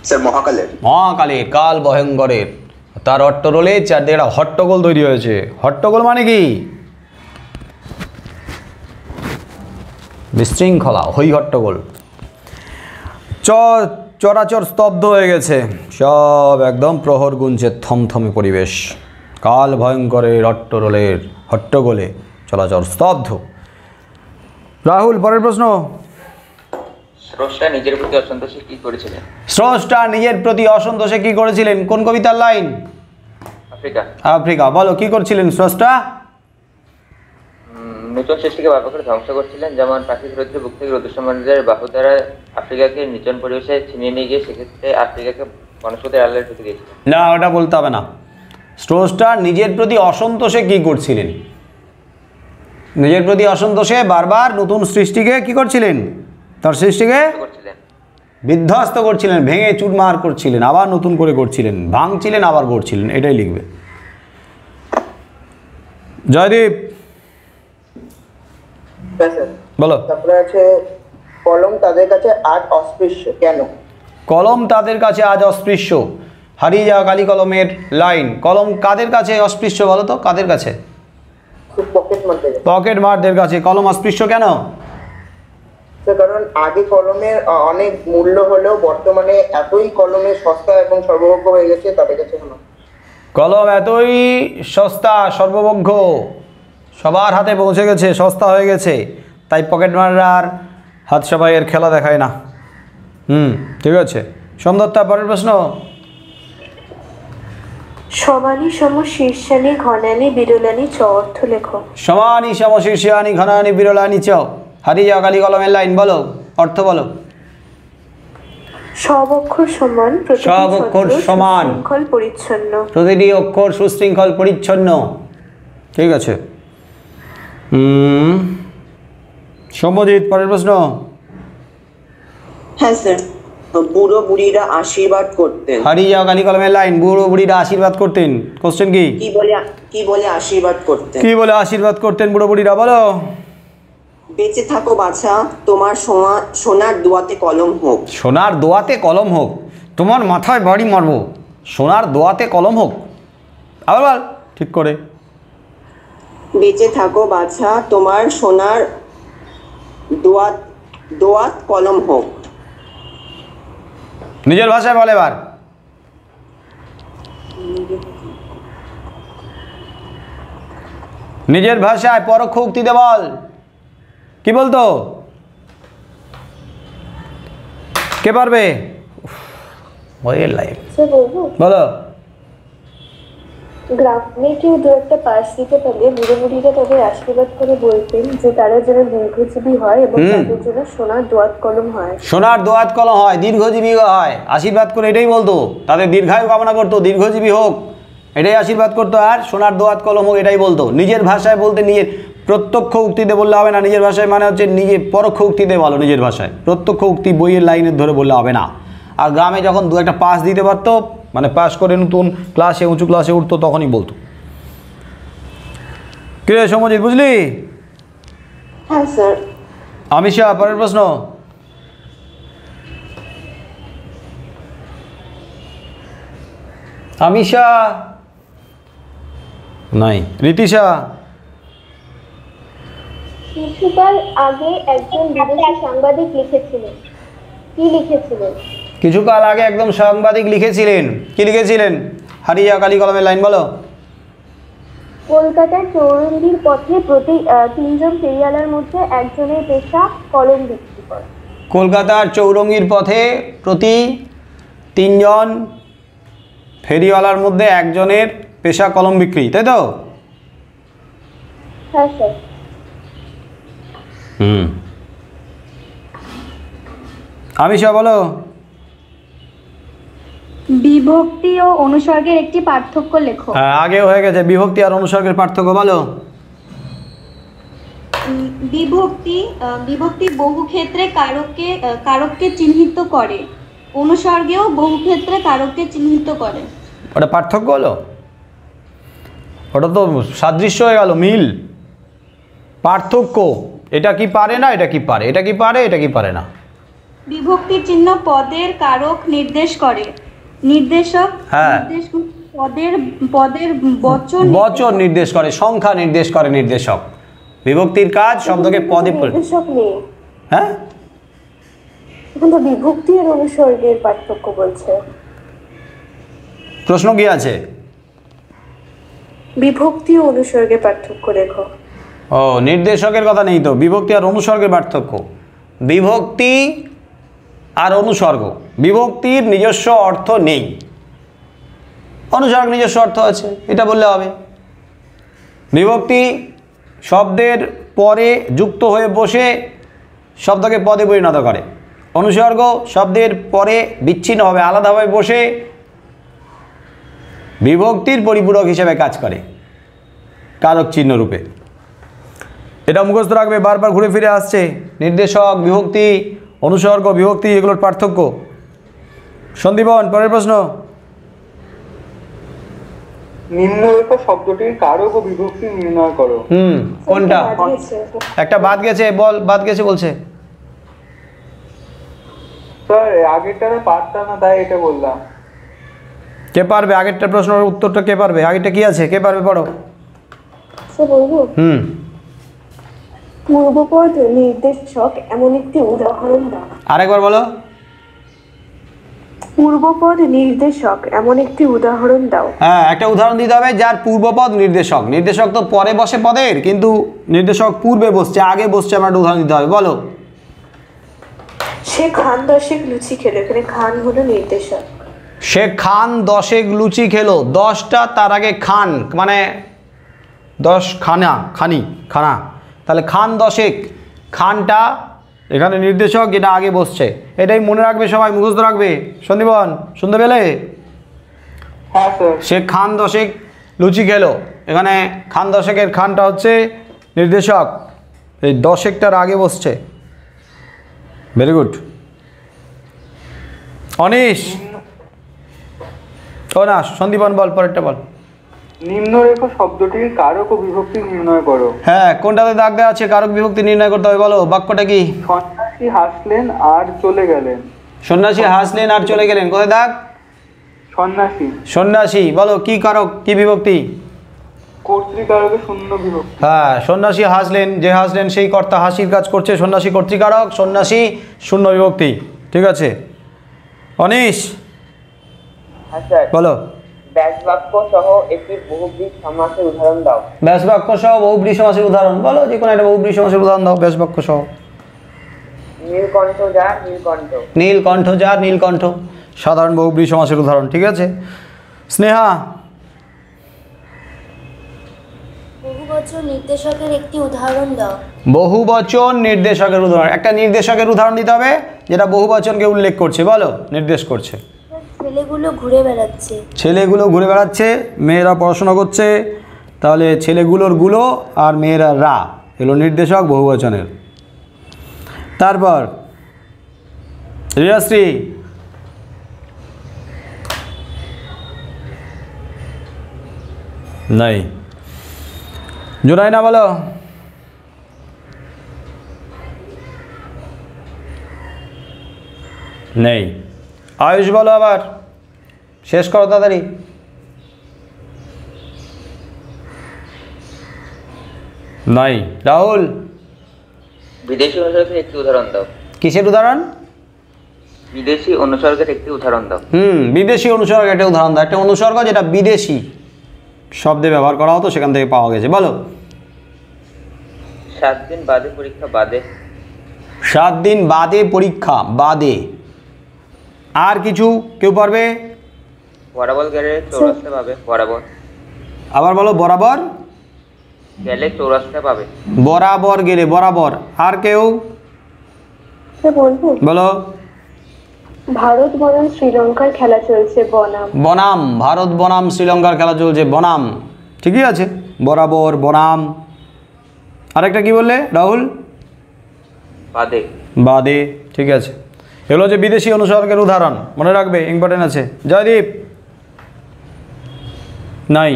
স্যার মহাকালের। মহাকালের, কাল ভয়ঙ্করের। তার হট্টরোলে চারদিকে একটা হট্টগোল তৈরি হয়েছে। হট্টগোল মানে কি? বিশৃঙ্খলা, হই হট্টগোল। চরাচর স্তব্ধ হয়ে গেছে, সব একদম প্রহর গুনছে, থমথমে পরিবেশ। কাল ভয়ঙ্করের হট্টরোলের হট্টগোলে চলাচল স্তব্ধ। রাহুল, পরের প্রশ্ন। স্রষ্টা নিজের প্রতি অসন্তোষে কি করেছিলেন? স্রষ্টা নিজের প্রতি অসন্তোষে কি করেছিলেন? কোন কবিতার লাইন? আফ্রিকা। আফ্রিকা, বলো কি করছিলেন স্রষ্টা? নূতন সৃষ্টিকে ব্যাপক করে ধ্বংস করছিলেন, যেমন প্রাকৃতিক রৌদ্রের বুক থেকে রৌদ্রসম্মানদের বাহু দ্বারা আফ্রিকাকে নির্জন পরিবেশে ছিনিয়ে নিয়ে গিয়ে সেক্ষেত্রে আফ্রিকাকে বনস্পতির আড়ালে ঢুকে দিয়েছিলেন। না, ওটা বলতে হবে না। স্রষ্টা নিজের প্রতি অসন্তোষে কি করছিলেন? নিজের প্রতি অসন্তোষে বারবার নতুন সৃষ্টিকে কি করছিলেন? তার সৃষ্টিকে বিধ্বস্ত করছিলেন, ভেঙে চুরমার করছিলেন, আবার নতুন করে করছিলেন, ভাঙছিলেন আবার গড়ছিলেন। এটাই লিখবে। জয়দীপ, বলো। তারপরে আছে কলম তাদের কাছে আজ অস্পৃশ্য কেন? কলম তাদের কাছে আজ অস্পৃশ্য। হারিয়ে যাওয়া কালি কলমের লাইন। কলম কাদের কাছে অস্পৃশ্য বলো তো? কাদের কাছে? পকেট মারদের কাছে। কলম অস্পৃশ্য কেন? কারণ আগে কলমের অনেক মূল্য হলেও বর্তমানে এতই কলমের সস্তা এবং সর্বভোগ্য হয়ে গেছে তাদের কাছে। কলম এতই সস্তা সর্বভোগ্য, সবার হাতে পৌঁছে গেছে, সস্তা হয়ে গেছে, তাই পকেট মাররা আর হাত সাফাইয়ের খেলা দেখায় না। ঠিক আছে। সুন্দরতা, পরের প্রশ্ন। সমানি সম শীর্ষানি ঘনানি বিরলানি চ অর্থ লেখো। সমানি সম শীর্ষানি ঘনানি বিরলানি চ। হারিয়ে যাওয়া কালি কলমের লাইন বলো, অর্থ বলো। সব অক্ষর সমান, সব অক্ষর সমান, সুশৃঙ্খল পরিচ্ছন্ন। প্রতিটি অক্ষর সুশৃঙ্খল পরিচ্ছন্ন। ঠিক আছে। সম্বোধিত, পরের প্রশ্ন। হ্যাঁ স্যার, বুড়ো বুড়িরা আশীর্বাদ করতেন। হারিয়ে যাওয়া কালি কলমের লাইন। বুড়ো বুড়িরা আশীর্বাদ করতেন। কোশ্চেন কি? কি বলে আশীর্বাদ করতেন? কি বলে আশীর্বাদ করতেন বুড়ো বুড়িরা বলো। বেঁচে থাকো বাছা, তোমার সোনার দোয়াতে কলম হোক। সোনার দোয়াতে কলম হোক। তোমার মাথায় বাড়ি মারবো। সোনার দোয়াতে কলম হোক। আবার বল ঠিক করে। বেঁচে থাকো বাছা, তোমার সোনার দোয়াত কলম হোক। নিজের ভাষায় বল এবার। নিজের ভাষায় পরোক্ষ উক্তিতে বল। কি বলতো? কে পারবে? বলো। গ্রামে কেউ দু একটা পাশ দিতে পারলে বুড়ো বুড়িরা তাদের আশীর্বাদ করে বলতেন যে তারা যেন দীর্ঘজীবী হয় এবং তাদের জন্য সোনার দোয়াত কলম হয়। সোনার দোয়াত কলম হয়, দীর্ঘজীবী হয়। আশীর্বাদ করে এটাই বলতো, তাদের দীর্ঘায়ু কামনা করতো, দীর্ঘজীবী হোক, এটাই আশীর্বাদ করতো। আর সোনার দোয়াত কলম হোক এটাই বলতো। নিজের ভাষায় বলতে, নিজের প্রত্যক্ষ উক্তিতে বললে হবে না। নিজের ভাষায় মানে হচ্ছে নিজে পরোক্ষ উক্তিতে বলো। নিজের ভাষায় প্রত্যক্ষ উক্তি বইয়ের লাইনের ধরে বললে হবে না। আর গ্রামে যখন দু একটা পাস দিতে পারতো, মানে পাস করে নতুন ক্লাসে উঁচু ক্লাসে উঠতো, তখনই বলতো। কে সমজিৎ, বুঝলি? হ্যাঁ স্যার। আমিষা, পরের প্রশ্ন। আমিষা নাই। রীতিশা। কিছুকাল আগে একজন বিদেশি সাংবাদিক লিখেছিলেন। কি লিখেছিলেন? কিছুকাল আগে একদম সাংবাদিক লিখেছিলেন। কি লিখেছিলেন? হারিয়ে যাওয়া কালি কলমের লাইন বলো। কলকাতার চৌরঙ্গীর পথে প্রতি 3 জন ফেরিওয়ালার মধ্যে একজনের পেশা কলম বিক্রি করা। কলকাতার চৌরঙ্গীর পথে প্রতি 3 জন ফেরিওয়ালার মধ্যে একজনের পেশা কলম বিক্রি, তাই তো? হ্যাঁ স্যার। আমিষা বলো। বিভক্তি ও অনুসর্গের একটি পার্থক্য লেখো। হ্যাঁ, আগে হয়ে গেছে। বিভক্তি আর অনুসর্গের পার্থক্য বলো। বিভক্তি বহু ক্ষেত্রে কারককে চিহ্নিত করে, অনুসর্গেও বহু ক্ষেত্রে কারককে চিহ্নিত করে। ওটা পার্থক্য হলো। ওটা তো সাদৃশ্য হয়ে গেল, মিল, পার্থক্য। এটা কি পারে না, এটা কি পারে, এটা কি পারে, এটা কি পারে না। বিভক্তির চিহ্ন পদের কারক নির্দেশ করে, নির্দেশক হ্যাঁ, পদের পদের বচন বচন নির্দেশ করে, সংখ্যা নির্দেশ করে নির্দেশক। বিভক্তির কাজ শব্দকে পদে নির্দেশক নেই, হ্যাঁ, এখন তো বিভক্তি আর অনুসর্গের পার্থক্য বলছে। প্রশ্ন কি আছে? বিভক্তি ও অনুসর্গের পার্থক্য লেখো। ও, নির্দেশকের কথা নেই তো, বিভক্তি আর অনুসর্গের পার্থক্য। বিভক্তি আর অনুসর্গ, বিভক্তির নিজস্ব অর্থ নেই, অনুসর্গ নিজস্ব অর্থ আছে, এটা বললে হবে। বিভক্তি শব্দের পরে যুক্ত হয়ে বসে শব্দকে পদে পরিণত করে, অনুসর্গ শব্দের পরে বিচ্ছিন্নভাবে আলাদাভাবে বসে বিভক্তির পরিপূরক হিসেবে কাজ করে, কারক চিহ্ন রূপে। এটা মুখস্থ রাখবে, বারবার ঘুরে ফিরে আসছে। নির্দেশক, বিভক্তি, অনুসর্গ, বিভক্তি, এগুলোর পার্থক্য। সন্দীপন, পরের প্রশ্ন। নিম্নরেখা শব্দটির কারক ও বিভক্তি নির্ণয় করো। কোনটা? একটা বাদ গেছে, বল, বাদ গেছে বলছে। স্যার আগেরটা পারতাম না, তাই এটা বললাম। কে পারবে আগেরটা প্রশ্নের উত্তরটা? কে পারবে? আগেরটা কি আছে, কে পারবে? পড়ো। বলবো, পূর্বপদ নির্দেশক এমন একটি উদাহরণ দাও। আরেকবার বলো। পূর্বপদ নির্দেশক এমন একটি উদাহরণ দাও। হ্যাঁ, একটা উদাহরণ দিতে হবে যার পূর্বপদ নির্দেশক। নির্দেশক তো পরে বসে পদের, কিন্তু নির্দেশক পূর্বে বসছে, আগে বসছে, আমার একটা উদাহরণ দিতে হবে। বলো। সে খান দশেক লুচি খেলো, এখানে খান হলো নির্দেশক। সে খান দশেক লুচি খেলো, 10টা তার আগে খান মানে 10 খানা, খানি, খানা, তাহলে খান দশেক, খানটা এখানে নির্দেশক, এটা আগে বসছে। এটাই মনে রাখবে সবাই, মুখস্থ রাখবে। সন্দীপন, শুনতে পেলে? হ্যাঁ স্যার। সে খান দশেক লুচি খেলো, এখানে খান দশেকের খানটা হচ্ছে নির্দেশক, এই দশেকটার আগে বসছে। Very good. অনিশ, ও না, সন্দীপন বল, পরেরটা বল। নিম্নরেখা শব্দটির কারক ও বিভক্তি নির্ণয় করো। হ্যাঁ, কোনটাতে দাগ দেওয়া আছে? কারক বিভক্তি নির্ণয় করতে হবে। বলো, বাক্যটা কি? সন্ন্যাসী হাসলেন আর চলে গেলেন। সন্ন্যাসী হাসলেন আর চলে গেলেন, কোথায় দাগ? সন্ন্যাসী। সন্ন্যাসী, বলো কি কারক, কি বিভক্তি? কর্তৃকারকে শূন্য বিভক্তি। হ্যাঁ, সন্ন্যাসী হাসলেন, যে হাসলেন সেই কর্তা হাসির কাজ করছে, সন্ন্যাসী কর্তৃকারক, সন্ন্যাসী শূন্য বিভক্তি। ঠিক আছে। অনিশ, বলো। ব্যাস বাক্য সহ একটি বহুব্রীহি সমাসের উদাহরণ দাও। ব্যাস বাক্য সহ বহুব্রীহি সমাসের উদাহরণ বলো, যে কোনো একটা বহুব্রীহি সমাসের উদাহরণ দাও ব্যাস বাক্য সহ। নীলকণ্ঠ যার নীলকণ্ঠ। নীলকণ্ঠ যার নীলকণ্ঠ, সাধারণ বহুব্রীহি সমাসের উদাহরণ। ঠিক আছে। স্নেহা, বহুবচন নির্দেশকের একটি উদাহরণ দাও। বহুবচন নির্দেশকের উদাহরণ, একটা নির্দেশকের উদাহরণ দিতে হবে যেটা বহুবচনকে উল্লেখ করছে, বলো, নির্দেশ করছে। ছেলেগুলো ঘুরে বেড়াচ্ছে। ছেলেগুলো ঘুরে বেড়াচ্ছে, মেয়েরা পড়াশোনা করছে, তাহলে ছেলেগুলোর গুলো আর মেয়েরা রা, এগুলো নির্দেশক বহুবচনের। তারপর রিয়াশ্রী, নাই। জোনাইনা, বলো। নেই। আয়ুষ, বলো আবার, শেষ করো তাড়াতাড়ি। নাই। রাহুল, বিদেশি অনুসর্গের একটি উদাহরণ দাও। কিসের উদাহরণ? বিদেশি অনুসর্গের একটি উদাহরণ দাও। বিদেশি অনুসর্গ একটা উদাহরণ দাও। একটা অনুসর্গ যেটা বিদেশি শব্দে ব্যবহার করা হতো, সেখান থেকে পাওয়া গেছে। বলো। 7 দিন বাদে পরীক্ষা বাদে। 7 দিন বাদে পরীক্ষা বাদে। আর কিছু কেউ পারবে? বরাবর গেলে চৌরাস্তা পাবে। বরাবর। আবার বলো। বরাবর গেলে চৌরাস্তা পাবে। বরাবর গেলে, বরাবর। আর কেউ? বলবো। বলো। ভারত বনাম শ্রীলঙ্কার খেলা চলছে। বনাম। বনাম, ভারত বনাম শ্রীলঙ্কার খেলা চলছে। বনাম, ঠিকই আছে। বরাবর, বনাম। আরেকটা কি বললে রাহুল? বাদে। বাদে, ঠিক আছে। এগুলো হচ্ছে বিদেশি অনুসর্গের উদাহরণ, মনে রাখবে, ইম্পর্টেন্ট আছে। জয়দীপ, নাই।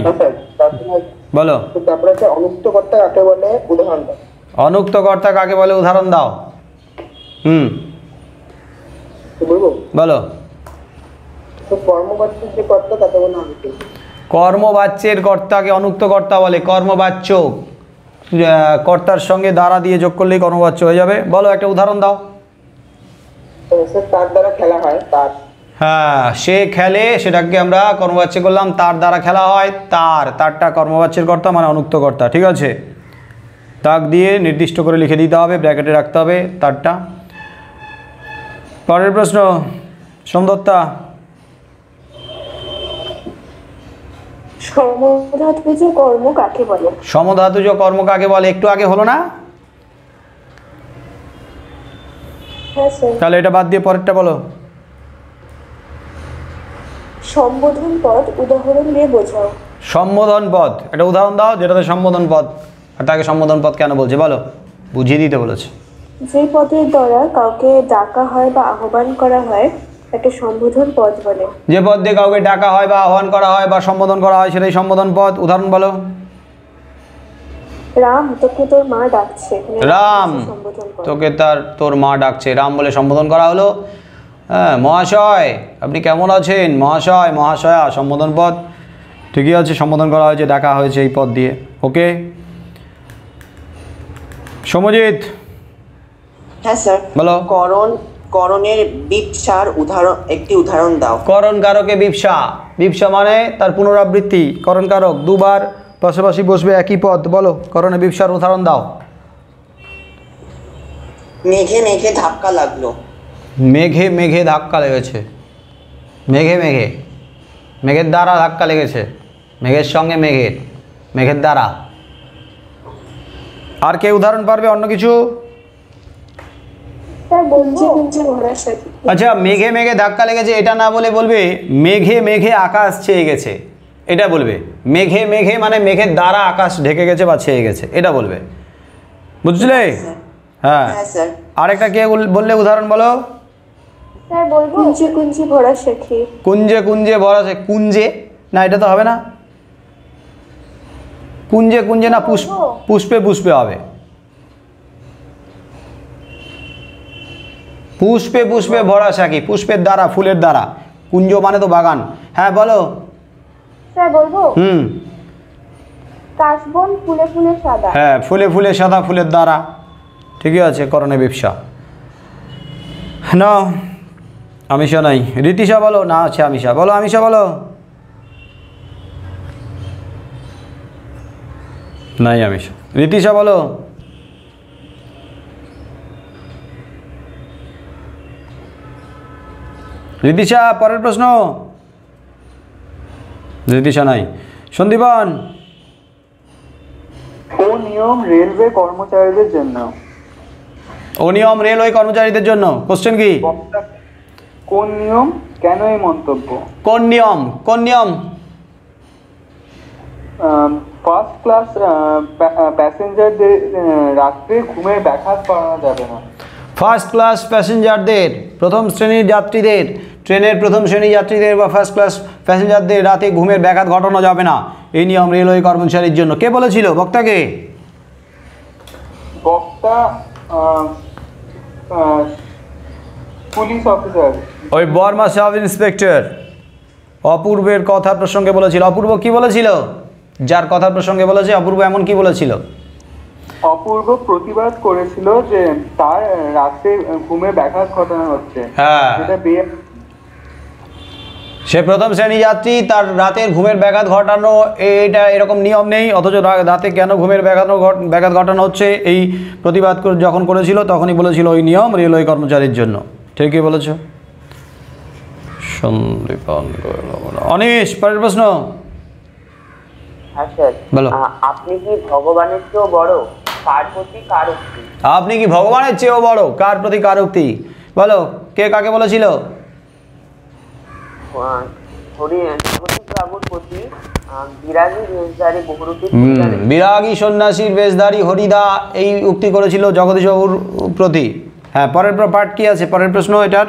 বলো। তো তারপরে হচ্ছে অনুক্ত কর্তা কাকে বলে, উদাহরণ দাও। অনুক্ত কর্তা কাকে বলে, উদাহরণ দাও। বলবো? বলো। তো কর্মবাচ্যের যে কর্তা তাকে বলে অনুক্ত। কর্মবাচ্যের কর্তাকে অনুক্ত কর্তা বলে। কর্মবাচ্য কর্তার সঙ্গে দ্বারা দিয়ে যোগ করলেই কর্মবাচ্য হয়ে যাবে। বলো একটা উদাহরণ দাও। স্যার তার দ্বারা খেলা হয়, তার। হ্যাঁ, সে খেলে, সেটাকে আমরা কর্মবাচ্য করলাম। তার দ্বারা খেলা হয়, তারটা কর্মবাচ্যের কর্তা মানে অনুক্ত কর্তা। ঠিক আছে, তাক দিয়ে নির্দিষ্ট করে লিখে দিতে হবে, ব্র্যাকেটে রাখতে হবে তারটা। পরের প্রশ্ন, সোমদত্তা। সমধাতুজ কর্ম কাকে বলে? সমধাতুজ কর্ম কাকে বলে, একটু আগে হলো না? হ্যাঁ স্যার। তাহলে এটা বাদ দিয়ে পরেরটা বলো। সম্বোধন পদ উদাহরণ দিয়ে বোঝাও। সম্বোধন পদ, একটা উদাহরণ দাও যেটাতে সম্বোধন পদ। আর তাকে সম্বোধন পদ কেন বলছে বলো, বুঝিয়ে দিতে বলেছে। যে পদের দ্বারা কাউকে ডাকা হয় বা আহ্বান করা হয় তাকে সম্বোধন পদ বলে। যে পদ দিয়ে কাউকে ডাকা হয় বা আহ্বান করা হয় বা সম্বোধন করা হয় সেটাই সম্বোধন পদ। উদাহরণ বলো। রাম তোকে তোর মা ডাকছে। রাম তোকে তোর মা ডাকছে, রাম বলে সম্বোধন করা হলো। হ্যাঁ, মহাশয় আপনি কেমন আছেন, মহাশয় মহাশয়া সম্বোধন পদ। ঠিকই আছে, সম্বোধন করা হয়েছে, ডাকা হয়েছে এই পদ দিয়ে। ওকে সমজিৎ। হ্যাঁ স্যার। বলো। করণের বিপসার একটি উদাহরণ দাও। করণ কারকে বিপসা। বিপসা মানে তার পুনরাবৃত্তি। করণ কারক দুবার পাশাপাশি বসবে একই পদ। বলো করণে বিপসার উদাহরণ দাও। মেঘে মেঘে ধাক্কা লাগলো। মেঘে মেঘে ধাক্কা লেগেছে। মেঘে মেঘে, মেঘের দ্বারা ধাক্কা লেগেছে। মেঘের সঙ্গে মেঘের দ্বারা। আর কে উদাহরণ পারবে অন্য কিছু? আচ্ছা, মেঘে মেঘে ধাক্কা লেগেছে এটা না বলে বলবে মেঘে মেঘে আকাশ ছেয়ে গেছে, এটা বলবে। মেঘে মেঘে মানে মেঘের দ্বারা আকাশ ঢেকে গেছে বা ছেয়ে গেছে, এটা বলবে। বুঝলে? হ্যাঁ। আরেকটা কে বললে উদাহরণ বলো। কুঞ্জে কুঞ্জে ভরা শেখে। কুঞ্জে কুঞ্জে ভরা শেখে। কুঞ্জে না, এটা তো হবে না। কুঞ্জে কুঞ্জে না, পুষ্পে পুষ্পে হবে। পুষ্পে পুষ্পে ভরা শাখি, পুষ্পের দ্বারা, ফুলের দ্বারা। কুঞ্জ মানে তো বাগান। হ্যাঁ বলো। স্যার বলবো। কাশবন ফুলে ফুলে সাদা। হ্যাঁ, ফুলে ফুলে সাদা, ফুলের দ্বারা। ঠিকই আছে, করণে ব্যবসা। না আমিষা নাই। রীতিশা বলো। না আছে আমিষা। বলো আমিষা বলো। নাই আমিষা। রীতিশা বলো। রীতিশা পরের প্রশ্ন। রীতিশা নাই। সন্দীপন। অনিয়ম রেলওয়ে কর্মচারীদের জন্য। অনিয়ম রেলওয়ে কর্মচারীদের জন্য। কোশ্চেন কি? কোন নিয়ম, কেন এই মন্তব্য? কোন নিয়ম? কোন নিয়ম? ফার্স্ট ক্লাস প্যাসেঞ্জারদের রাত্রে ঘুমের ব্যাঘাত করানো যাবে না। ফার্স্ট ক্লাস প্যাসেঞ্জারদের, প্রথম শ্রেণীর যাত্রীদের, ট্রেনের প্রথম শ্রেণীর যাত্রীদের বা ফার্স্ট ক্লাস প্যাসেঞ্জারদের রাতে ঘুমের ব্যাঘাত ঘটানো যাবে না। এই নিয়ম রেলওয়ে কর্মচারীর জন্য। কে বলেছিল? বক্তাকে? বক্তা পুলিশ অফিসার, ওই বর্মা সাব ইন্সপেক্টর অপূর্বের কথা প্রসঙ্গে বলেছিল। অপূর্ব কি বলেছিল? যার কথা প্রসঙ্গে বলেছে অপূর্ব এমন কি বলেছিল? অপূর্ব প্রতিবাদ করেছিল যে তার রাতে ঘুমে ব্যাঘাত ঘটানো হচ্ছে। হ্যাঁ, সে প্রথম শ্রেণী যাত্রী, তার রাতের ঘুমের ব্যাঘাত ঘটানো, এটা এরকম নিয়ম নেই, অথচ রাতে কেন ঘুমের ব্যাঘাত ঘটানো হচ্ছে এই প্রতিবাদ যখন করেছিল তখনই বলেছিল ওই নিয়ম রেলওয়ে কর্মচারীর জন্য। ঠিকই বলেছ সন্দীপন। অনিশ পরের প্রশ্ন। হ্যাঁ স্যার। বলো। আপনি কি ভগবানের চেয়েও বড়, কার প্রতি কার উক্তি? আপনি কি ভগবানের চেয়েও বড়, কার প্রতি কার উক্তি? বলো কে কাকে বলেছিল? বিরাগী সন্ন্যাসীর বেশধারী হরিদা এই উক্তি করেছিল জগদীশ বাবুর প্রতি। হ্যাঁ, পরের পার্ট কি আছে? পরের প্রশ্ন এটার।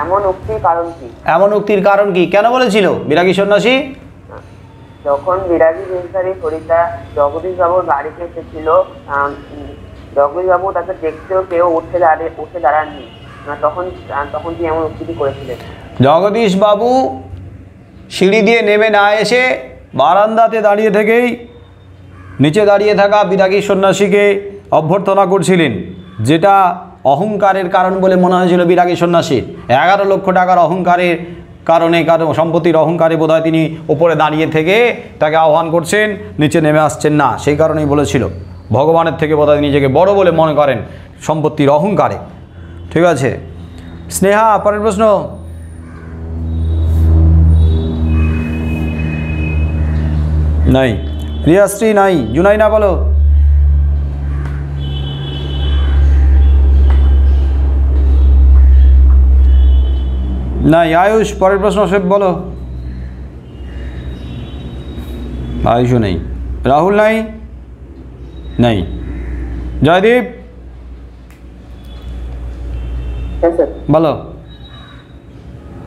এমন উক্তির কারণ কি? এমন উক্তির কারণ কি? কেন বলেছিল বিরাগী সন্ন্যাসী? যখন বিরাগী বেশধারী হরিতা জগদীশ বাবুর বাড়িতে এসেছিল, জগদীশ বাবু তাকে দেখতেও কেউ উঠে দাঁড়াননি। তখন তিনি এমন উক্তিটি করেছিলেন। জগদীশ বাবু সিঁড়ি দিয়ে নেমে না এসে বারান্দাতে দাঁড়িয়ে থেকেই নিচে দাঁড়িয়ে থাকা বিরাগী সন্ন্যাসীকে অভ্যর্থনা করছিলেন, যেটা অহংকারের কারণ বলে মনে হয়েছিল বিরাগী সন্ন্যাসীর। 11 লক্ষ টাকার অহংকারের কারণে, কারণ সম্পত্তির অহংকারে বোধহয় তিনি ওপরে দাঁড়িয়ে থেকে তাকে আহ্বান করছেন, নিচে নেমে আসছেন না, সেই কারণেই বলেছিল। ভগবানের থেকে বোধহয় নিজেকে বড় বলে মনে করেন সম্পত্তির অহংকারে। ঠিক আছে স্নেহা, পরের প্রশ্ন। নাই। রিয়াশ্রী নাই। জুনাইনা বলো। নাই। আয়ুষ, পরের প্রশ্ন বলো। আয়ুষও নেই। রাহুল নাই। নাই। জয়দীপ বলো।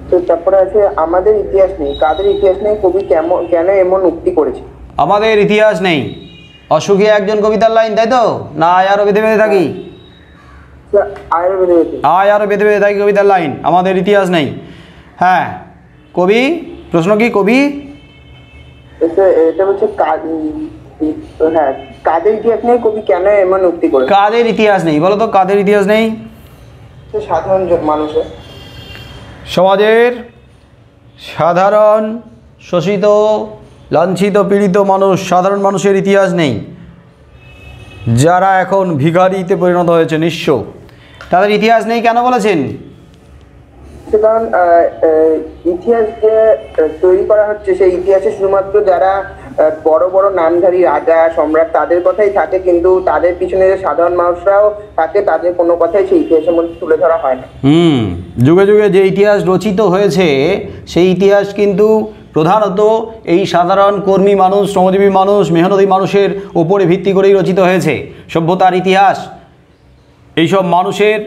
তো তারপরে আছে আমাদের ইতিহাস নেই। কাদের ইতিহাস নেই? কবি কেন এমন উক্তি করেছে? আমাদের ইতিহাস নেই অসুখী একজন কবিতার লাইন, তাই তো? না আয় আরো বেঁধে বেঁধে থাকি? আয় আরো বেঁধে বেঁধে থাকি কবিতার লাইন। আমাদের ইতিহাস নেই। হ্যাঁ, কবি প্রশ্ন কি? কবি এটা হচ্ছে হ্যাঁ, কাদের ইতিহাস নেই, কবি কেন এমন উক্তি করেছে? কাদের ইতিহাস নেই বলো তো? কাদের ইতিহাস নেই? সাধারণ মানুষের, সমাজের সাধারণ শোষিত, লাঞ্ছিত, পীড়িত মানুষ, সাধারণ মানুষের ইতিহাস নেই। যারা এখন ভিখারিতে পরিণত হয়েছে, নিঃস্ব, তাদের ইতিহাস নেই কেন বলেছেন? কারণ ইতিহাস যে তৈরি করা হচ্ছে, সেই ইতিহাসে শুধুমাত্র যারা বড় বড় নামধারী রাজা সম্রাট তাদের কথাই থাকে, কিন্তু তাদের পিছনে যে সাধারণ মানুষরাও থাকে তাদের কোনো কথাই সেই ইতিহাসের মধ্যে তুলে ধরা হয় না। যুগে যুগে যে ইতিহাস রচিত হয়েছে সেই ইতিহাস কিন্তু প্রধানত এই সাধারণ কর্মী মানুষ, শ্রমজীবী মানুষ, মেহনতি মানুষের ওপরে ভিত্তি করেই রচিত হয়েছে। সভ্যতার ইতিহাস এইসব মানুষের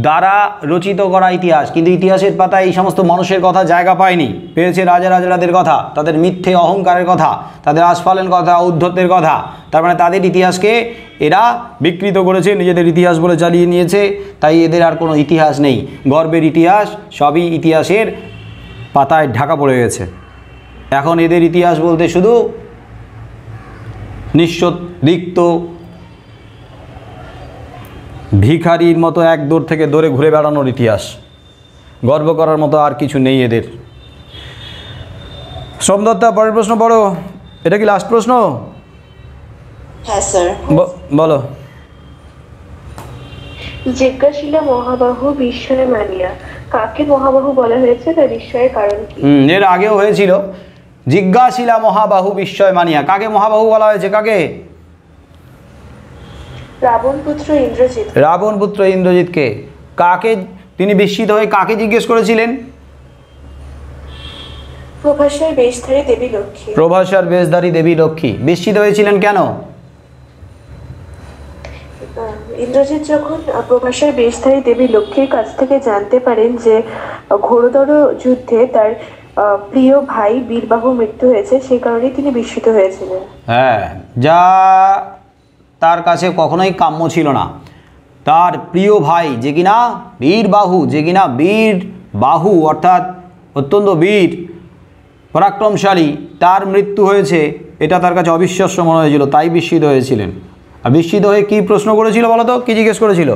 দ্বারা রচিত করা ইতিহাস, কিন্তু ইতিহাসের পাতায় এই সমস্ত মানুষের কথা জায়গা পায়নি। পেয়েছে রাজাদের কথা, তাদের মিথ্যে অহংকারের কথা, তাদের আস্ফালন কথা, উদ্ধতের কথা। তার মানে তাদের ইতিহাসকে এরা বিকৃত করেছে, নিজেদের ইতিহাস বলে চালিয়ে নিয়েছে। তাই এদের আর কোনো ইতিহাস নেই। গর্বের ইতিহাস সবই ইতিহাসের পাতায় ঢাকা পড়ে গেছে। এখন এদের ইতিহাস বলতে শুধু নিঃস্ব, রিক্ত, ভিখারির মতো এক দৌড় থেকে দৌড়ে ঘুরে বেড়ানোর ইতিহাস। গর্ব করার মতো আর কিছু নেই এদের। সোমদত্তা, পরের প্রশ্ন পড়ো। এটা কি লাস্ট প্রশ্ন? হ্যাঁ স্যার। বলো। জিজ্ঞাসিলা মহাবাহু বিস্ময় মানিয়া, কাকে মহাবাহু বলা হয়েছে, তার বিস্ময়ের কারণ কি? এর আগেও হয়েছিল। জিজ্ঞাসিলা মহাবাহু বিস্ময় মানিয়া, কাকে মহাবাহু বলা হয়েছে? কাকে? রাবণপুত্র ইন্দ্রজিৎ। রাবণপুত্র ইন্দ্রজিৎকে। কাকে তিনি বিস্মিত হয়ে কাকে জিজ্ঞেস করেছিলেন? প্রভাষার বেশধারী দেবী লক্ষ্মী। প্রভাষার বেশধারী দেবী লক্ষ্মী। বিস্মিত হয়েছিলেন কেন? ইন্দ্রজিৎ যখন প্রভাষার বেশধারী দেবী লক্ষ্মীর কাছ থেকে জানতে পারেন যে ঘোরতর যুদ্ধে তার প্রিয় ভাই বীরবাহুর মৃত্যু হয়েছে, সেই কারণেই তিনি বিস্মিত হয়েছিলেন। হ্যাঁ, যা তার কাছে কখনোই কাম্য ছিল না। তার প্রিয় ভাই যে কিনা বীরবাহু, যে কিনা বীরবাহু অর্থাৎ অত্যন্ত বীর পরাক্রমশালী, তার মৃত্যু হয়েছে, এটা তার কাছে অবিশ্বাস্য মনে হয়েছিল, তাই বিস্মিত হয়েছিলেন। আর বিস্মিত হয়ে কী প্রশ্ন করেছিল বলো তো? কী জিজ্ঞেস করেছিল?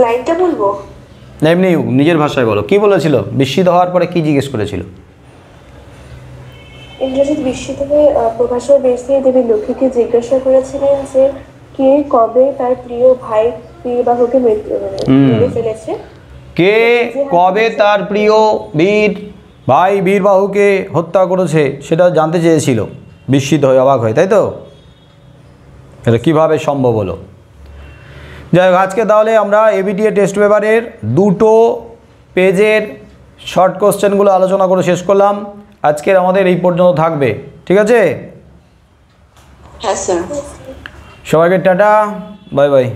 লাইনটা বলবো? এমনি নিজের ভাষায় বলো। কি বলেছিল? বিস্মিত হওয়ার পরে কি জিজ্ঞেস করেছিল? ইন্দ্রজিৎ বিস্মিত হয়ে প্রভাষার বেশধারী দেবী লক্ষ্মীকে জিজ্ঞাসা করেছিলেন যে কে কবে তার প্রিয় ভাই বীরবাহুকে মেরে ফেলেছে, কে কবে তার প্রিয় ভাই বীরবাহুকে হত্যা করেছে সেটা জানতে চেয়েছিল, বিস্মিত হয়ে, অবাক হয়ে, তাই তো? এটা কীভাবে সম্ভব হলো? যাই হোক, আজকে তাহলে আমরা এবিটিএ টেস্ট পেপারের 2টো পেজের শর্ট কোশ্চেনগুলো আলোচনা করে শেষ করলাম। আজকের আমাদের এই পর্যন্ত থাকবে, ঠিক আছে? হ্যাঁ স্যার। সবাইকে টাটা, বাই বাই।